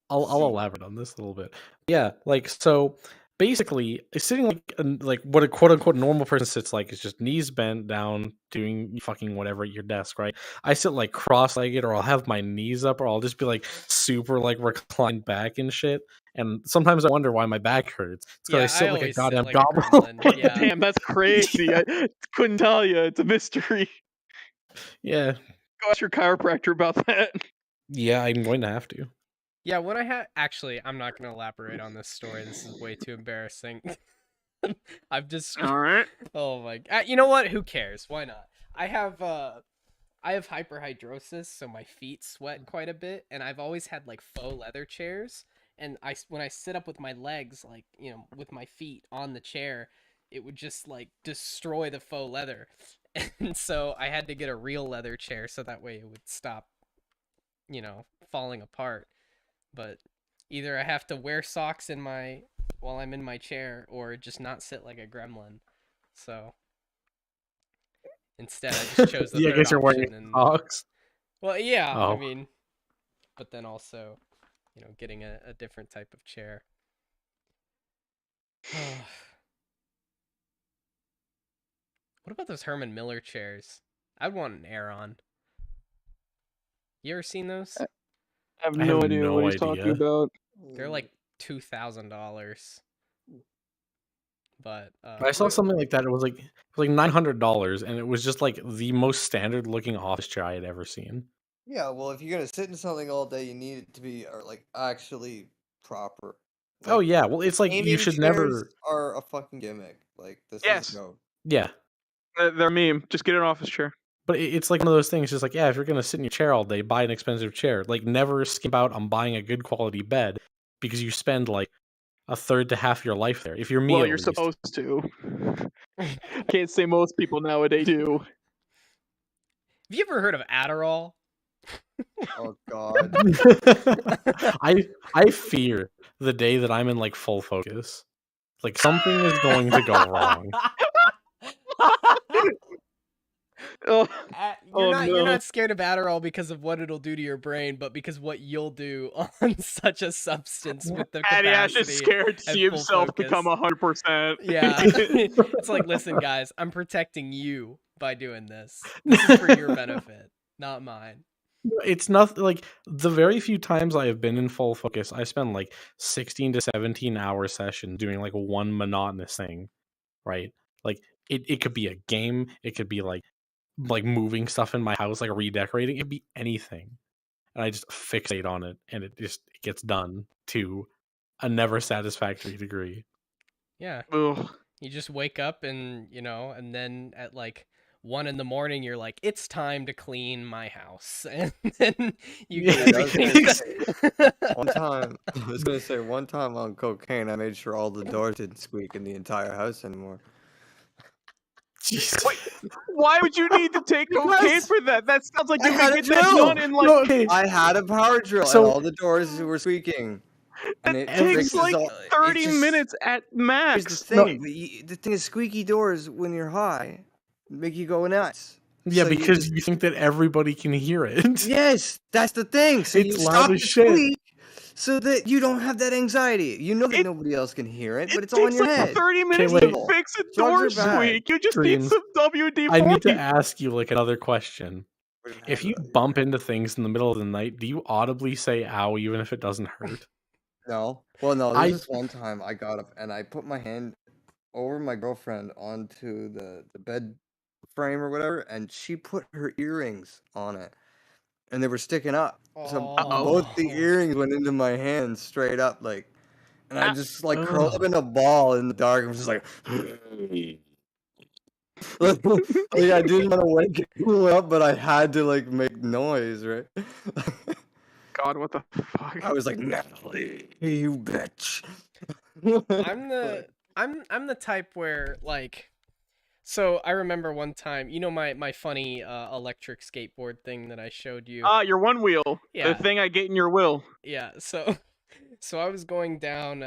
I'll seat. elaborate on this a little bit. Yeah, like so basically sitting like what a quote unquote normal person sits like is just knees bent down doing fucking whatever at your desk, right? I sit like cross-legged or I'll have my knees up or I'll just be like super like reclined back and shit. And sometimes I wonder why my back hurts. It's because Yeah, I sit I like a always sit goddamn like a goblin. gremlin. Yeah. Damn, that's crazy. I couldn't tell you. It's a mystery. Yeah. Go ask your chiropractor about that. Yeah, I'm going to have to. Yeah, when I had actually, I'm not gonna elaborate on this story. This is way too embarrassing. I've just All right. oh my, you know what? Who cares? Why not? I have hyperhidrosis, so my feet sweat quite a bit, and I've always had like faux leather chairs. And when I sit up with my legs, like you know, with my feet on the chair, it would just like destroy the faux leather. And so I had to get a real leather chair so that way it would stop, you know, falling apart. But either I have to wear socks while I'm in my chair or just not sit like a gremlin. So instead, I just chose the Yeah, I third guess you're wearing option. And socks. well, yeah, I Oh. mean, but then also, getting a different type of chair. What about those Herman Miller chairs? I'd want an Aeron. You ever seen those? I have I no have idea no what he's talking idea. about. They're like $2,000. But I saw something like that. It was like $900, and it was just like the most standard looking office chair I had ever seen. Yeah, well, if you're gonna sit in something all day, you need it to be like actually proper. Oh Like, yeah, well it's like you gaming should chairs never. are a fucking gimmick. Like this Yes. is no. Yeah, They're a meme. Just get an office chair. but it's like one of those things. Just like, yeah, if you're gonna sit in your chair all day, buy an expensive chair. Like never skimp out on buying a good quality bed because you spend like a third to half your life there. If you're me, Well, at you're least. supposed to. Can't say most people nowadays do. have you ever heard of Adderall? Oh god. I fear the day that I'm in like full focus. Like something is going to go wrong. Oh, You're no. not scared of Adderall because of what it'll do to your brain, but because what you'll do on such a substance with the Addy Ash is capacity. scared to and see full himself focus. become 100%. Yeah. It's like, listen, guys, I'm protecting you by doing this. This is for your benefit, not mine. It's nothing like the very few times I have been in full focus, I spend like 16 to 17 hour session doing like one monotonous thing, right? Like it could be a game, it could be like moving stuff in my house, like redecorating, it could be anything. And I just fixate on it and it gets done to a never satisfactory degree. Yeah. Ugh. You just wake up and, and then at like 1 a.m, you're like, it's time to clean my house. And then you Yeah, get that's everything it. One time, I was gonna say, one time on cocaine, I made sure all the doors didn't squeak in the entire house anymore. Jeez. Wait, why would you need to take cocaine for that? That sounds like I you had could a get that drill. done in like. No, okay. I had a power drill, So- and all the doors were squeaking. And It it takes fixes like all- 30 it just- minutes at Here's max. the thing. The thing is, squeaky doors when you're high make you go nuts. Yeah, So you because just- you think that everybody can hear it. Yes, that's the thing. So It's you loud stop as the shit. squeak so that you don't have that anxiety. You know that nobody else can hear it, but it's all in takes your like head. 30 minutes wait. to fix a door Drugs are bad. squeak. You just Dreams. need some WD-40. I need to ask you like another question. If you bump into things in the middle of the night, do you audibly say "ow" even if it doesn't hurt? No. Well, no. I- This one time I got up and I put my hand over my girlfriend onto the bed frame or whatever, and she put her earrings on it, and they were sticking up. So both the Oh. earrings went into my hand straight up, like, and I just like curled up Ugh. in a ball in the dark. I was just like, like I didn't want to wake anyone up, but I had to like make noise, right? God, what the fuck? I was like, Natalie, you bitch. I'm the type where like, so I remember one time, my funny electric skateboard thing that I showed you. Your one wheel. Yeah. The thing I get in your will. Yeah, so I was going down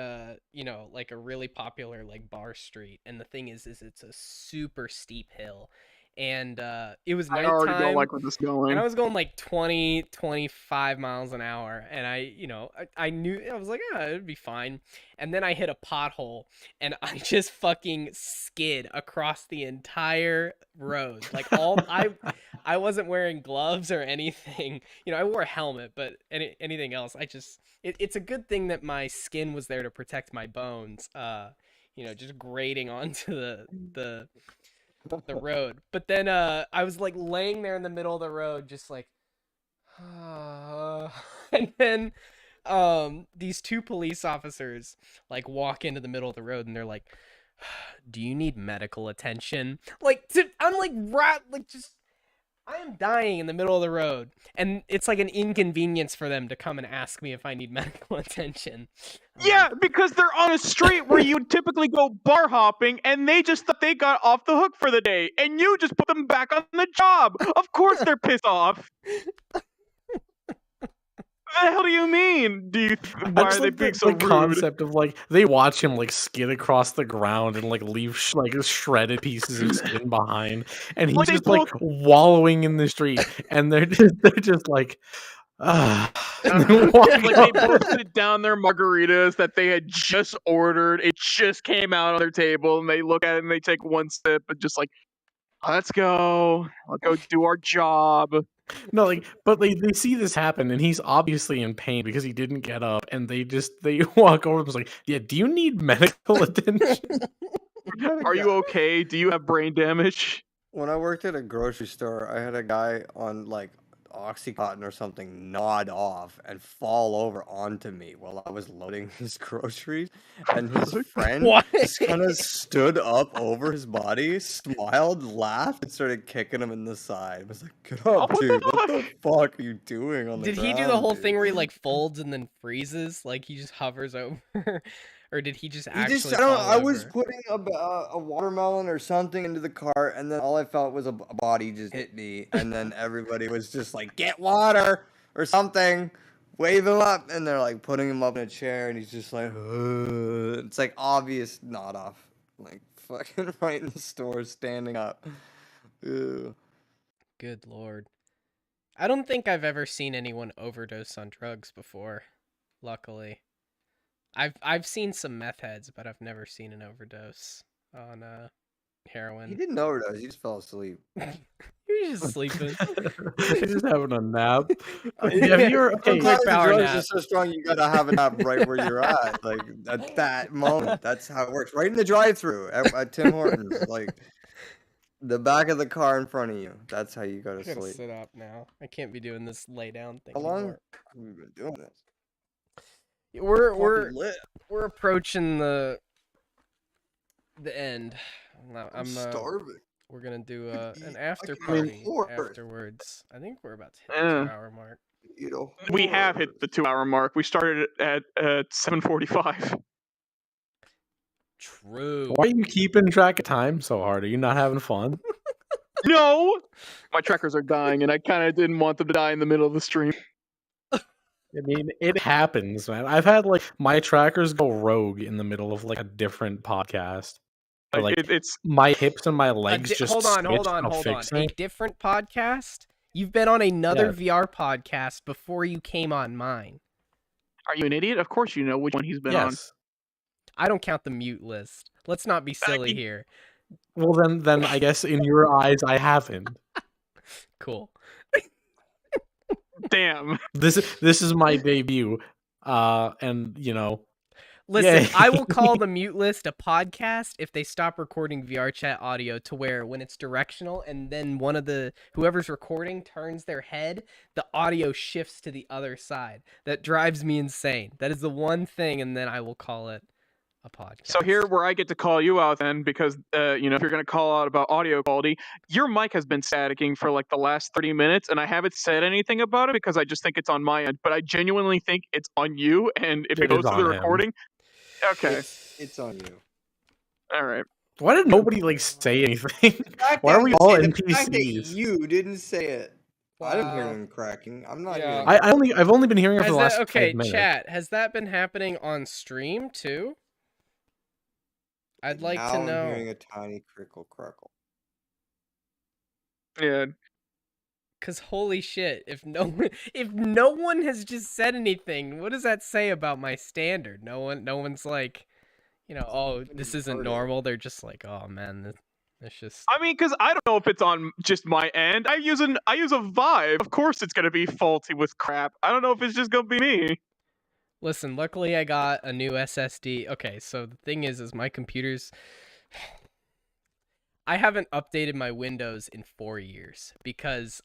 like a really popular like bar street, and the thing is it's a super steep hill, and it was I already don't nighttime, like where this is going. and I was going like 25 miles an hour, and I knew, I was like, it'd be fine, and then I hit a pothole, and I just fucking skid across the entire road, like I wasn't wearing gloves or anything. I wore a helmet, but anything else, it's a good thing that my skin was there to protect my bones. Just grating onto the road. But then I was like laying there in the middle of the road, just like, and then these two police officers like walk into the middle of the road, and they're like, "Do you need medical attention?" I'm like, just, I am dying in the middle of the road, and it's like an inconvenience for them to come and ask me if I need medical attention. Yeah, because they're on a street where you would typically go bar hopping, and they just thought they got off the hook for the day, and you just put them back on the job. Of course they're pissed off. hell do you mean? I Why just are they like being so the rude? concept of like they watch him like skid across the ground and like leave like shredded pieces of skin behind, and he's Like, they just like both- wallowing in the street, and they're just like, and then walk like they off. both sit down their margaritas that they had just ordered. It just came out on their table, and they look at it and they take one sip and just like, let's go do our job. No, like, but they see this happen, and he's obviously in pain because he didn't get up, and they walk over and was like, yeah, do you need medical attention? Are you okay? Do you have brain damage? When I worked at a grocery store, I had a guy on like Oxycontin or something nod off and fall over onto me while I was loading his groceries, and his friend What? just kind of stood up over his body, smiled, laughed, and started kicking him in the side. I was like, "Get up, what the dude! What the fuck are you doing on the Did ground?" he do the whole dude?" thing where he like folds and then freezes, like he just hovers over, or did he just He actually? just, I don't know, fall I was over? putting a watermelon or something into the cart, and then all I felt was a body just hit me, and then everybody was just like, "Get water!" or something, wave him up, and they're like putting him up in a chair, and he's just like, "Ugh." It's like obvious nod off, like fucking right in the store, standing up. Ugh. Good lord. I don't think I've ever seen anyone overdose on drugs before. Luckily, I've seen some meth heads, but I've never seen an overdose on He heroin. didn't overdose, he just fell asleep. You're just sleeping. He's just having a nap. Have you ever? Okay, Quick Sometimes the power drugs nap. are so strong you gotta have a nap right where you're at, like at that moment. That's how it works. Right in the drive-through at Tim Hortons, like the back of the car in front of you. That's how you go I to gotta sleep. sit up now. I can't be doing this lay down thing How long anymore. have we been doing this? We're Fucking lit. we're approaching the end. I'm starving. We're gonna do could an eat after like a party horse. afterwards. I think we're about to hit the Eh. 2-hour mark. Eat a We have hit horse. the 2-hour mark. We started at 7:45. True. Why are you keeping track of time so hard? Are you not having fun? No, my trackers are dying, and I kind of didn't want them to die in the middle of the stream. I mean, it happens, man. I've had like my trackers go rogue in the middle of like a different podcast. Or, Like, like it's my hips and my legs just hold on. switch and I'll A fix it. different podcast? You've been on another Yeah. VR podcast before you came on mine. Are you an idiot? Of course you know which one he's been on. Yes. I don't count the mute list. Let's not be silly you- here. Well, then I guess in your eyes I haven't. Cool. Damn. This is my debut, and you know, Listen, Yay. I will call the mute list a podcast if they stop recording VR chat audio to where when it's directional and then one of the whoever's recording turns their head, the audio shifts to the other side. That drives me insane. That is the one thing, and then I will call it a podcast. So here, where I get to call you out, then, because if you're gonna call out about audio quality, your mic has been staticking for like the last 30 minutes, and I haven't said anything about it because I just think it's on my end. But I genuinely think it's on you, and if it It goes is to the on him. recording, okay, It's on you. all right. why did nobody like say anything? Why are we all NPCs? You didn't say it. I didn't hear Wow. him cracking. I'm not Yeah. hearing I've only been hearing it for Has the that, last okay, 5 minutes. chat, has that been happening on stream too? I'd like now to I'm know. hearing a tiny crickle crackle. Yeah. Cause holy shit, if no one has just said anything, what does that say about my standard? No one's like, oh, this isn't normal. They're just like, oh man, it's just. I mean, because I don't know if it's on just my end. I use a Vive. Of course, it's gonna be faulty with crap. I don't know if it's just gonna be me. Listen, luckily I got a new SSD. Okay, so the thing is my computer's. I haven't updated my Windows in 4 years because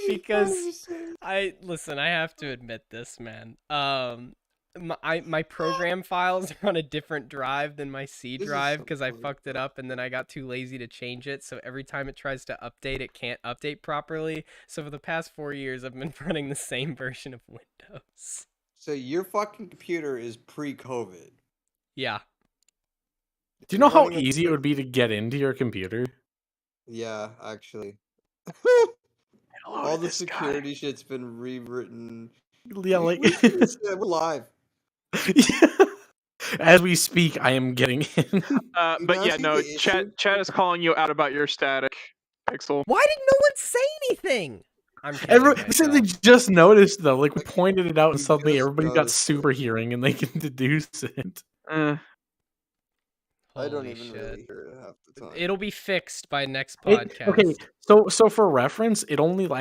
because I have to admit this, man. My program files are on a different drive than my C This is drive so because I funny. fucked it up and then I got too lazy to change it. So every time it tries to update, it can't update properly. So for the past 4 years, I've been running the same version of Windows. So your fucking computer is pre-COVID. Yeah. Do you know how Running a easy it would be to get into your computer? Yeah, actually. Hello All to the this guy. security shit's been rewritten. Yeah, like We're live. as we speak, I am getting in. You But now yeah, see no, the issue? chat is calling you out about your static, Pixel. Why did no one say anything? I'm killing Everyone said they myself. just noticed though. Like we Like, pointed it out, and we suddenly just everybody got noticed it. super hearing, and they can deduce it. I don't Holy even shit. really hear it half the time. It'll be fixed by next Okay, podcast. so for reference, I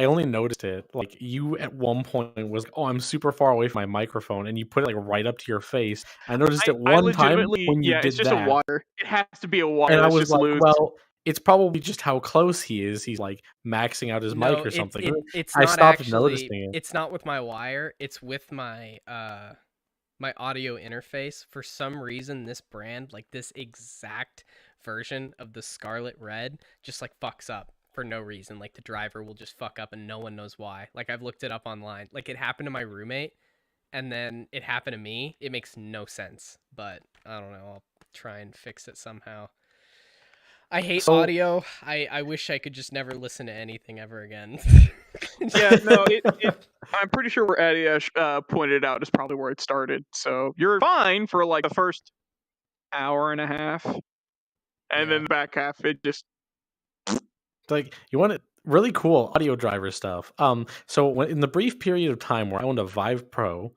only noticed it. Like you at one point was like, "Oh, I'm super far away from my microphone," and you put it like right up to your face. I noticed it I one time legitimately, when you yeah, it's did just a that, wire. It has to be a wire and I that's was just like, loose. "Well, it's probably just how close he is. He's like maxing out his mic No, or something." it's I not stopped actually. noticing it. It's not with my wire. It's with my my audio interface. For some reason, this brand, like this exact version of the Scarlet Red, just like fucks up for no reason. Like the driver will just fuck up and no one knows why. Like I've looked it up online. Like it happened to my roommate and then it happened to me. It makes no sense, but I don't know. I'll try and fix it somehow. I hate So- audio. I wish I could just never listen to anything ever again. Yeah, no, I'm pretty sure where Adiash pointed out is probably where it started. So you're fine for like the first hour and a half, and then the back half it just. Like you want it really cool audio driver stuff. So when in the brief period of time where I owned a Vive Pro,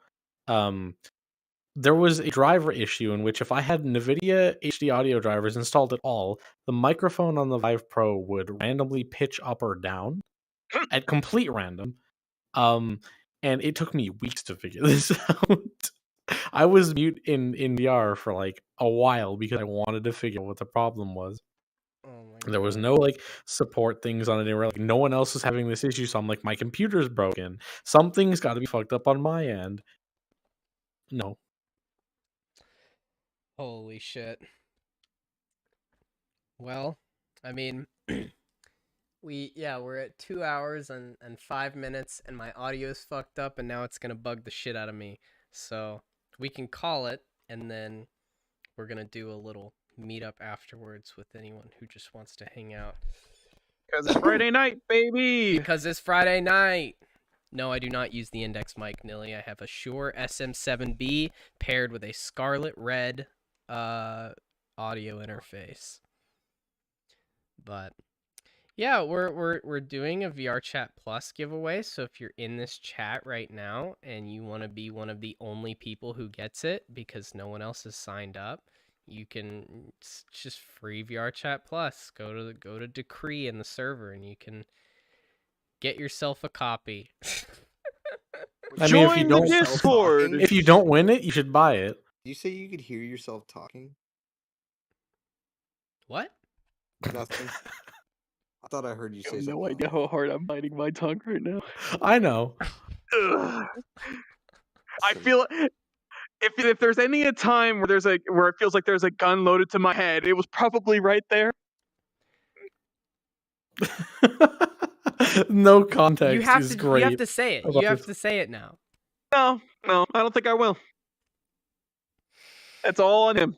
there was a driver issue in which if I had NVIDIA HD audio drivers installed at all, the microphone on the Vive Pro would randomly pitch up or down at complete random. And it took me weeks to figure this out. I was mute in VR for like a while because I wanted to figure out what the problem was. Oh my There was God. no like support things on it anywhere. Like no one else was having this issue, so I'm like, my computer's broken. Something's got to be fucked up on my end. No. Holy shit. Well, I mean, we're at 2 hours and 5 minutes, and my audio's fucked up, and now it's gonna bug the shit out of me. So we can call it, and then we're gonna do a little meetup afterwards with anyone who just wants to hang out. Because it's Friday night, baby. Because it's Friday night. No, I do not use the index mic, Nilly. I have a Shure SM7B paired with a Scarlet Red audio interface. But yeah, we're doing a VR Chat Plus giveaway. So if you're in this chat right now and you want to be one of the only people who gets it because no one else has signed up, you can. It's just free VR Chat Plus. Go to Decree in the server and you can get yourself a copy. I mean, if you Join the don't- Discord. If you don't win it, you should buy it. You say you could hear yourself talking? What? Nothing. I thought I heard you I say have no something. idea how hard I'm biting my tongue right now. I know. Ugh. I feel if there's any a time where where it feels like there's a gun loaded to my head, it was probably right there. No context You have is to. great. You have to say it. about You have this. to say it now. No, I don't think I will. It's all on him.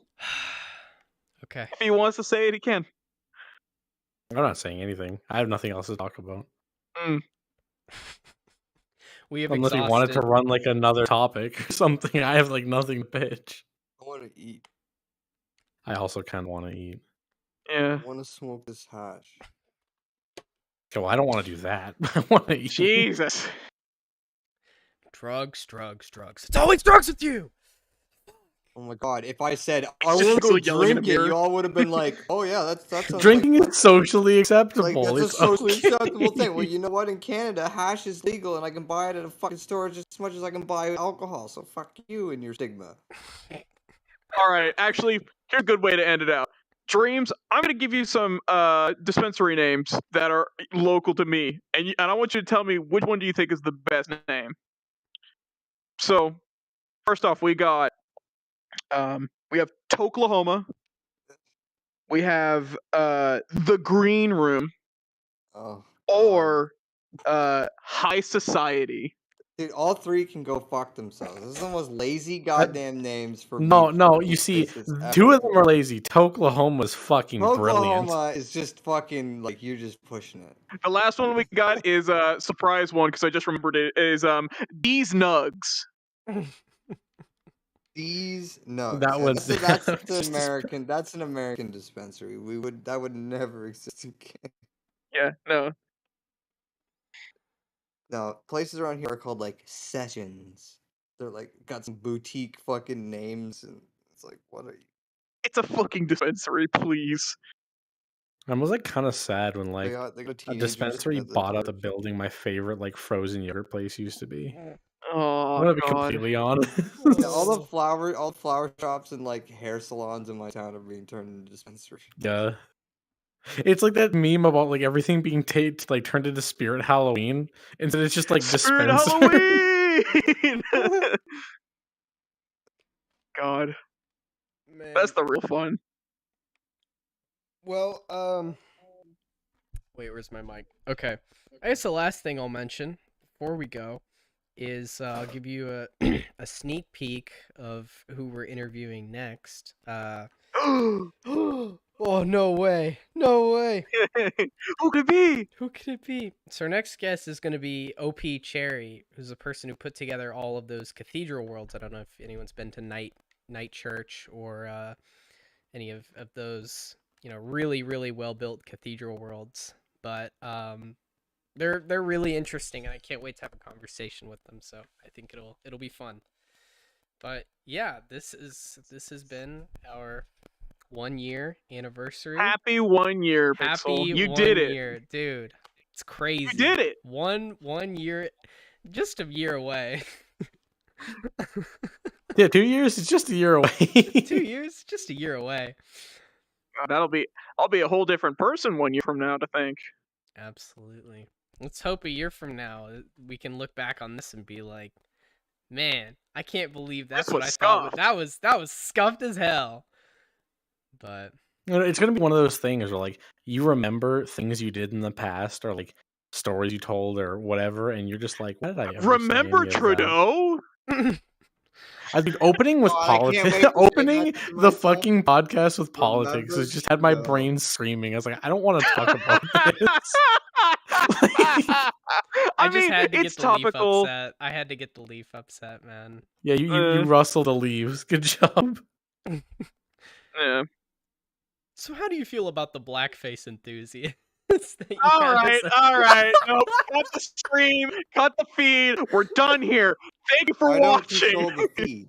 Okay. If he wants to say it, he can. I'm not saying anything. I have nothing else to talk about. We have Unless you exhausted. wanted to run like another topic or something. I have like nothing to pitch. I want to eat. I also kind of want to eat. Yeah. I want to smoke this hash. Okay, well, I don't want to do that. I want to eat. Jesus. Drugs. It's always drugs with you. Oh my god! If I said I Just want to Pixel yelling in a drink it, mirror. you all would have been like, "Oh yeah, that sounds Drinking like, is socially acceptable. like that's a It's socially okay. acceptable thing." Well, you know what? In Canada, hash is legal, and I can buy it at a fucking store just as much as I can buy alcohol. So fuck you and your stigma. All right. Actually, here's a good way to end it out. Dreams, I'm going to give you some dispensary names that are local to me, and I want you to tell me which one do you think is the best name. So, first off, we got Toklahoma. We have the Green Room Oh. or High Society. Dude, all three can go fuck themselves. This is the most lazy goddamn names for No, people you see, places two ever. of them are lazy. Toklahoma is fucking brilliant. Oklahoma is just fucking like you're just pushing it. The last one we got is a surprise one because I just remembered it. Is D's Nugs. These nugs. That was That's just the American. That's an American dispensary. That would never exist again. Yeah, no. No, places around here are called like Sessions. They're like got some boutique fucking names, and it's like, what are you? It's a fucking dispensary, please. I was like kind of sad when like They got a teenagers dispensary at the bought out the doors. building my favorite like frozen yogurt place used to be. I'm Oh gonna be god. completely honest. Yeah, all the flower shops and like hair salons in my town are being turned into dispensaries. Yeah. It's like that meme about like everything being like turned into Spirit Halloween. Instead it's just like Spirit dispensary. Halloween. God, Man. that's the real fun. Well, wait, where's my mic? Okay. I guess the last thing I'll mention before we go is I'll give you a a sneak peek of who we're interviewing next. Oh, no way. No way. Who could it be? Who could it be? So our next guest is going to be OP Cherry, who's the person who put together all of those cathedral worlds. I don't know if anyone's been to Night Church or any of those, really, really well-built cathedral worlds. But they're really interesting, and I can't wait to have a conversation with them. So I think it'll be fun. But yeah, this has been our 1 year anniversary. Happy 1 year, Pixel. Happy You 1 did it. year, dude. It's crazy. You did it. One year, just a year away. Yeah, 2 years is just a year away. 2 years, just a year away. I'll be a whole different person 1 year from now to think. Absolutely. Let's hope a year from now we can look back on this and be like, man, I can't believe that's This what I was thought. scuffed. That was scuffed as hell. But It's gonna be one of those things where like you remember things you did in the past or like stories you told or whatever, and you're just like, why did I ever say Remember any of that? Trudeau? I think opening with God, I can't politics, wait to say opening that to the myself. fucking podcast with politics Remember has just had my Trudeau. brain screaming. I was like, I don't want to talk about this. I just mean, had to it's get the leaf topical. upset. I had to get the leaf upset, man. Yeah, you rustled the leaves. Good job. Yeah. So how do you feel about the blackface enthusiast? All right. Nope. Cut the stream. Cut the feed. We're done here. Thank you for I don't watching. control the feed.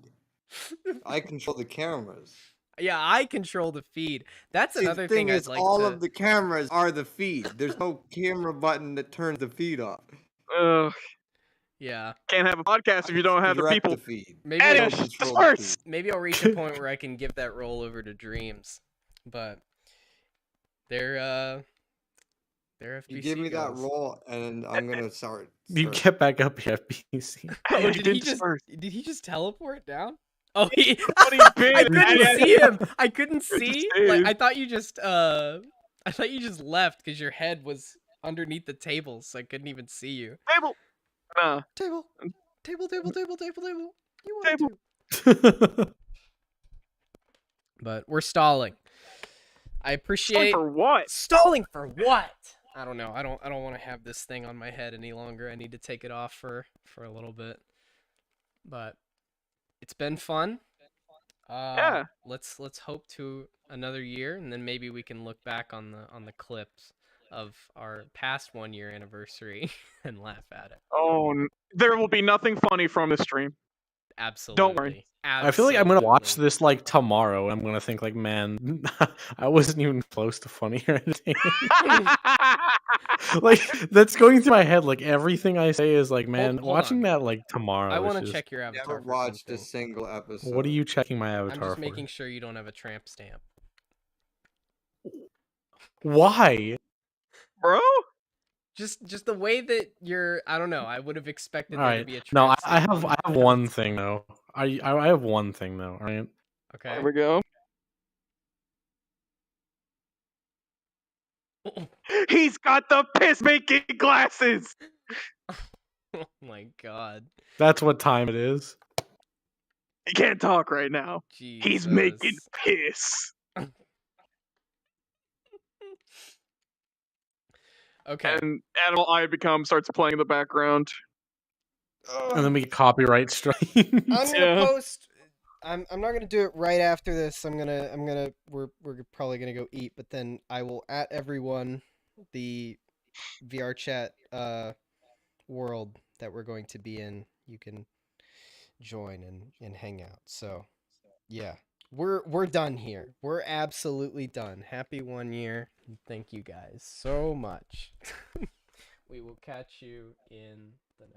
I control the cameras. Yeah, I control the feed. That's See, another the thing thing is, I'd like all to... of the cameras are the feed. There's no camera button that turns the feed off. Ugh, Yeah. can't have a podcast if you don't have the Direct people. the feed. Maybe I Maybe don't I'll, control the disperse. feed. maybe I'll reach a point where I can give that role over to Dreams. But they're FBC You give me that goes. role, and I'm gonna start. You get back up, FBC. Oh, you did did he just disperse. did he just teleport down? Oh, he What he did. I couldn't see him. I couldn't It just see. Like is. I thought you just left because your head was underneath the table, so I couldn't even see you. Table. Nah. Table. You want Table. to. But we're stalling. I appreciate For what? stalling for what? I don't know. I don't want to have this thing on my head any longer. I need to take it off for a little bit. But it's been fun. Yeah. Let's hope to another year, and then maybe we can look back on the clips of our past 1 year anniversary and laugh at it. Oh, there will be nothing funny from this stream. Absolutely. worry. I feel like I'm gonna watch Absolutely. this like tomorrow, and I'm gonna think like, man, I wasn't even close to funny or anything. Like that's going through my head. Like everything I say is like, man, hold watching on. that like tomorrow. I is want to just- check your avatar. Never for watched something. a single episode. What are you checking my I'm avatar just for? making sure you don't have a tramp stamp. Why? Bro? Just the way that you're. I don't know. I would have expected All there to right. be a No, tramp I stamp. have one thing though. I have one thing though. All right. Okay. There we go. He's got the piss making glasses. Oh my god. That's what time it is. He can't talk right now. He's making Jesus. piss. Okay. And Animal I Become starts playing in the background. And then we get copyright strike. I'm gonna Yeah. post. I'm not gonna do it right after this. We're probably gonna go eat, but then I will at everyone the VR chat world that we're going to be in. You can join and hang out. So yeah, we're done here. We're absolutely done. Happy 1 year. Thank you guys so much. We will catch you in the next.